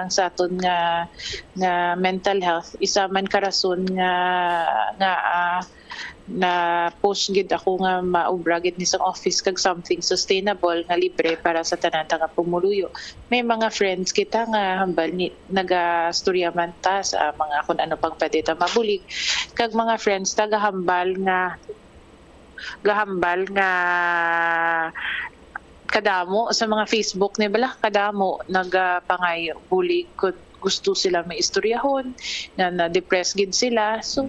sa aton nga mental health isa man karason nga na post gid ako nga maubra gid ni sa office kag something sustainable nga libre para sa tanan nga pumuluyo. May mga friends kita nga hambal ni nagastorya man ta sa mga kun ano pang pwede ta mabulig kag mga friends gahambal nga kadamo sa mga Facebook ni bala kadamo nagapangayo bulig gusto sila may istoryahon na depressed gid sila, so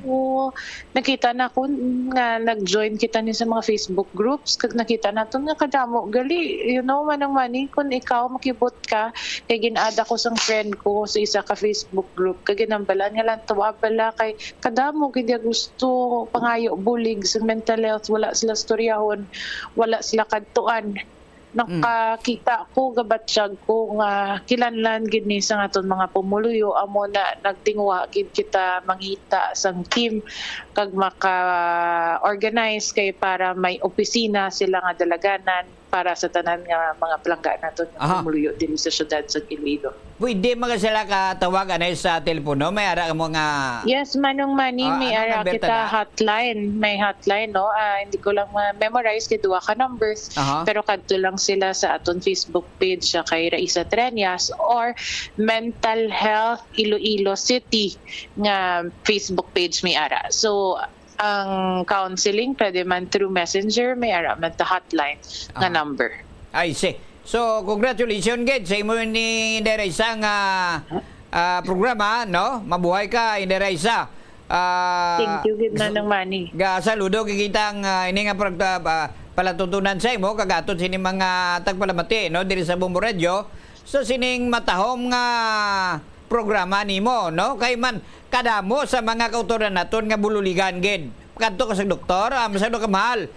nakita na ko nga nag-join kita ni sa mga Facebook groups kag nakita nato nga kadamo gali manang mani kung ikaw makibot ka kay gin-add ako sang friend ko sa isa ka Facebook group kag ginambalan nga lang tuwa pala kay kadamo gid gusto pangayo bulig sa mental health, wala sila istoryahon, wala sila kadtuan. Nakakita ko gabatsyag ko nga kilanlan gid ni sa aton mga pumuluyo amo na nagtingwa gid kita mangita sang team kag maka-organize kay para may opisina sila nga dalaganan para sa tanan nga mga palangga naton nga pumuluyo dinhi sa syudad sa Iloilo. Pwede mga sila katawagan ay sa telepono, may ara mo nga. Yes, manong mani, may ara kita hotline. May hotline, no? Hindi ko lang memorize, kiduwa ka numbers. Pero kadto lang sila sa aton Facebook page sa kay Raisa Treñas or Mental Health Iloilo City nga Facebook page may ara. So, ang counseling pwede man through messenger, may ara man ta hotline nga number. I see. So, congratulations, Ged, sa imo ni Inderaysa nga programa, no? Mabuhay ka, Inderaysa. Thank you, Gid Manang Mani. Saludo, kikitang ini nga palatutunan sa imo, kagatot sining mga tagpalamati, no? Diri sa Bombo Radio. So, sining matahom nga programa nimo, no? Kay man, kadamo sa mga kautoran naton nga bululigan, Ged. Kadto ka sa doktor, masyado ka mahal.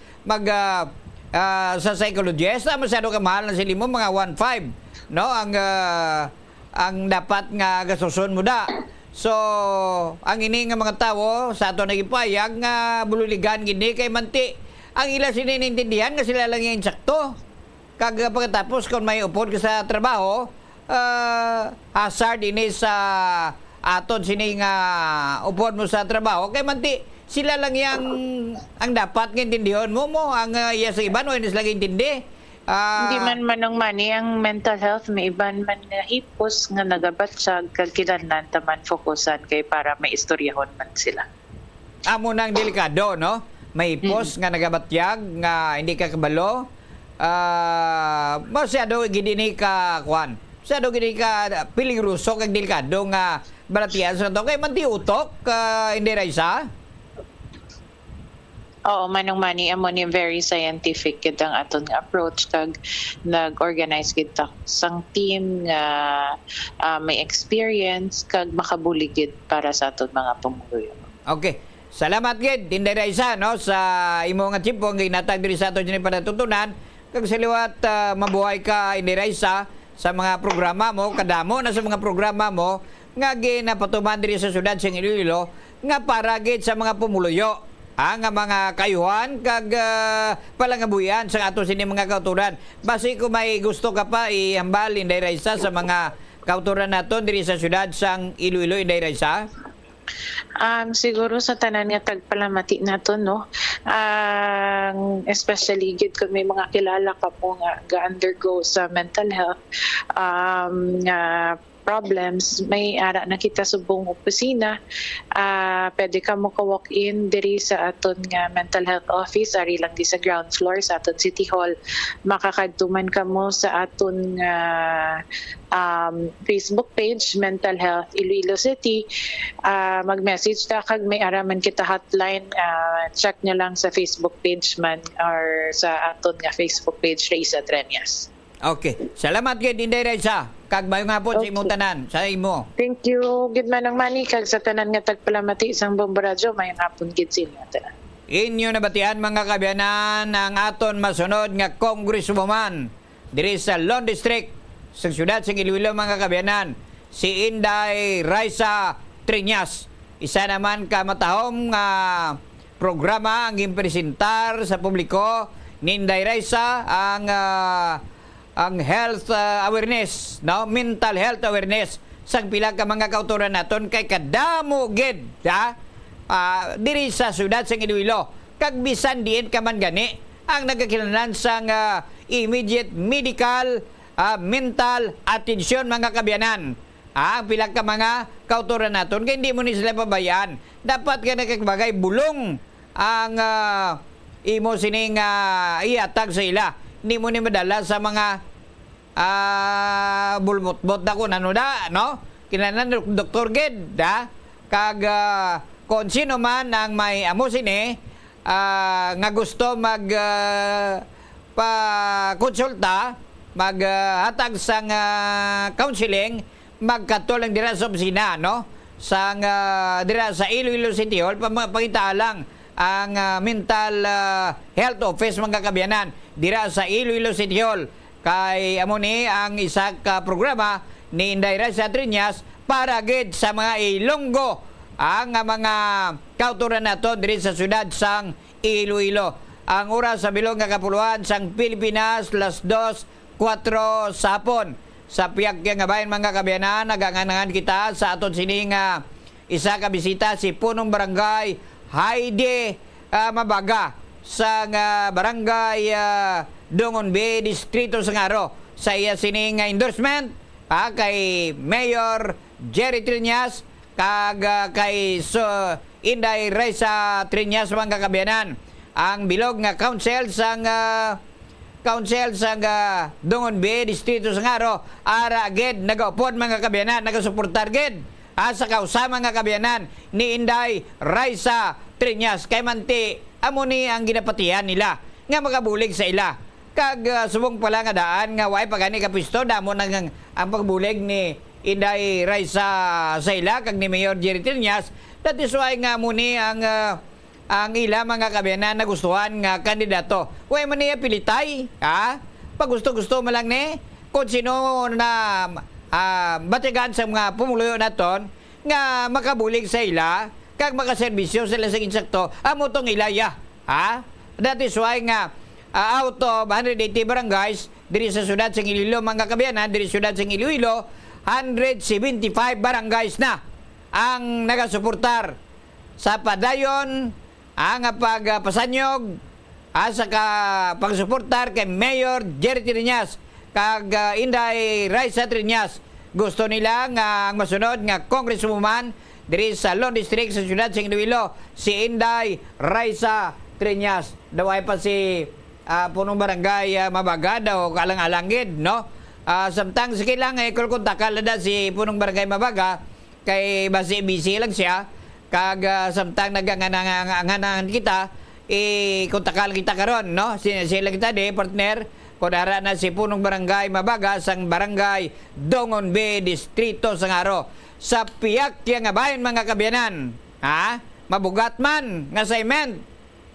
Sa psychologist, masyado ka mahal na sila mo, mga 1.5, no? Ang dapat nga gasusun mo da. So, ang ini nga mga tao sa ato nagipayag nga bululigan gini kay manti. Ang ila sininintindihan nga sila lang yung insakto. Kag pagkatapos kung may upod ka sa trabaho, hazard ini sa aton sini nga upod mo sa trabaho kay manti. Sila lang yang ang dapat ng intindihon mo ang iya sa iban o hindi sila intindi. Hindi man manong mani ang mental health may iban man nga hipos nga nagabatsag kag kinahanglan taman fokusan kay para may istoryahon man sila. Amo nang delikado, no? May hipos nga nagabatyag nga hindi ka kabalo. Masyado gini ka kwan. Masyado gini ka peligroso kag delikado nga balatian sa to kay manti utok Inderaysa. Oo, manong mani amo ni very scientific gid ang aton nga approach kag nag-organize kita sang team nga may experience kag makabulig gid para sa aton mga pumuluyo. Okay. Salamat gid Inderaysa, no, sa imo nga tipo nga ginatag diri sa aton dinhi panatutunan kag saliwat mabuhay ka Inderaysa sa mga programa mo, kadamo na sa mga programa mo nga ginapatuman diri sa syudad sa Iloilo nga para gid sa mga pumuluyo. Ang mga kayuhan kag palangabuyan sa ato sini mga kauturan. Basi kung may gusto ka pa ihambal Inderaysa sa mga kauturan naton diri sa syudad sang Iloilo Inderaysa. Siguro sa tanan nga tagpalamati naton, no, especially gid kung may mga kilala ka po nga ga-undergo sa mental health problems, may ara na kita subong opisina. Pwede ka mo ka-walk in diri sa aton nga mental health office, ari lang di sa ground floor sa aton City Hall. Makakadtuman ka mo sa aton Facebook page Mental Health Iloilo City. Mag-message ta kag may araman kita hotline, check nyo lang sa Facebook page man or sa aton nga Facebook page Raisa Treñas. Okay. Salamat gid Inderaysa. Kag mayo nga po sa imong tanan, sa imo. Thank you gid manang mani kag sa tanan nga tagpalamati sang Bombo Radio mayong hapon gid sa inyo tanan. Inyo nabatian mga kabiyanan ang aton masunod nga congresswoman diri sa Lone District sa siyudad sa Iloilo mga kabiyanan, si Inday Raisa Treñas. Isa naman ka matahom nga programa ang gipresentar sa publiko ni Inday Raisa ang health awareness, no? Mental health awareness sang pila ka mga kauturan naton kay kadamo gid diri sa syudad sang Iloilo. Kag bisan diin ka man gani ang nagkakilanlan sang immediate medical mental attention mga kabyanan. Ang pila ka mga kauturan naton kay hindi mo ni sila pabayaan. Dapat ka nakagbagay bulong ang imo sining iatag sa ila. Hindi mo ni madala sa mga bulmot-bot na kung ano da, no? Kinanan Dr. Ged, da? Kag kung sino man ang may amo sini, nga gusto pa-konsulta, maghatag sang counseling, magkatulang dira sa opisina, no? Sang dira sa Iloilo City Hall, pangita lang ang mental health office mga kabyanan dira sa Iloilo City Hall. Kay amo ni ang isa ka programa ni Inday Raisa Triñas para gid sa mga Ilonggo ang mga kauturan nato diri sa syudad sang Iloilo. Ang oras sa bilog nga kapuluan sang Pilipinas, 2:04 sa hapon. Sa piyak nga bayan mga kabyanan, naganganangan kita sa aton sining isa ka bisita si punong barangay Heidi Mabaga sa barangay Dongon B, Distrito Sangaro. Sa iya sining endorsement kay Mayor Jerry Triñas kag kay Inday Raisa Triñas mga kabyanan. Ang bilog nga council sang Dongon B, Distrito Sangaro, ara ged nagaupod mga kabyanan, nagasuportar ged sa kausa mga kabyanan ni Inday Raisa Triñas. Kay manti amo ni ang ginapatihan nila nga makabulig sa ila. Kag subong pala nga daan nga way pagani kapisto damo nang ang pagbulig ni Inday Raisa sa ila kag ni Mayor Jerry Triñas. That is why nga muni ang ila mga kabyanan na gustuhan nga kandidato. Way man niya pilitay, pag gusto mo lang ni kung sino na batigan sa mga pumuluyo naton nga makabulig sa ila kag makaserbisyo sila sa insakto amo tong ilaya. That is why nga out of 180 barangays diri sa syudad sang Iloilo mga kabyanan, diri syudad sang Iloilo 175 barangays na ang nagasuportar sa padayon ang pagpasanyog sa pagsuportar kay Mayor Jerry Triñas kag Inday Raisa Triñas. Gusto nila nga ang masunod nga congresswoman diri sa Lone District sa syudad sang Iloilo si Inday Raisa Triñas. Daway pa si punong barangay Mabaga daw kalang-alangid, no? Samtang sige lang kontakal na si punong barangay Mabaga kay busy lang siya kag samtang naganganangan kita kontakal kita karon, no? Sila kita di partner kodara na si punong barangay Mabaga sang barangay Dongon B, Distrito Sangaro. Sa piyak nga bayan mga kabyanan, mabugat man nga assignment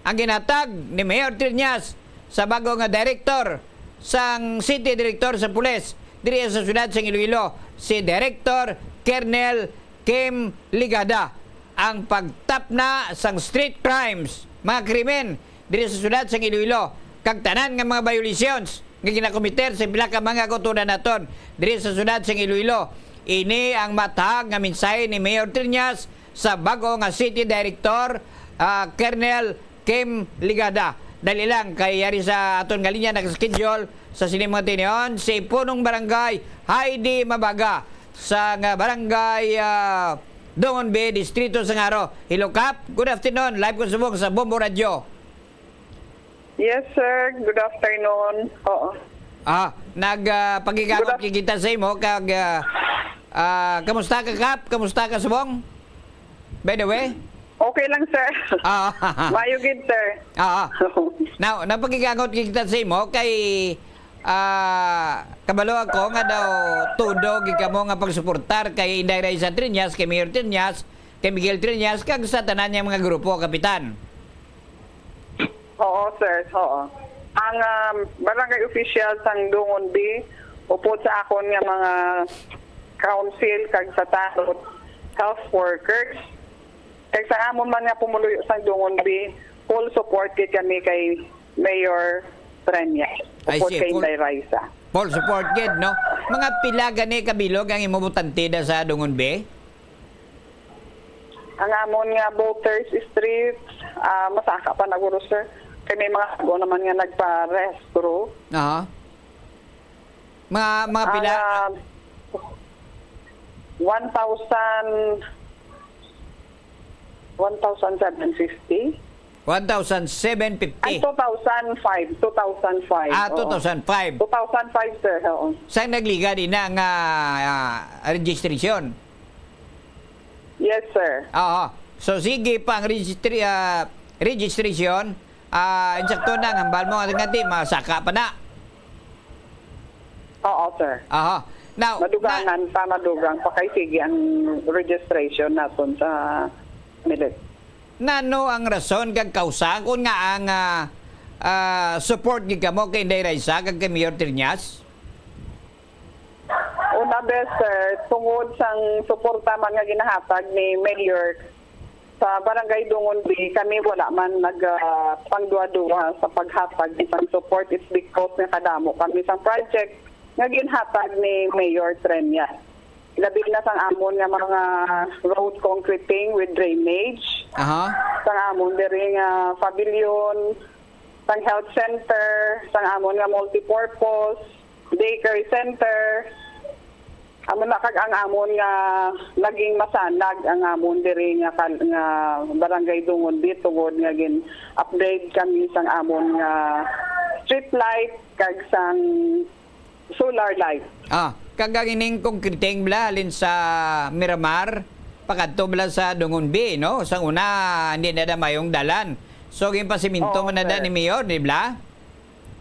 ang ginatag ni Mayor Triñas sa bago nga director sang city director sa pulis diri sa syudad sang Iloilo, si Director Colonel Kim Ligada. Ang pagtap na sang street crimes, mga krimen diri sa syudad sang Iloilo, kag tanan nga mga violations nga ginakomiter sa pila ka mga kauturan naton diri sa syudad sang Iloilo. Ini ang matag nga mensahe ni Mayor Triñas sa bago nga city director Colonel Kim Ligada. Dali lang kay yari sa aton galinya nag-schedule sa sinimang tinion si punong barangay Heidi Mabaga sa barangay Dongon B, Distrito Sangaro. Hello Kap, good afternoon. Live ko subong sa Bombo Radio. Yes sir, good afternoon. Oo. Nagpagigamot kita sa imo kag kamusta ka Kap? Kamusta ka subong? By the way? Okay lang, sir. Mayo gid, sir. Now, napagigangot kita sa imo kay kabalo ako nga daw tudo gid kamo nga pagsuportar kay Inday Raisa Triñas, kay Mayor Triñas, kay Miguel Triñas kag sa tanan niya mga grupo, kapitan. Oo, sir. Oo. Ang barangay official sang Dongon B upod sa akon nga mga council kag sa tanod health workers. Kaya sa amon man nga pumuluyo sa Dongon B, full support kami kay Mayor Treñas. I Upod see. kay Inday Raisa. Full support gid, no? Mga pila gani kabilog ang imubutante da sa Dungon B? Ang amon nga voters street, masaka pa na guro, sir. Kaya may mga go naman nga nagpa-restro. Aha. Mga pila? 1,750. 1,750. Ay, 2005. 2005. Ah, oo. 2005. 2005, sir. Oo. Saan nagliga din ang registration? Yes, sir. Oo. So sige pang registration, insakto na ang hambal mo nga di masaka pa na. Oo, sir. Aha. Now, madugangan pa, madugang pa kay sige ang registration naton sa milit. Nano ang rason kag kausa kung nga ang support gid kamo kay Inday Raisa kag kay Mayor Triñas? Una best, sir, tungod sang suporta man nga ginahatag ni Mayor sa Barangay Dungon B, kami wala man pangduwa-duwa sa paghatag isang support. It's because nga kadamo kami sa project nga ginhatag ni Mayor Treñas. Labi na sang amon nga mga road concreting with drainage. Aha. Sang amon diri nga pavilion, sang health center, sang amon nga multipurpose, daycare center. Amon na kag ang amon nga naging masanag ang amon diri nga Barangay Dungon B tungod nga gin upgrade kami sang amon nga street light kag sang solar light. Kagagining konkreteng bla halin sa Miramar, pakadto bla sa Dungon B, no? Sang una, hindi na mayong dalan. So, ginpasiminto man na da ni Mayor, di bla?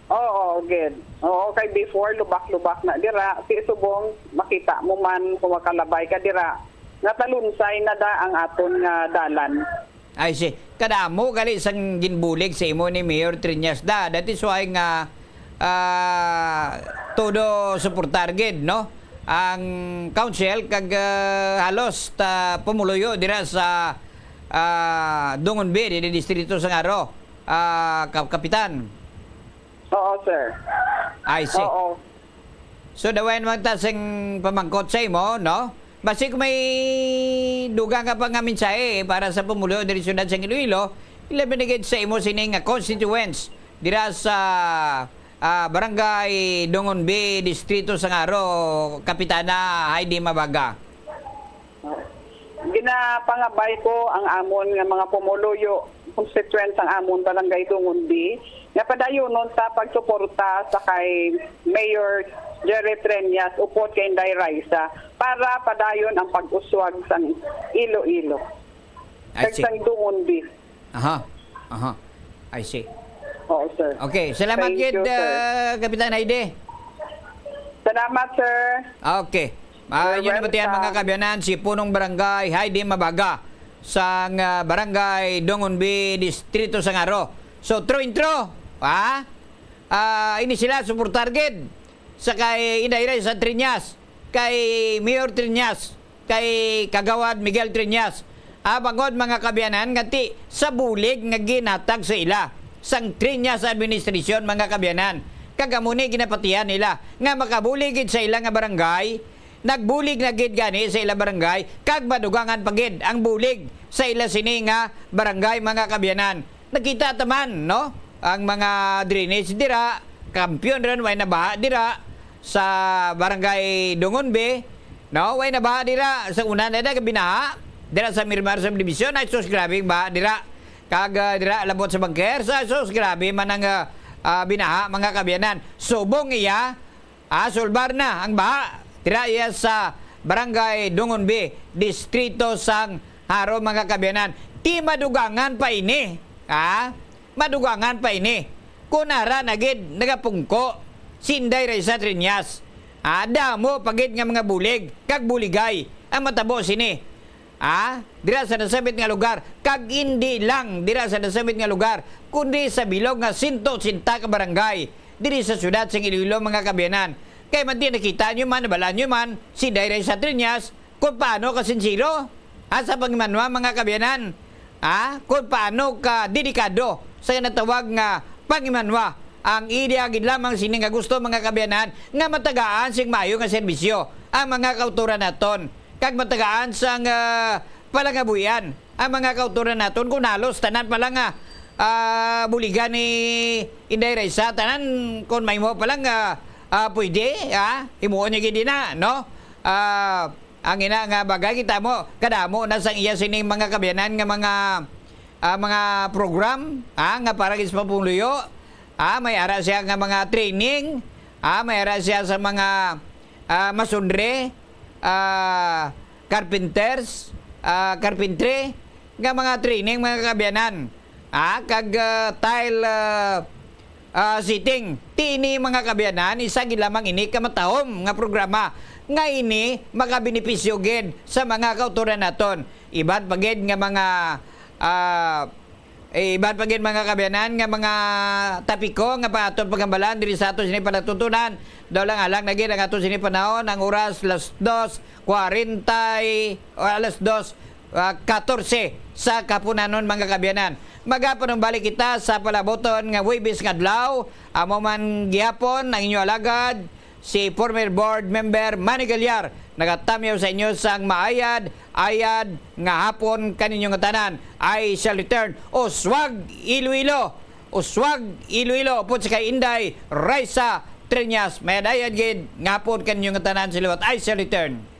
Oo, good. Oo, kay before, lubak-lubak na dira. Si subong, makita mo man kung makalabay ka dira. Natalunsay na da ang aton nga dalan. Ay, si. Kadamo, gali sang ginbulig sa imo ni Mayor Triñas da. That is why nga, todo suportar gid, no? Ang council kag halos pumuluyo dira sa Dungon B di distrito sa Ngaro, kapitan. Oo, sir. I see. Oo. So dawain man ta sing pamangkot sa imo, no? Basi kung may dugang ka pa nga mensahe para sa pumuluyo diri syudad sa Iloilo, ilabi na gid sa imo sining constituents dira sa Barangay Dungon B, Distrito Sangaro, Kapitana Heidi Mabaga. Ginapangabay ko ang amon nga mga pumuluyo constituents ang amon Barangay Dungon B nga padayonon sa pagsuporta sa kay Mayor Jerry Treñas upod kay Inday Raisa para padayon ang pag-uswag sang Iloilo. Kag sang Dungon B. Aha. I see. Oo, sir. Okay, salamat Thank gid you, sir. Kapitan Heidi. Salamat, sir. Okay. Yun naman yan mga kabyanan, si Punong Barangay Heidi Mabaga sa Barangay Dungon B, Distrito Sangaro. So, intro, ini sila suportar gid sa kay Inday Raisa Triñas, kay Mayor Triñas, kay Kagawad Miguel Triñas. Bangod mga kabyanan, ngati sa bulig nga ginatag sa ila sang Triñas administrasyon mga kabyanan. Kagamuni ginapatihan nila nga makabuligid sa ilang barangay, nagbulig na gid gani sa ilang barangay, kag madugangan pagid ang bulig sa ila sini nga barangay mga kabyanan. Nakita taman, no? Ang mga drainage dira, kampiyon ron way nabaha dira sa Barangay Dungon B, no? Way nabaha dira sa una na binaha dira sa Miramar Subdivision, ay sus grabe ba dira. Kag dira labot sa bangker sa sus grabe man ang binaha mga kabyanan. Subong iya sulbar na ang baha dira iya sa Barangay Dungon B, Distrito sang Haro mga kabyanan. Ti madugangan pa ini, madugangan pa ini. Kunara nagid nagapungko si Inday Raisa Triñas. Damo pagid nga mga bulig kag buligay ang matabo sini. Dira sa nasabit nga lugar, kag hindi lang dira sa nasabit nga lugar, kundi sa bilog nga 180 ka barangay diri sa syudad sa Iloilo mga kabyanan. Kay man di nakita nyo man, nabala nyo man si Inday Raisa Triñas kung paano ka sincero sa pagmanwa mga kabyanan, kung paano ka dedikado sa natawag nga pangimanwa ang ideya gid lamang sini nga gusto mga kabyanan nga matagaan sing maayo nga serbisyo ang mga kauturan naton kag matagaan sang palangabuyan ang mga kauturan naton kung halos tanan pa lang buligan ni Inday Reza tanan kung may mo pa lang pwede imuon niya gid na no ang ina nga bagay kita mo kadamo na sang iya sining mga kabyanan nga mga program nga para gis mapuluyo. May ara siya nga mga training, may ara siya sa mga masundre, carpenters, carpentry, nga mga training mga kabyanan. Kag tile sitting. Tini mga kabyanan, isa gid lamang ini kamatahom nga programa. Nga ini makabenepisyo gid sa mga kauturan naton. Iban pagid nga mga iban pagin mga kabyanan nga mga tapiko nga paton pagambalan diri sa ato sini panatutunan daw lang alang nagid ang ato sini panahon ang oras alas 2:40 o alas 2:14 sa kapunanon mga kabyanan. Magapan ang balik kita sa palaboton nga Huwebes nga adlaw amo man gihapon ang inyo alagad si former board member Manny Galyar nagatamyaw sa inyo sang maayad nga hapon kaninyo nga tanan I shall return Uswag Iloilo put sa kay Inday Reza Treñas mayadayad gid nga hapon kaninyo nga tanan silawat I shall return.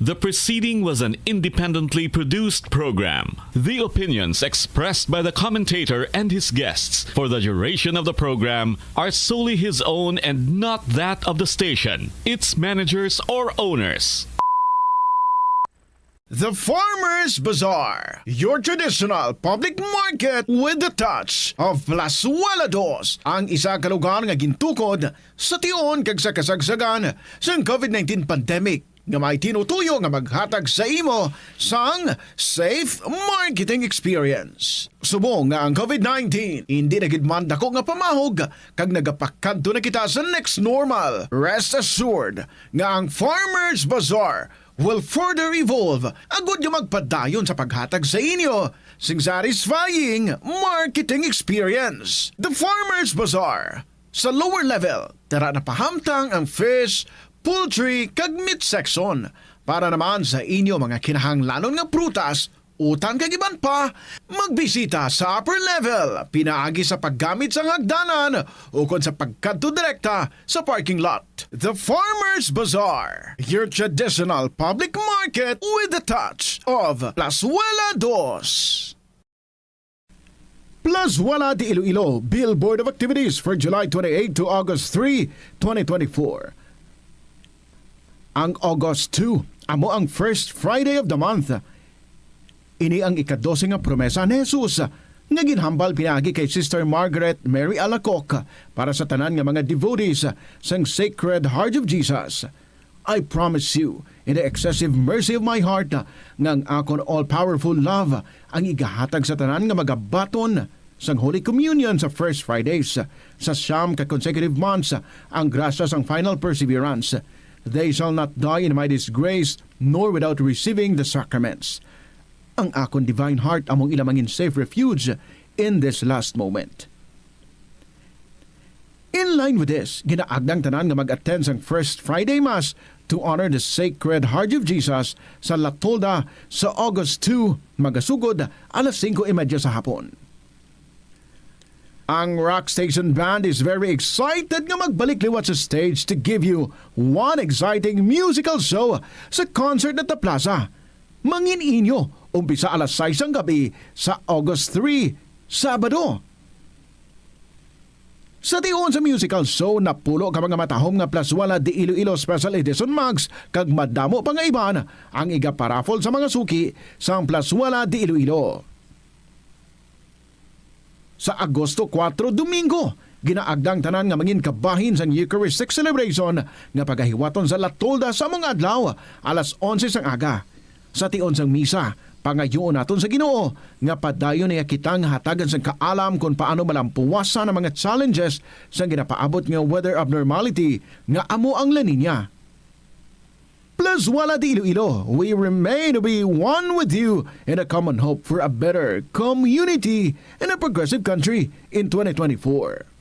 The preceding was an independently produced program. The opinions expressed by the commentator and his guests for the duration of the program are solely his own and not that of the station, its managers, or owners. The Farmers Bazaar, your traditional public market with the touch of Plazuela Dos, ang isa ka lugar nga gintukod sa tion kag sa kasagsagan sa COVID-19 pandemic nga may tinutuyo nga maghatag sa imo sang safe marketing experience. Subong nga ang COVID-19 hindi na gid man dako nga pamahog kag nagapakadto na kita sa next normal. Rest assured nga ang Farmers Bazaar will further evolve agud nga magpadayon sa paghatag sa inyo sing satisfying marketing experience. The Farmers Bazaar sa lower level tara na pahamtang ang fish, poultry kag meat section para naman sa inyo mga kinahanglanon nga prutas, utang kag iban pa, magbisita sa upper level pinaagi sa paggamit sa hagdanan o kon sa pagkadto direkta sa parking lot. The Farmers Bazaar, your traditional public market with the touch of Plazuela Dos. Plazuela de Iloilo Billboard of Activities for July 28 to August 3, 2024. Ang August 2, amo ang first Friday of the month. Ini ang ika-12 nga promesa ni Jesus nga ginhambal pinagi kay Sister Margaret Mary Alacoc para sa tanan nga mga devotees sang Sacred Heart of Jesus. I promise you, in the excessive mercy of my heart, nga ang akon all-powerful love ang igahatag sa tanan nga magabaton sang Holy Communion sa First Fridays. Sa siyam ka consecutive months, ang grasya sang final perseverance. They shall not die in my disgrace, nor without receiving the sacraments. Ang akon divine heart among ilamangin safe refuge in this last moment. In line with this, ginaagdang tanan nga mag-attend sang First Friday Mass to honor the Sacred Heart of Jesus sa La Tolda sa August 2, magasugod alas 5:30 sa hapon. Ang Rock Station Band is very excited nga magbalik liwat sa stage to give you one exciting musical show sa concert at the Plaza. Mangin inyo, umpisa alas 6 ang gabi sa August 3, Sabado. Sa tiyon sa musical show, napulo ka mga matahom nga Plazuela de Iloilo Special Edition Mags kag madamo pa nga iban ang igaparafol sa mga suki sa Plazuela de Iloilo. Sa Agosto 4, Domingo, ginaagdang tanan nga mangin kabahin sa Eucharistic celebration nga pagahiwaton sa La Tolda sa mga adlaw alas 11 sang aga. Sa tion sang misa, pangayoon naton sa Ginoo nga padayon niya kitang hatagan sa kaalam kung paano malampuwasan ang mga challenges sa ginapaabot nga weather abnormality nga amo ang La Nina. Plus wala di Iloilo, we remain to be one with you in a common hope for a better community and a progressive country in 2024.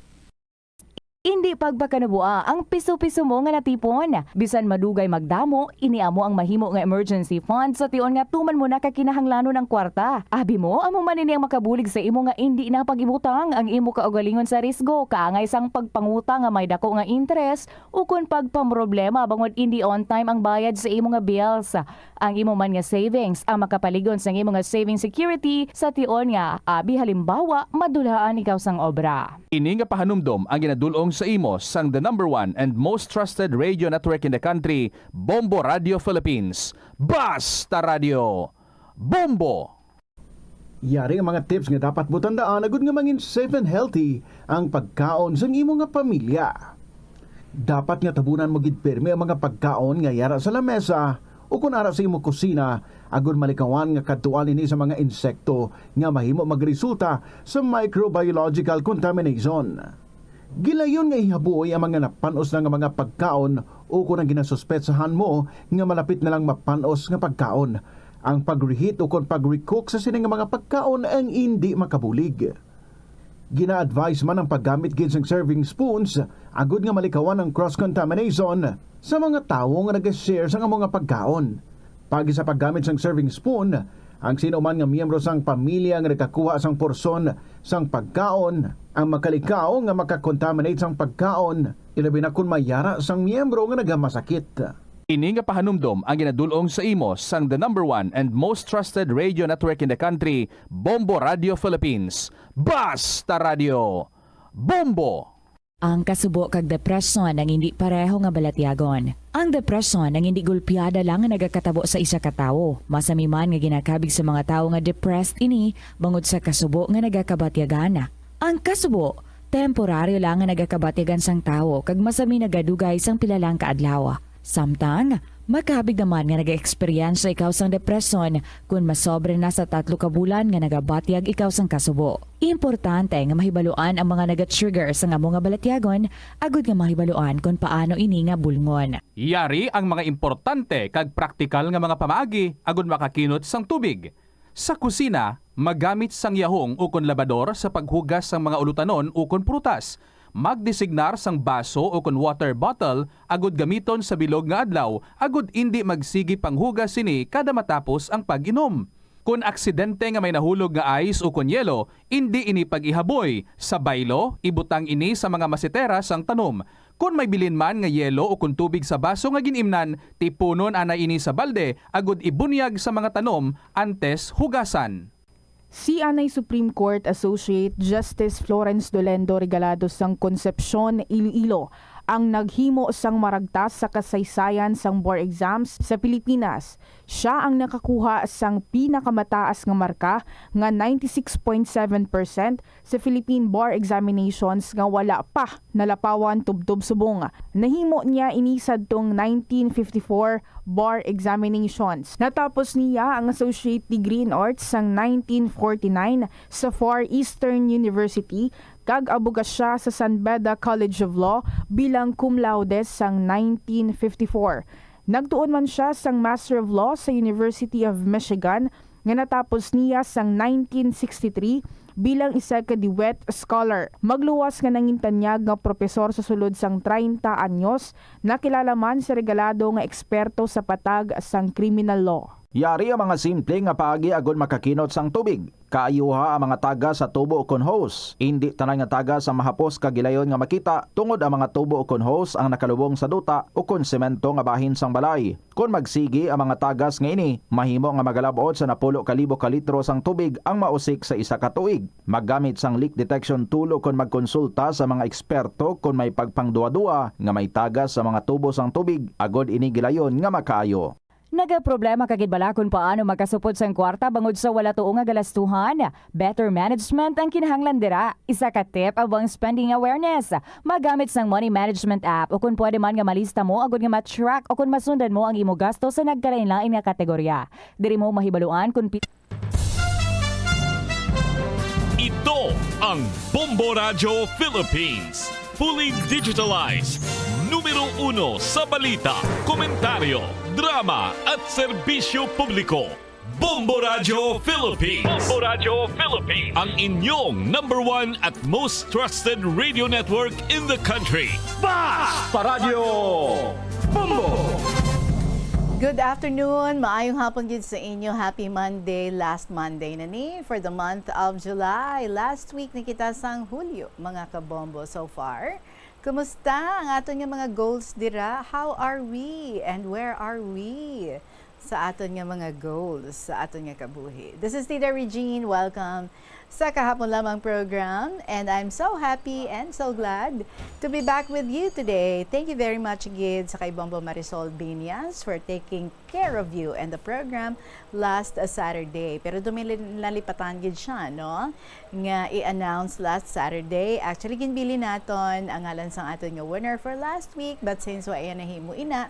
Hindi pagbakanabua ang piso-piso mo nga natipon. Bisan madugay magdamo, iniamo ang mahimo nga emergency fund sa tion nga tuman mo na kakinahanglanon ng kwarta. Abi mo, amo man ini ang makabulig sa imo nga hindi na pag-imutang ang imo kaugalingon sa risgo, kaangay sang pagpangutang nga may dako nga interest o kun pagpamroblema bangod hindi on time ang bayad sa imo nga bills. Ang imo man nga savings ang makapaligon sa imo nga saving security sa tion nga abi halimbawa madulaan ikaw sang obra. Ini nga pahanumdom ang ginadulong sa imo sang the number 1 and most trusted radio network in the country, Bombo Radio Philippines. Basta Radio! Bombo! Yari ang mga tips nga dapat mo tandaan agud nga mangin safe and healthy ang pagkaon sa imo nga pamilya. Dapat nga tabunan mo gid pirmi ang mga pagkaon nga yara sa lamesa o kung ara sa imo kusina agud malikawan nga kadtuan ini sa mga insekto nga mahimo magresulta sa microbiological contamination. Gilayon nga ihabuoy ang mga napanos na nga mga pagkaon o kung ang ginasuspetsahan mo nga malapit na lang mapanos nga pagkaon. Ang pag-reheat o kung pag-recook sa sining mga pagkaon ang hindi makabulig. Gina-advise man ang paggamit ginseng serving spoons agud nga malikawan ang cross-contamination sa mga tawo nga nag-share sa mga pagkaon. Pagi sa paggamit sang serving spoon, ang sino man nga miyembro sang pamilya nga nagkakuha sang porsyon sang pagkaon, ang makalikaw nga makakontaminate sang pagkaon, ilabi na kung mayara sang miyembro nga nagamasakit. Ini nga pahanumdom ang ginadulong sa imo sang the number 1 and most trusted radio network in the country, Bombo Radio Philippines. Basta Radio! Bombo! Ang kasubo kag depresyon ang hindi pareho nga balatyagon. Ang depresyon ang hindi gulpiyada lang nga nagakatabo sa isa ka tawo. Masami man nga ginakabig sa mga tawo nga depressed ini bangod sa kasubo nga nagakabatyagan. Ang kasubo, temporaryo lang nga nagakabatyagan sang tawo kag masami nagadugay sang pilalang kaadlaw. Samtang, makabig naman nga nag-experience ikaw sang depresyon kung masobre na sa 3 ka bulan nga nagabatyag ikaw sang kasubo. Importante nga mahibaluan ang mga naga-trigger sa nga mga balatyagon agud nga mahibaluan kung paano ini nga bulngon. Yari ang mga importante kag praktikal nga mga pamaagi agud makakinot sang tubig. Sa kusina, magamit sang yahong o kon labador sa paghugas sang mga ulutanon o kon prutas. Magdesignar sang baso o kon water bottle agud gamiton sa bilog nga adlaw agud indi magsigi panghugas sini kada matapos ang pag-inom. Kung aksidente nga may nahulog nga ice o kon yelo, indi ini pag-ihaboy. Sa baylo, ibutang ini sa mga masitera sang tanom. Kung may bilin man nga yelo o kung tubig sa baso nga ginimnan, tipunon ana ini sa balde agud ibunyag sa mga tanom antes hugasan. Si Anay Supreme Court Associate Justice Florence Dolendo Regalado sang Concepcion, Iloilo ang naghimo sang maragtas sa kasaysayan sang bar exams sa Pilipinas. Siya ang nakakuha sang pinakamataas nga marka nga 96.7% sa Philippine Bar Examinations nga wala pa nalapawan tubtob subong. Nahimo niya inisad tong 1954 bar examinations. Natapos niya ang associate degree in arts sang 1949 sa Far Eastern University kag abugas siya sa San Beda College of Law bilang cum laude sang 1954. Nagtuon man siya sang Master of Law sa University of Michigan nga natapos niya sang 1963 bilang isa ka Dewitt Scholar. Magluwas nga nangintanyag nga propesor sa sulod sang 30 anyos, nakilala man sa regalado nga eksperto sa patag sang criminal law. Yari ang mga simple nga paagi agud makakinot sang tubig. Kaayuha ang mga taga sa tubo o kon hose. Hindi tanan nga taga sa mahapos kagilayon nga makita tungod ang mga tubo o kon hose ang nakalubong sa duta o kon semento nga bahin sang balay. Kung magsigi ang mga tagas nga ini, mahimo nga magalabot sa 10,000 ka litro sang tubig ang mausik sa isa ka tuig. Maggamit sang leak detection tool o kon magkonsulta sa mga eksperto kung may pagpangduwa-duwa nga may tagas sa mga tubo sang tubig agod ini gilayon nga makaayo. Nagaproblema kagid bala kung paano makasupod sang kwarta bangod sa wala tuong nga galastuhan. Better management ang kinahanglan dira. Isa ka tip abang spending awareness. Magamit sang money management app o kung pwede man nga malista mo agud nga ma-track o kung masundan mo ang imo gasto sa nagkalain-lain nga kategorya. Diri mo mahibaluan kung Ito ang Bombo Radio Philippines. Fully digitalized, numero 1 sa balita, komentaryo, drama at serbisyo publiko. Bombo Radio Philippines. Bombo Radio Philippines. Ang inyong number 1 at most trusted radio network in the country. Basta Radio Bombo! Good afternoon. Maayong hapon gid sa inyo. Happy Monday. Last Monday na ni for the month of July. Last week na kita sang Hulyo, mga kabombo. So far, kumusta ang aton nga mga goals dira? How are we? And where are we sa aton nga mga goals, sa aton nga kabuhi? This is Tita Regine. Welcome sa Kahapon Lamang program, and I'm so happy and so glad to be back with you today. Thank you very much, Gid, sa kay Bombo Marisol Binias for taking care of you and the program last Saturday. Pero nalipatan gid siya, no? Nga i-announce last Saturday. Actually, ginbili naton ang ngalan sang aton nga winner for last week, but since wa ayan nahimo ina,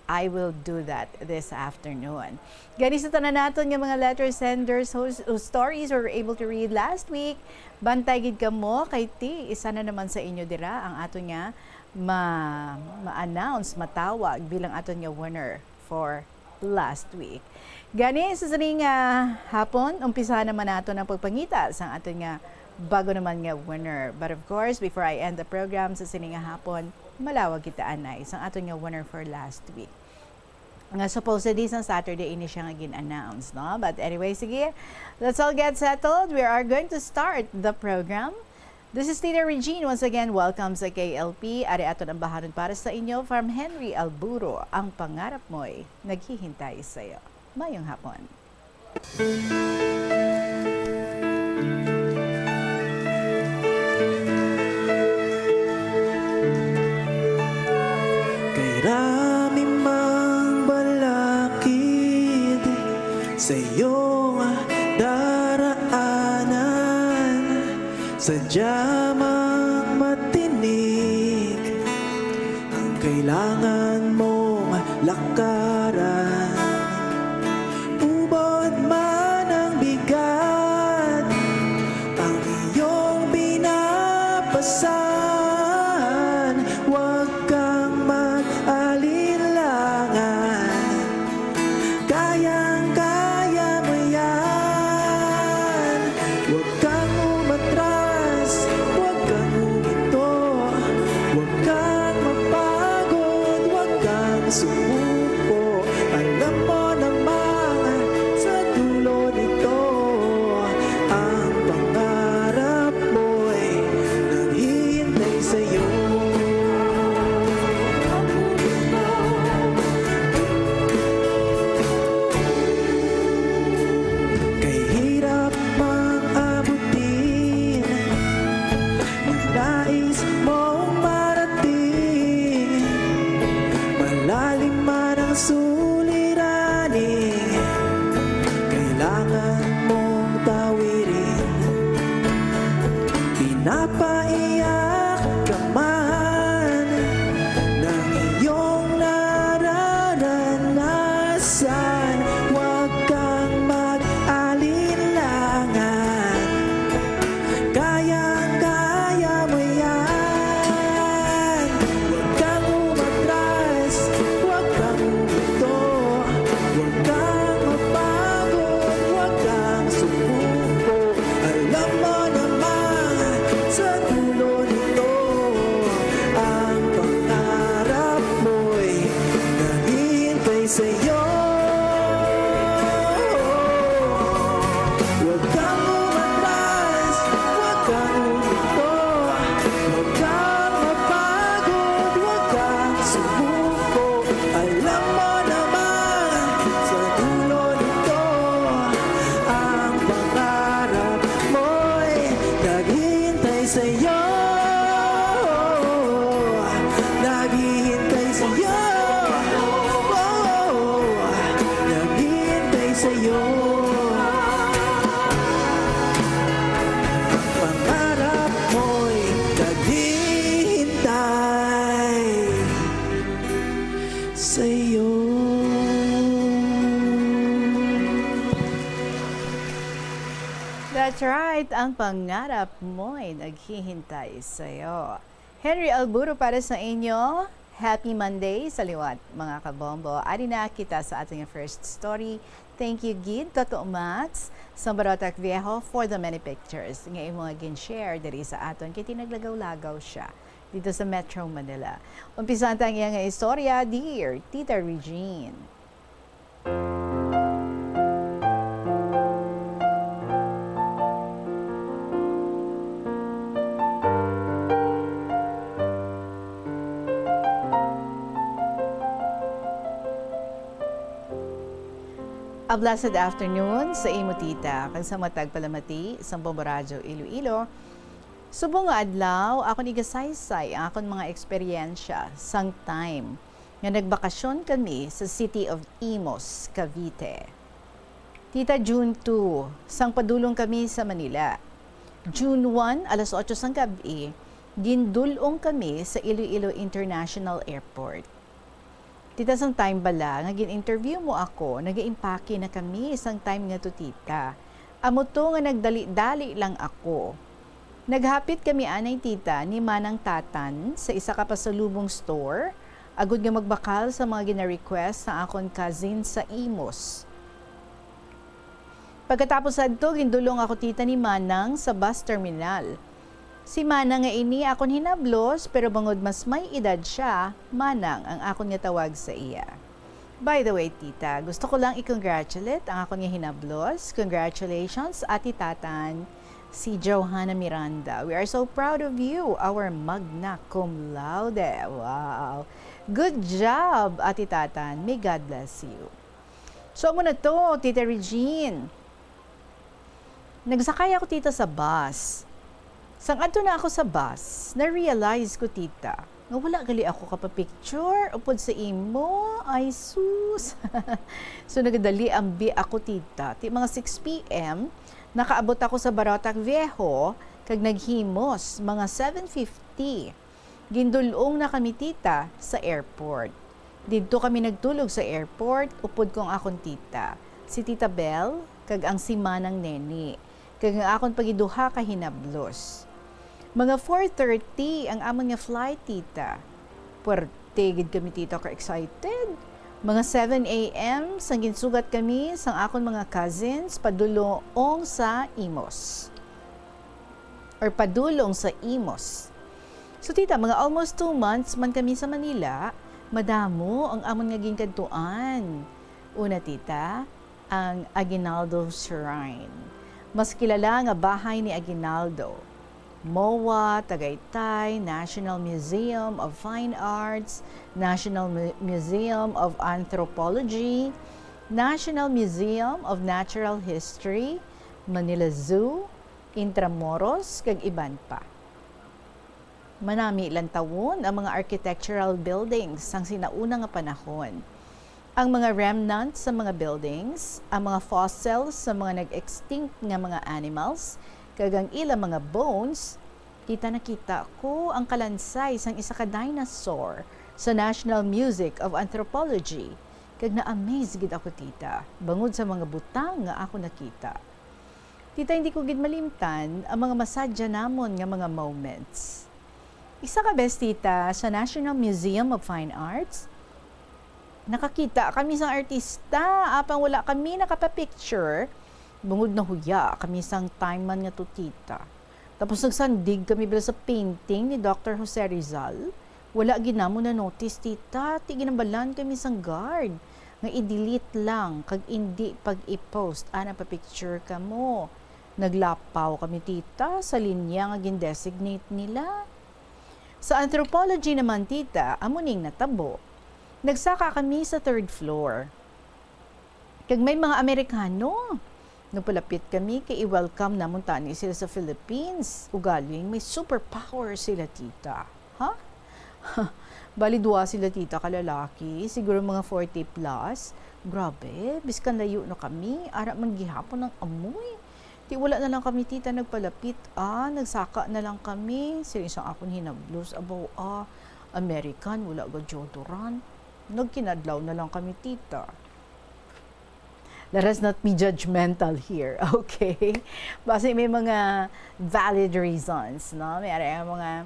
I will do that this afternoon. Gani sa tanan naton nga mga letter senders whose stories we were able to read last week. Bantay gid kamo kay T. Isa na naman sa inyo dira ang ato nga ma-announce, matawag bilang ato nga winner for last week. Gani sa sining hapon, umpisa naman nato ng pagpangita sa ato nga bago naman nga winner. But of course, before I end the program sa sining hapon, malawag kita anay isang ato nga winner for last week. Nga supposedly sa Saturday ini siya nga gin-announce, no? But anyway, sige, let's all get settled. We are going to start the program. This is Tita Regine. Once again, welcome sa KLP. Ari ato ang bahanon para sa inyo from Henry Alburo. Ang pangarap mo'y naghihintay sa'yo. Mayong hapon. Rami mang balakid sa iyong daraanan, sadya mang matinik ang kailangan mong lakaran. Ubod man ang bigat ang iyong binapasan, huwag kang mag-alinlangan, kayang-kaya mo yan. Huwag kang umatras, huwag kang huminto, huwag kang mapagod, huwag kang sumuko. Alam mo naman sa dulo nito, ang pangarap mo'y naghihintay sa'yo. Kay hirap mang abutin ang nais mong marating, malalim man ang suliranin, kailangan mong tawirin. Pinapaiyak ka man ng iyong nararanasan, huwag kang mag-alinlangan, kayang-kaya mo yan. Huwag kang umatras, huwag kang huminto, huwag kang mapagod, huwag kang sumuko. Alam mo naman sa dulo nito, ang pangarap mo'y naghihintay sa'yo. Huwag kang umatras, huwag kang huminto, huwag kang mapagod, huwag kang sumuko. Alam mo naman sa dulo nito, ang pangarap mo'y naghihintay sa'yo. Naghihintay sa'yo. Naghihintay sa'yo. Pangarap mo'y naghihintay sa'yo. That's right. Ang pangarap mo'y naghihintay sa'yo. Henry Alburo para sa inyo. Happy Monday sa liwat, mga kabombo. Ari na kita sa ating first story. Thank you, Gid, Totoo Max, sa Barotac Viejo for the many pictures. Ngayon mga gin-share diri sa aton, kaya tinaglagaw-lagaw siya dito sa Metro Manila. Umpisan tang iyang istorya, dear Tita Regine. A blessed afternoon sa imo tita, kag sa matag palamati sa Bomboradyo Iloilo. Subong nga adlaw, ako nigasaysay ang akong mga eksperyensya sang time nga nagbakasyon kami sa City of Imus, Cavite. Tita, June 2, sang padulong kami sa Manila. June 1, alas 8 sang gabi, gindulong kami sa Iloilo International Airport. Tita, sang time bala, nga gin-interview mo ako, nag-iimpake na kami isang time nga to tita. Amo to nga nagdali-dali lang ako. Naghapit kami anay tita ni Manang Tatan sa isa ka pasalubong store, agud nga magbakal sa mga gina-request sa akon cousin sa Imus. Pagkatapos adto, gindulong ako tita ni Manang sa bus terminal. Si Manang nga ini akon hinablos, pero bangod mas may edad siya, Manang ang akon nga tawag sa iya. By the way, tita, gusto ko lang i-congratulate ang akon nga hinablos. Congratulations, Ati Tatan, si Johanna Miranda. We are so proud of you, our magna cum laude. Wow! Good job, Ati Tatan. May God bless you. So, muna to, Tita Regine. Nagsakay ako, tita, sa bus. Sang adto na ako sa bus, na-realize ko, tita, nga wala gali ako kapapicture upod sa imo. Ay, sus! So, nagadali ambi ako, tita. Ti mga 6 p.m., nakaabot ako sa Barotac Viejo, kag naghimos, mga 7:50. Gindulong na kami, tita, sa airport. Dito kami nagtulog sa airport, upod kong akong tita. Si Tita Belle, kag ang si Manang Neni. Kag ang akong pagiduha ka hinablos. Mga 4:30 ang amon nga flight, tita. Puertegid kami, tita, ka-excited. Mga 7 a.m. sang ginsugat kami sang akon mga cousins padulong sa Imus. Or padulong sa Imus. So, tita, mga almost 2 months man kami sa Manila, madamo ang amon nga ginkantuan. Una, tita, ang Aguinaldo Shrine. Mas kilala nga bahay ni Aguinaldo. MOA, Tagaytay, National Museum of Fine Arts, National Museum of Anthropology, National Museum of Natural History, Manila Zoo, Intramuros, kag iban pa. Manami ilang tawon ang mga architectural buildings sang sinauna nga panahon. Ang mga remnants sa mga buildings, ang mga fossils sa mga nag-extinct nga mga animals, kagang ilang mga bones, tita, nakita ko ang kalansay sang isa ka dinosaur sa National Museum of Anthropology. Kag na-amaze gid ako, tita, bangod sa mga butang nga ako nakita. Tita, hindi ko gid malimtan ang mga masadya namon nga mga moments. Isa ka best, tita, sa National Museum of Fine Arts, nakakita kami sang artista, apang wala kami nakapapicture. Bungod na huya, kami sang time man nga to, tita. Tapos nagsandig kami bila sa painting ni Dr. Jose Rizal. Wala ginamo na notice, tita. Ti ginambalan kami sang guard. Nga i-delete lang, kag hindi pag i-post. Ana pa picture ka mo. Naglapaw kami, tita, sa linya nga gindesignate nila. Sa anthropology naman, tita, amuning natabo. Nagsaka kami sa 3rd floor. Kag may mga Amerikano. Napalapit kami kay i-welcome namon tani sila sa Philippines. Ugaling may superpower sila, tita. Ha? Bali duwa sila, tita, kalalaki. Siguro mga 40 plus. Grabe, biskan layo na kami. Ara man gihapon ng amoy. Di wala na lang kami, tita, nagpalapit. Nagsaka na lang kami. Sila isang akong hinablos. Abaw, American, wala ga deodorant. Nagkinadlaw na lang kami, tita. Let us not be judgmental here, okay? Basta may mga valid reasons, no? May mga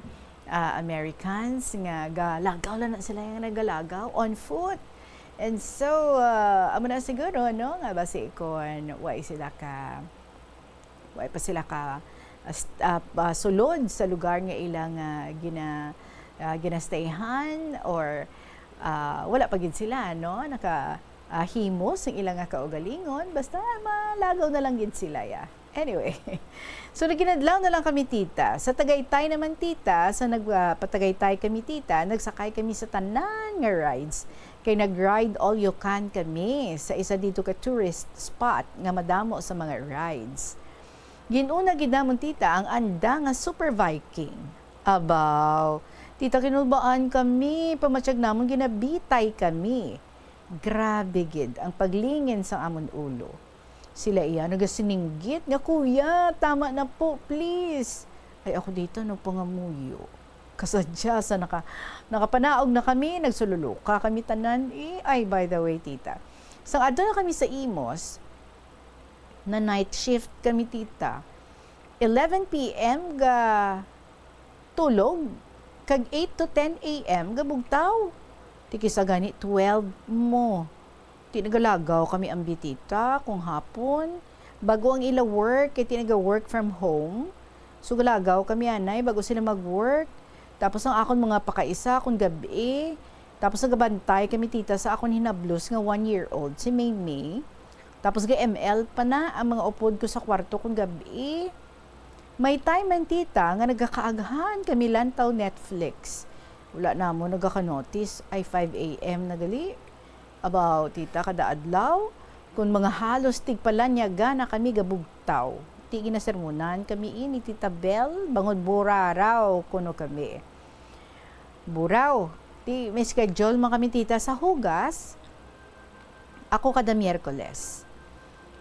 Americans nga galagaw lang na sila yung nagalagaw on foot. And so, amo na siguro, no? Nga basi kon, why pa sila ka sulod sa lugar nga ilang ginastayhan or wala pa gid sila, no? Himos ang ilang kaugalingon, basta malagaw na lang gid sila, ya. Anyway, so naginadlaw na lang kami, tita. Sa Tagaytay naman, tita, sa nagpatagaytay kami, tita, nagsakay kami sa tanan nga rides. Kay nag-ride all you can kami sa isa dito ka tourist spot nga madamo sa mga rides. Ginuna ginamon, tita, ang anda nga Super Viking. Abaw, tita, kinulbaan kami, pamatsyag namon ginabitay kami. Grabe gid ang paglingin sa amon ulo. Sila iya nagasiningit nga, kuya, tama na po, please. Ay ako dito nagpangamuyo. Kasadya sa nakapanaog na kami, nagsululuka kami tanan. Ay, by the way, tita, sang adto na kami sa Imos, na night shift kami, tita. 11 p.m. ga tulog, kag 8 to 10 a.m. ga bugtaw. Tikisa gani 12 mo. Tinagalagaw kami ang bitita kung hapon. Bago ang ila work, kaya tinaga-work from home. So galagaw kami, anay, bago sila mag-work. Tapos ang akon mga pakaisa kung gabi. Tapos nagabantay kami, tita, sa akon hinablos nga 1-year-old, si May. Tapos ga ML pa na ang mga upod ko sa kwarto kung gabi. May time man, tita, nga nagkakaagahan kami lantaw Netflix. Wala na mo nagkaka-notice ay 5 a.m. na gali. About, tita, kada adlaw, kung mga halos tigpalanyaga na kami gabugtaw. Tigi na sermonan kami ini, tita Bel, bangod buraraw kuno kami. Buraw, may schedule man kami, tita, sa hugas. Ako kada Miyerkules.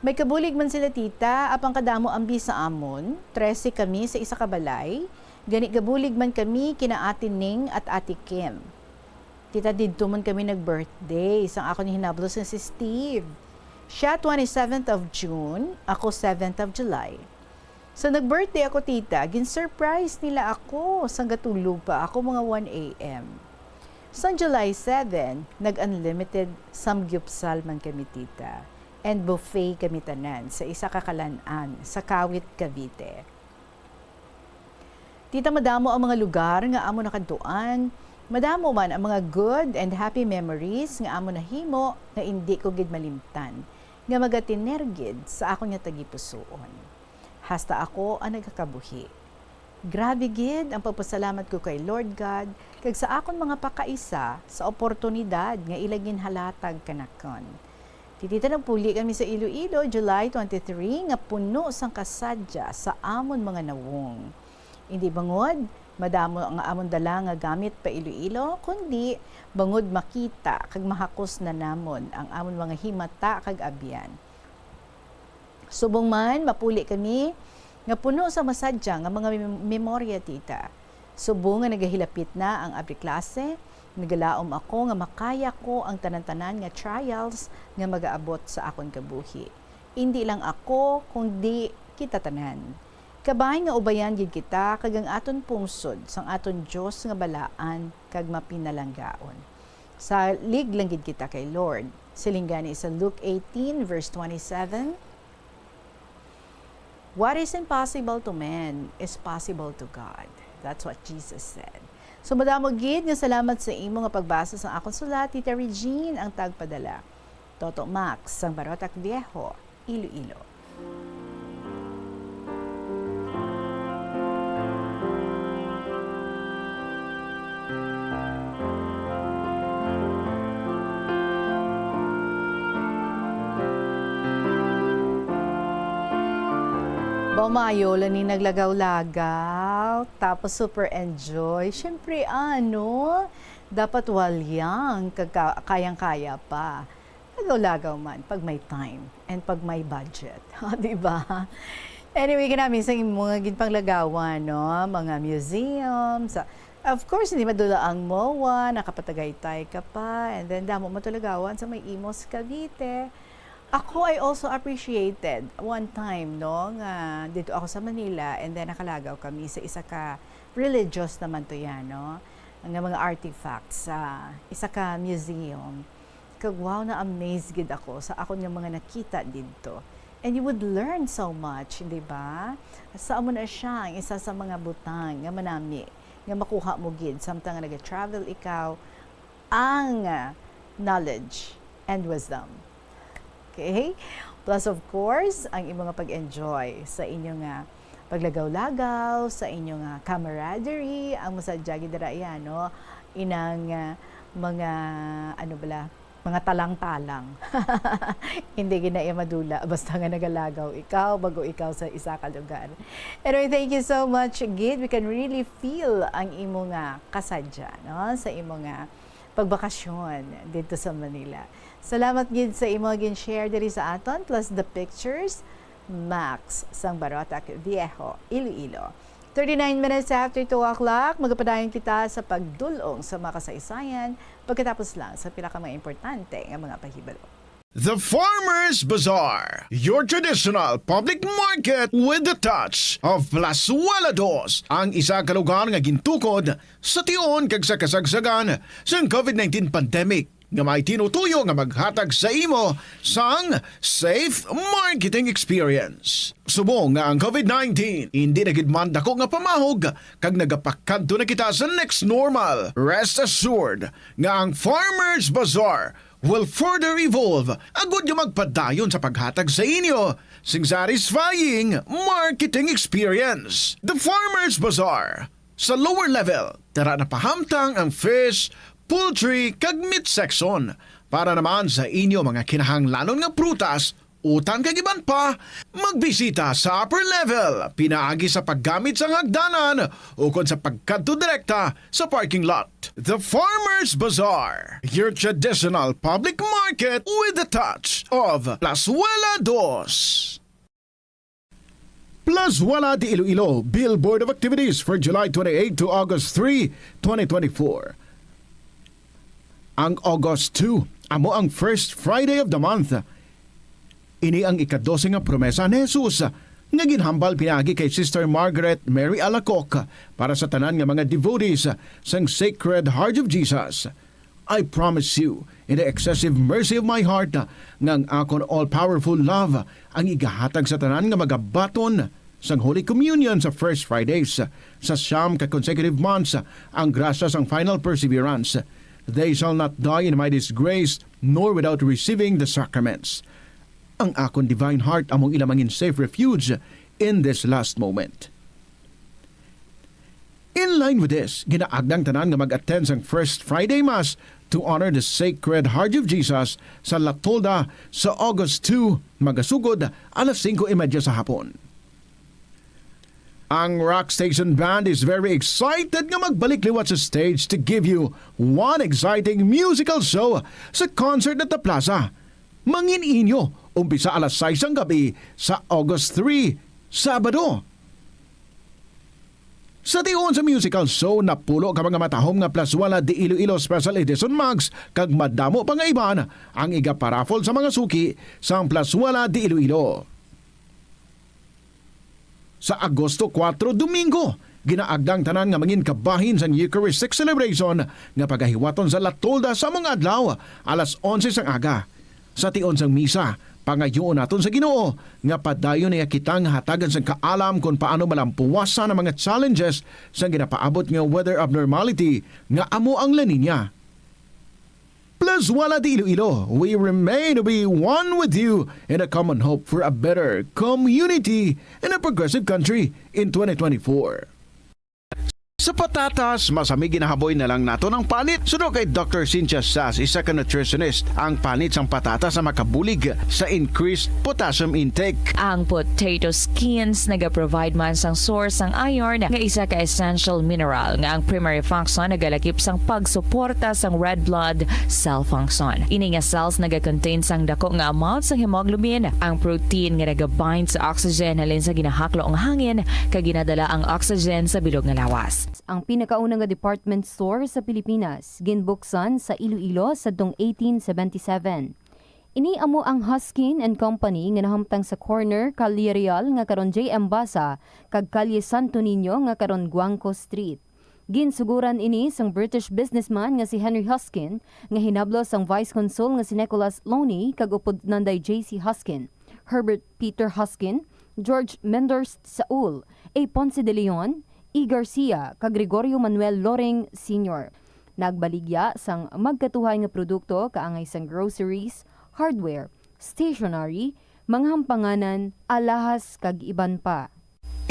May kabulig man sila, tita, apang kadamo ambi sa amon, 13 kami sa isa kabalay, ganit kabulig man kami kina Ate Ning at Ate Kim. Tita, dito man kami nag-birthday. Isang ako ni hinablos na si Steve. Siya 27th of June, ako 7th of July. So nag-birthday ako, tita, gin-surprise nila ako. Sang gatulog pa ako mga 1 a.m. Sang July 7, nag-unlimited samgyupsal man kami, tita. And buffet kami tanan sa isa kakalanan sa Kawit, Cavite. Tita, madamo ang mga lugar nga amo nakantuan. Madamo man ang mga good and happy memories nga amo nahimo na hindi ko gid malimtan, nga magatinergid sa ako nga tagipusoon. Hasta ako ang nagkakabuhi. Grabe gid ang pagpasalamat ko kay Lord God kag sa akon mga pakaisa sa oportunidad nga ilagin halatag kanakon. Titita nagpuli kami sa Iloilo, July 23, nga puno sang kasadya sa amon mga nawong. Hindi bangod, madamo ang amon dala nga gamit pa Iloilo, kundi bangod makita kag mahakos na namon ang amon mga himata kag abyan. Subong man, mapuli kami nga puno sa masadya nga mga memorya, tita. Subong nga nagahilapit na ang abri klase, nagalaom ako nga makaya ko ang tanan-tanan nga trials nga magaabot sa akon kabuhi. Hindi lang ako, kundi kita tanan. Kabay nga ubayan gid kita kag ang aton pungsod sang aton Dios nga balaan kag mapinalanggaon. Sa liglang gid kita kay Lord. Silinggani sa Luke 18 verse 27. What is impossible to man is possible to God. That's what Jesus said. So madamo gid nga salamat sa imo nga pagbasa sa akong sulat, Tita Regine, ang tagpadala. Toto Max, sang Barotac Viejo, Iloilo. Mayo lang ni naglagaw-lagaw, tapos super enjoy. Siyempre, dapat walyang, kayang-kaya pa. Lagaw-lagaw man, pag may time, and pag may budget. Diba? Anyway, kinamin sa mga ginpanglagawan, mga museums. Of course, hindi madula ang MOA, nakapatagaytay ka pa, and then damo matulagawan sa may Imos, Cavite. Ako, I also appreciated one time, no, nga dito ako sa Manila and then nakalagaw kami sa isa ka religious naman to yan, no, nga mga artifacts sa isa ka museum. Kag wow, na amazed gid ako sa akon nga mga nakita dito. And you would learn so much, di ba? Sa amo na siya ang isa sa mga butang nga manami nga makuha mo gid samtang nga nag-travel ikaw ang knowledge and wisdom. Okay? Plus of course, ang imong pag-enjoy sa inyong paglagaw-lagaw, sa inyong camaraderie, ang masadya gid dira yan, no? Inang mga mga talang-talang. Hindi ginaya madula basta nga nagalagaw ikaw bago ikaw sa isa ka lugar. Anyway, thank you so much, Gid. We can really feel ang imong kasadya, no, sa imong pagbakasyon dito sa Manila. Salamat gid sa imo gin-share diri sa aton plus the pictures. Max sang Barotac Viejo, Iloilo. 39 minutes after 2 o'clock, magpadayon kita sa pagdulong sa mga kasaysayan pagkatapos lang sa pila ka mga importante nga mga pahibalo. The Farmers Bazaar, your traditional public market with the touch of Plazuela Dos, ang isa ka lugar nga gintukod sa tion kag sa kasagsagan sa COVID-19 pandemic nga may tinutuyo nga maghatag sa imo sang safe marketing experience. Subong nga ang COVID-19 hindi na gid man dako nga pamahog kag nagapakadto na kita sa next normal. Rest assured nga ang Farmers Bazaar will further evolve agud nga magpadayon sa paghatag sa inyo sing satisfying marketing experience. The Farmers Bazaar sa lower level tara na pahamtang ang fish, poultry kag meat section para naman sa inyo mga kinahanglanon nga prutas, utan kag iban pa, magbisita sa upper level pinaagi sa paggamit sa hagdanan o kon sa pagkadto direkta sa parking lot. The Farmers Bazaar, your traditional public market with the touch of Plazuela Dos. Plazuela de Iloilo Billboard of Activities for July 28 to August 3, 2024. Ang August 2, amo ang first Friday of the month. Ini ang ika-12 nga promesa ni Jesus nga ginhambal pinagi kay Sister Margaret Mary Alacoc para sa tanan nga mga devotees sang Sacred Heart of Jesus. I promise you, in the excessive mercy of my heart, nga ang akon all-powerful love ang igahatag sa tanan nga magabaton sang Holy Communion sa First Fridays. Sa siyam ka consecutive months, ang grasya sang final perseverance. They shall not die in my disgrace, nor without receiving the sacraments. Ang akon divine heart among ilamangin safe refuge in this last moment. In line with this, ginaagdang tanan nga mag-attend sang First Friday Mass to honor the Sacred Heart of Jesus sa La Tolda sa August 2, magasugod alas 5:30 sa hapon. Ang Rock Station Band is very excited nga magbalik liwat sa stage to give you one exciting musical show sa concert at the plaza. Mangin inyo, umpisa alas 6 ang gabi sa August 3, Sabado. Sa tion sa musical show, napulo ka mga matahom nga Plazuela de Iloilo Special Edition Mugs kag madamo pa nga iban ang iga-paraffle sa mga suki sa Plazuela de Iloilo. Sa Agosto 4, Domingo, ginaagdang tanan nga mangin kabahin sa Eucharistic celebration nga pagahiwaton sa La Tolda sa mga adlaw alas 11 sang aga. Sa tion sang misa, pangayoon naton sa Ginoo nga padayon niya kitang hatagan sa kaalam kung paano malampuwasan ang mga challenges sa ginapaabot nga weather abnormality nga amo ang La Nina. Plazuela de Iloilo, we remain to be one with you in a common hope for a better community in a progressive country in 2024. Sa patatas, masami ginahaboy na lang nato ng panit. Suno kay Dr. Cynthia Sass, isa ka nutritionist, ang panit sang patatas sa makabulig sa increased potassium intake. Ang potato skins naga-provide man sang source sang iron nga isa ka essential mineral nga ang primary function nagalakip sang pagsuporta sang red blood cell function. Ini nga cells naga-contain sang dako nga amount sang hemoglobin, ang protein nga naga-bind sa oxygen halin sa ginahaklo ang hangin kag ginadala ang oxygen sa bilog nga lawas. Ang pinakaunang nga department store sa Pilipinas, ginbuksan sa Iloilo sa 1877. Ini amo ang Huskin and Company nga nahamtang sa corner Calle Real nga karon JM Basa kag Calle Santo Niño nga karon Guangco Street. Ginsuguran ini sang British businessman nga si Henry Huskin nga hinablo sang Vice Consul nga si Nicholas Loney kag upod nanday JC Huskin, Herbert Peter Huskin, George Menders Saul, A. Ponce de Leon, E. Garcia kag Gregorio Manuel Loring Sr. Nagbaligya sang magkatuhay nga produkto kaangay sang groceries, hardware, stationery, mga hampanganan, alahas kag iban pa.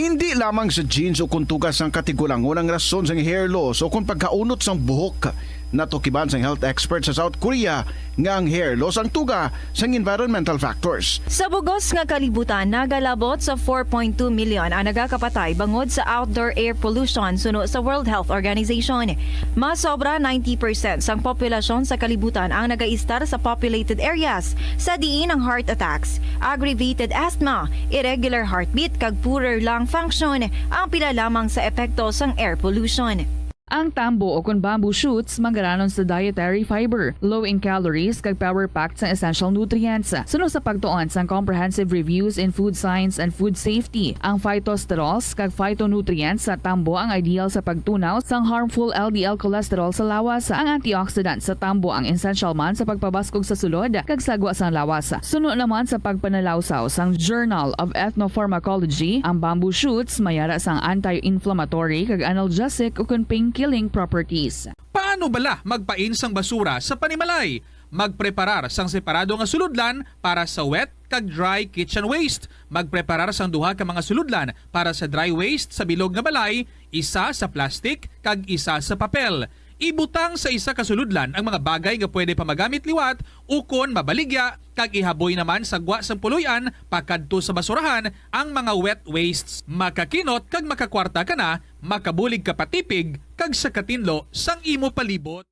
Hindi lamang sa jeans o kuntugas ang katigulangon ang rason sa hair loss o kung pagkaunot sang buhok. Natukiban sang health expert sa South Korea nga ang hair loss ang tuga sang environmental factors. Sa bugos nga kalibutan, nagalabot sa 4.2 million ang nagakapatay bangod sa outdoor air pollution suno sa World Health Organization. Mas sobra 90% sang populasyon sa kalibutan ang nagaistar sa populated areas, sa diin ang heart attacks, aggravated asthma, irregular heartbeat kag poorer lung function ang pila lamang sa epekto sang air pollution. Ang tambo o kung bamboo shoots manggaranon sa dietary fiber, low in calories kag power-packed sa essential nutrients. Suno sa pagtuon sa comprehensive reviews in food science and food safety, ang phytosterols kag phytonutrients sa tambo ang ideal sa pagtunaw sang harmful LDL cholesterol sa lawas. Ang antioxidants sa tambo ang essential man sa pagpabaskog sa sulod kag sagwa sang lawas. Suno naman sa pagpanalawsaw sang Journal of Ethnopharmacology, ang bamboo shoots mayara sang anti-inflammatory kag analgesic o kung pain-killing properties. Paano bala magpain sang basura sa panimalay? Magpreparar sang separado nga suludlan para sa wet kag dry kitchen waste. Magpreparar sang duha ka mga suludlan para sa dry waste sa bilog nga balay, isa sa plastic kag isa sa papel. Ibutang sa isa ka suludlan ang mga bagay nga pwede pa magamit liwat ukon mabaligya kag ihaboy naman sa gwa sang puluyan pakadto sa basurahan ang mga wet wastes. Makakinot kag makakwarta ka na, makabulig ka patipig kag sa katinlo sang imo palibot.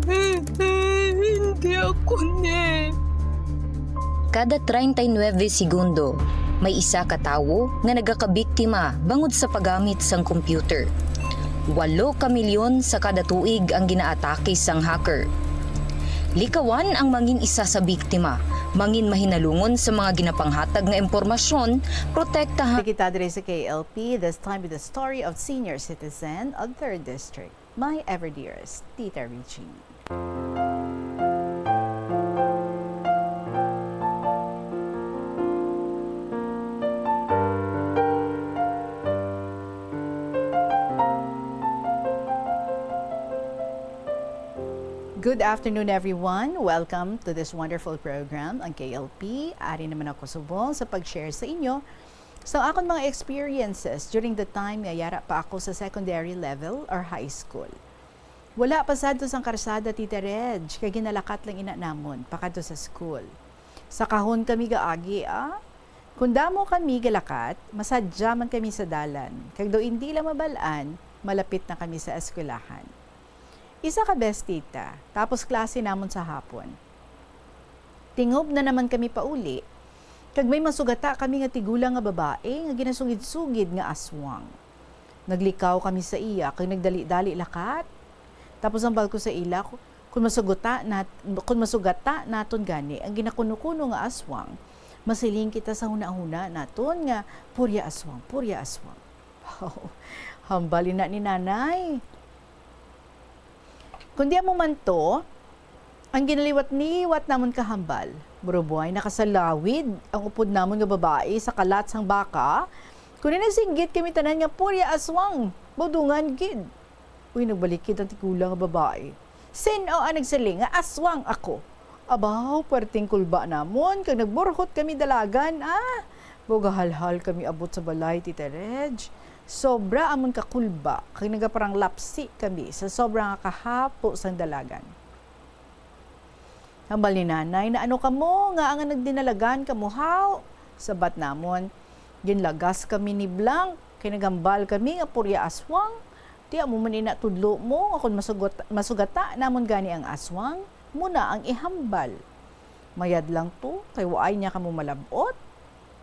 Hindi ako ne. Kada 39 segundo, may isa ka tawo nga nagakabiktima bangod sa paggamit sang computer. 8 ka milyon sa kada tuig ang ginaatake sang hacker. Likawan ang mangin isa sa biktima, mangin mahinalungon sa mga ginapanghatag nga impormasyon, protektahan. Kita dire sa KLP, this time with the story of senior citizen of 3rd District, my ever dearest, Tita Richie. Good afternoon everyone. Welcome to this wonderful program, ang KLP. Ari naman ako subong sa pag-share sa inyo sa akong mga experiences during the time nga yara pa ako sa secondary level or high school. Wala pasado sang karsada, Tita Reg, kay ginalakat lang ina namon pakadto sa school. Sa kahon kami gaagi, Kung damo kami galakat, masadya man kami sa dalan. Kag do hindi lang mabalaan, malapit na kami sa eskwelahan. Isa ka best tita, tapos klase namon sa hapon. Tingob na naman kami pauli, kag may masugata kami nga tigulang nga babae nga ginasugid-sugid nga aswang. Naglikaw kami sa iya, kag nagdali-dali lakat. Tapos ang balko sa ila, kung masugata naton gani, ang ginakuno-kuno nga aswang, masiling kita sa huna-huna naton nga purya aswang, purya aswang. Hambalin na ni nanay. Kundi mo man to, ang ginaliwat-niwat namon kahambal. Burubuhay nakasalawid ang upod namon nga babae sa kalat sang baka. Kundi nagsinggit kami tanan nga purya aswang, budungan gid. Uy, nagbalikid ang tikulang nga babae. Sino ang nagsaling nga aswang ako? Abaw, perting kulba namon, kag nagburhot kami dalagan, Bogahalhal kami abot sa balay, Tita Reg. Sobra amon kakulba, kag nagaparang lapsi kami sa sobrang kahapo sang dalagan. Hambal ni nanay na ano kamo nga ang nagdinalagan kamo haw. Sabat namon, ginlagas kami ni Blanc, kay nagambal kami nga purya aswang. Di mo man ina tudlo mo, akon masugata namon gani ang aswang, muna ang ihambal. Mayad lang to, kay waay niya kamo malabot.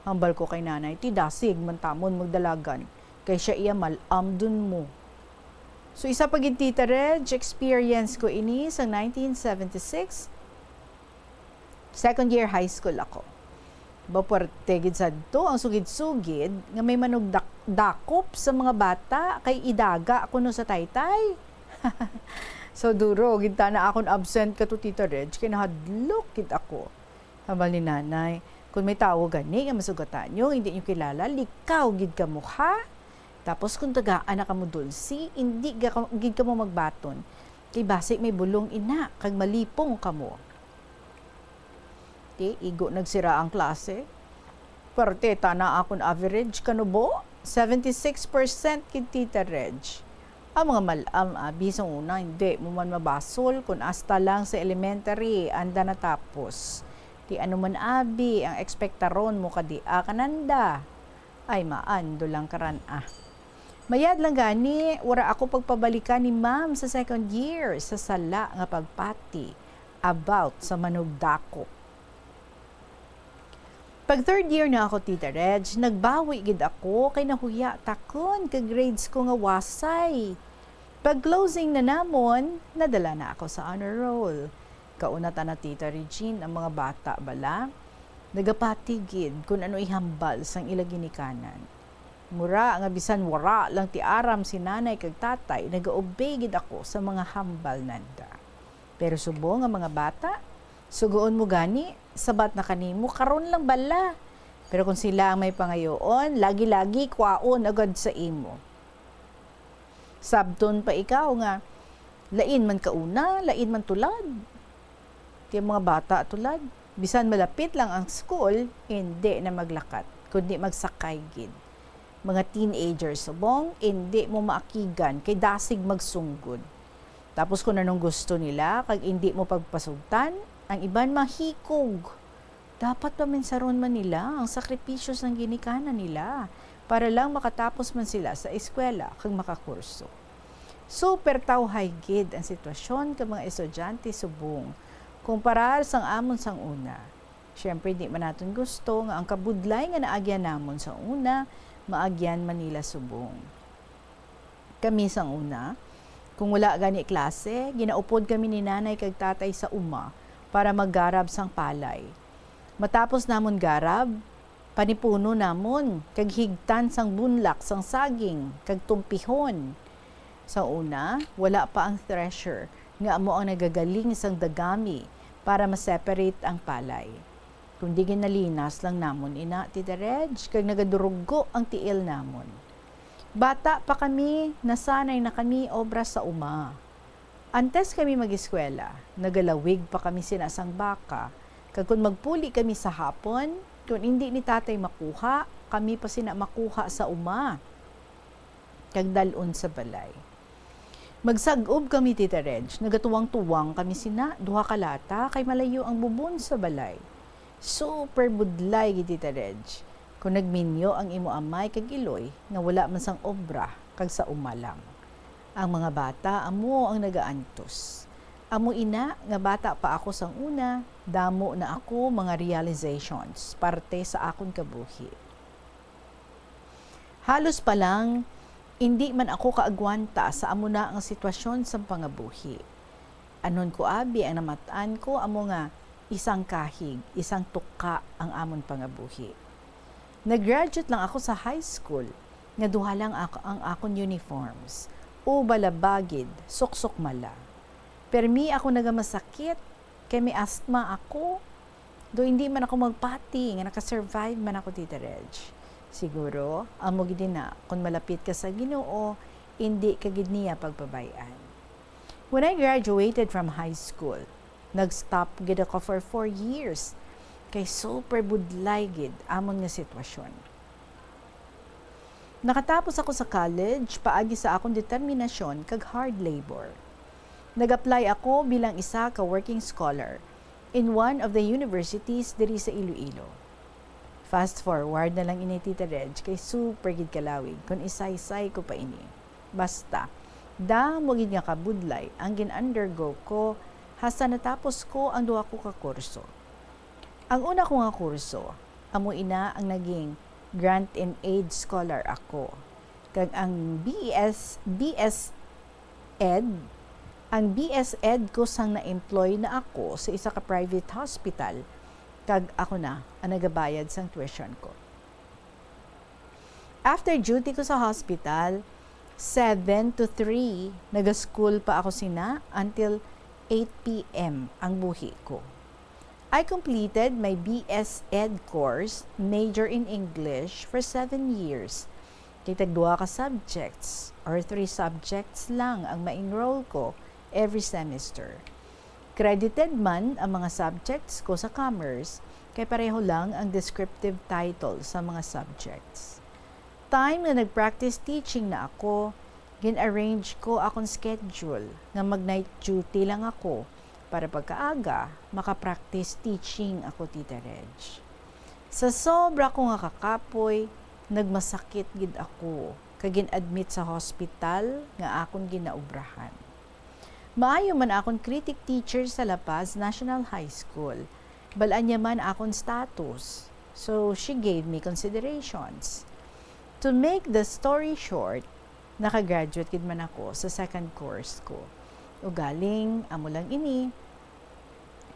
Hambal ko kay nanay, ti dasig man tamon magdalagan. Kay siya iya malam dun mo. So isa pagin Tita Reg, experience ko ini sa 1976 Second year high school ako. Baparte gid sad to ang sugid-sugid nga may dakop sa mga bata kay idaga ako no sa taytay. So duro gid na akon absent ka to Tita Reg kay nahadlok gid ako. Habal ni nanay, kung may tawo gani nga masugatan nyo, hindi nyo kilala, likaw gid ka mo ha. Tapos kung tagaan na ka mo dulsi, hindi gid ka mo magbaton. Kay basi may bulong ina, kag malipong ka mo. Igo nagsira ang klase. Parte tana akon average kanubo, 76% kid Tita Reg. Ang mga malam, bisong una, hindi mo man mabasol kung hasta lang sa elementary, anda natapos. Di ano man abi, ang ekspektaron mo kadi kananda. Ay maando lang karan Mayad lang gani, wara ako pagpabalikan ni ma'am sa second year sa sala nga pagpati about sa manugdako. Pag third year na ako, Tita Reg, nagbawi gid ako kay nahuya takon kag grades ko nga wasay. Pag closing na namon, nadala na ako sa honor roll. Kauna ta na Tita Regine ang mga bata bala. Nagapati gid kung ano ihambal sang ilaginikanan. Mura nga bisan wara lang ti aram si nanay kag tatay, nagaobey gid ako sa mga hambal nanda. Pero subong nga mga bata, sugoon mo gani, sabat na kanimo, karon lang bala. Pero kung sila may pangayoon, lagi-lagi kwaon agad sa imo. Sabton pa ikaw nga, lain man kauna, lain man tulad. Kaya mga bata tulad, bisan malapit lang ang school, hindi na maglakat, kundi magsakay gid. Mga teenagers subong, hindi mo maakigan, kay dasig magsunggod. Tapos kung anong gusto nila, kag hindi mo pagpasugtan, ang iban mahikog. Dapat paminsaron man nila ang sakripisyo ng ginikanan nila para lang makatapos man sila sa eskwela kag makakurso. Super tawhay gid ang sitwasyon kag mga estudyante subong kumparar sang amon sang una. Siyempre di man naton gusto nga ang kabudlay nga naagyan namon sa una, maagyan man nila subong. Kami sang una, kung wala gani klase, ginaupod kami ni nanay kag tatay sa uma para maggarab sang palay. Matapos namon garab, panipuno namon, kag higtan sang bunlak sang saging, kag tumpihon. Sa una, wala pa ang thresher, nga amo ang nagagaling sang dagami para ma-separate ang palay. Kundi ginalinas lang namon ina, Tita Reg, kag nagadurugo ang tiil namon. Bata pa kami, nasanay na kami obra sa uma. Antes kami mag-eskwela, nagalawig pa kami sinasang baka. Kag kung magpuli kami sa hapon, kung hindi ni tatay makuha, kami pa sina makuha sa uma. Kag dalon sa balay. Magsagob kami, Tita Reg, nagatuwang-tuwang kami sina, duha ka lata, kay malayo ang bubon sa balay. Super budlay, Tita Reg. Kung nagminyo ang imo amay kag iloy, nga wala man sang obra, kag sa uma lang. Ang mga bata, amo ang nagaantos. Amo ina, nga bata pa ako sang una, damo na ako mga realizations, parte sa akon kabuhi. Halos pa lang, hindi man ako kaagwanta sa amo na ang sitwasyon sa pangabuhi. Anon ko abi, ang namataan ko, amo nga, isang kahig, isang tuka ang amon pangabuhi. Nag-graduate lang ako sa high school, nga duha lang ang akon uniforms. O balabagid, suksok mala. Permi ako nagamasakit, kay may asthma ako. Do hindi man ako magpati, nga nakasurvive man ako, Tita Reg. Siguro, amo gid na, kung malapit ka sa Ginoo, hindi ka gid niya pagpabayan. When I graduated from high school, nag-stop gid ako for 4 years, kay super budlay gid amon nga sitwasyon. Nakatapos ako sa college, paagi sa akong determinasyon kag hard labor. Nag-apply ako bilang isa ka working scholar in one of the universities diri sa Iloilo. Fast forward na lang ini, Tita Reg, kay super gid kalawig kung isay-say ko pa ini. Basta, damo gid nga kabudlay ang gin-undergo ko hasta natapos ko ang duha ko ka kurso. Ang una ko nga kurso, amo ina ang naging Grant and Aid Scholar ako. Kag ang BS Ed ko sang na-employ na ako sa isa ka private hospital kag ako na ang nagabayad sang tuition ko. After duty ko sa hospital, 7 to 3, nag-school pa ako sina until 8 p.m. ang buhi ko. I completed my BS Ed course, major in English, for 7 years. Kitag 2 ka subjects or 3 subjects lang ang ma-enroll ko every semester. Credited man ang mga subjects ko sa commerce, kay pareho lang ang descriptive title sa mga subjects. Time na nag-practice teaching na ako, gin-arrange ko akong schedule na mag-night duty lang ako para pagkaaga, makapractice teaching ako, Tita Reg. Sa sobra ko nga kakapoy, nagmasakit gid ako, kagin admit sa hospital nga akong ginaubrahan. Maayo man akong critic teacher sa La Paz National High School, balaan niya man akong status, so she gave me considerations. To make the story short, nakagraduate gid man ako sa second course ko. O galing, amo lang ini,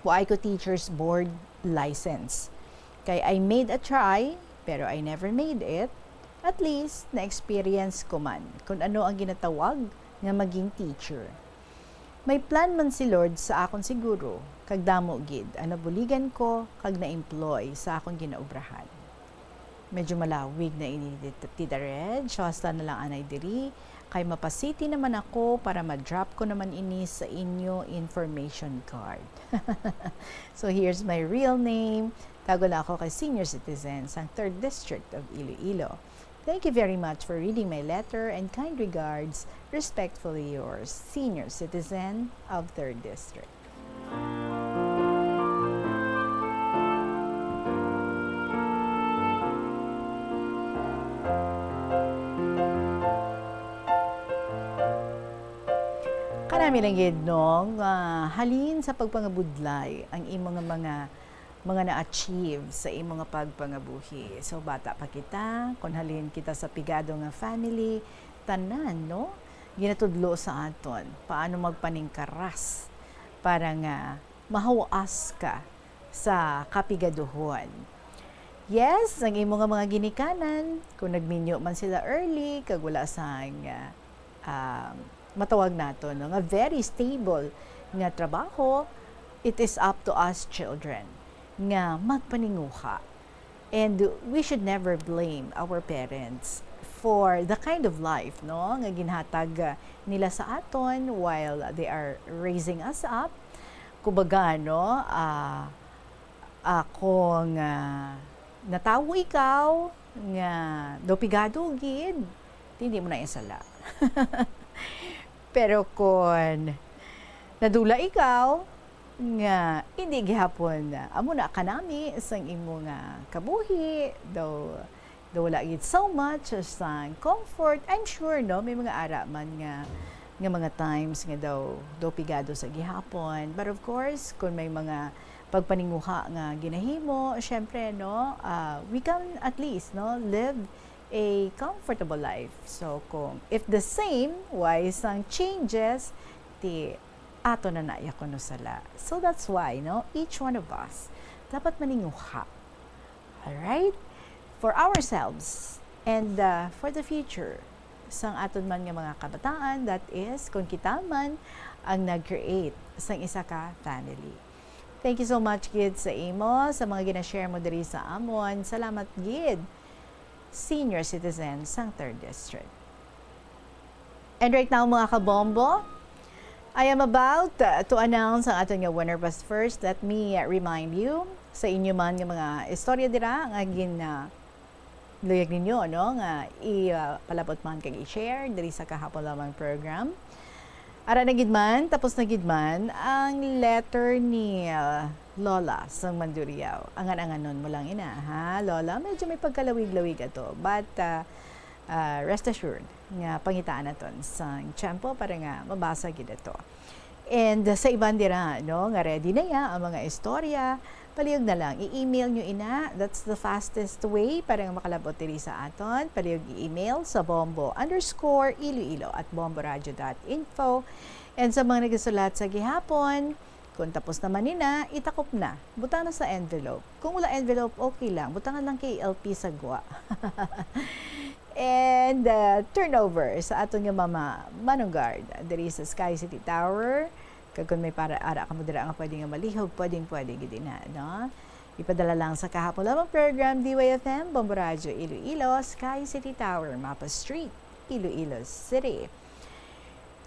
waay ko teacher's board license. Kay I made a try, pero I never made it. At least, na-experience ko man kung ano ang ginatawag nga maging teacher. May plan man si Lord sa akon siguro, kag damo gid, ang nabuligan ko, kag na-employ sa akong ginaubrahan. Medyo malawig na ini, Tita Red, so hasta na lang anay diri, kay mapasiti naman ako para ma-drop ko naman ini sa inyo information card. So here's my real name. Tago na ako kay senior citizen sa 3rd District of Iloilo. Thank you very much for reading my letter and kind regards. Respectfully yours, senior citizen of 3rd District. Kanami lang gid no, halin sa pagpangabudlay ang imong mga na-achieve sa imong pagpangabuhi. So bata pa kita, kun halin kita sa pigado nga family, tanan no, ginatudlo sa aton paano magpaningkaras para nga mahawas ka sa kapigaduhon. Yes, ang imong mga ginikanan, kung nagminyo man sila early, kag wala sang matawag nato no, nga very stable nga trabaho, it is up to us children nga magpaninguha. And we should never blame our parents for the kind of life no nga ginhatag nila sa aton while they are raising us up. Kumbaga no, akong natawo ikaw nga dopigado gid, hindi mo na isala. Pero kung nadula ikaw nga hindi gihapon amo na kanami sang imo nga kabuhi, though wala gid so much sang comfort, I'm sure no may mga ara man nga mga times nga daw pigado sa gihapon. But of course, kung may mga pagpaninguha nga ginahimo, syempre no, we can at least no live a comfortable life. So kung if the same why sang changes, ti ato na naya kuno sala. So that's why no, each one of us dapat maninguha. All right? For ourselves and for the future sang aton man nga mga kabataan, that is kung kita man ang nag-create sang isa ka family. Thank you so much gid sa imo sa mga gina-share mo diri sa amon. Salamat gid, senior citizen sang 3rd District. And right now mga kabombo, I am about to announce ang aton nga winner. But first, let me remind you sa inyo man nga mga istorya dira nga luyag ninyo no nga palapot man kag i-share diri sa kahapon lamang program. Ara na gid man, tapos na gid man ang letter ni Lola sang Mandurriao. Angan-anganon mo lang ina, ha? Lola, medyo may pagkalawig-lawig ato. But rest assured nga pangitaan naton sang tiyempo para nga mabasa gid ato. And sa iban dira no nga ready na ya ang mga istorya, palihog na lang i-email nyo ina. That's the fastest way para nga makalabot diri sa aton. Palihog i-email sa bombo_iloilo@bomboradio.info. And sa mga nagsulat sa gihapon, Kung tapos naman nina, itakop na. Butang na sa envelope. Kung wala envelope, okay lang. Butangan lang kay LP Sagwa. And turnover sa aton nga mama manunggard diri sa Sky City Tower. Kung may para-ara ka mo dira nga pwede nga malihog, pwede gid na, no? Ipadala lang sa kahapon lamang program DYFM, Bombo Radio, Iloilo, Sky City Tower, Mapa Street, Iloilo City.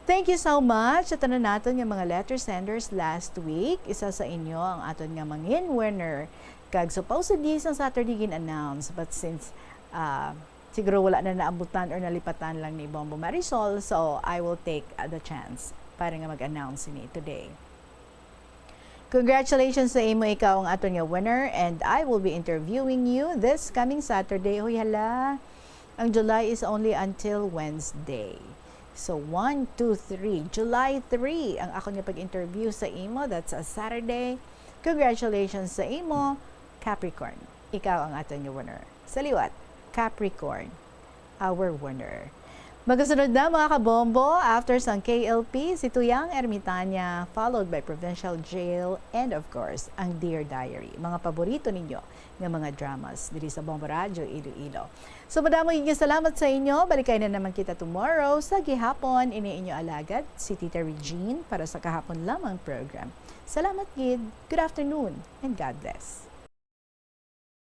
Thank you so much. Ito na natin yung mga letter senders last week. Isa sa inyo ang aton nga mangin winner. Kag supposedly sa Saturday gin-announce, but since siguro wala na naabutan or nalipatan lang ni Bombo Marisol, so I will take the chance para nga mag-announce ni today. Congratulations sa imo, ikaw ang aton nga winner, and I will be interviewing you this coming Saturday. Hoy hala, ang July is only until Wednesday. So 1, 2, 3, July 3 ang ako nga pag-interview sa imo. That's a Saturday. Congratulations sa imo, Capricorn. Ikaw ang aton nga winner. Sa liwat, Capricorn, our winner. Magkasunod na mga kabombo, after sang KLP, si Tuyang Ermitanya, followed by Provincial Jail, and of course, ang Dear Diary. Mga paborito ninyo ng mga dramas diri sa Bombo Radio, Iloilo. So madamo inyo salamat sa inyo. Balikay na naman kita tomorrow sa gihapon. Ini inyo alagad, si Tita Regine para sa kahapon lamang program. Salamat gid. Good afternoon and God bless.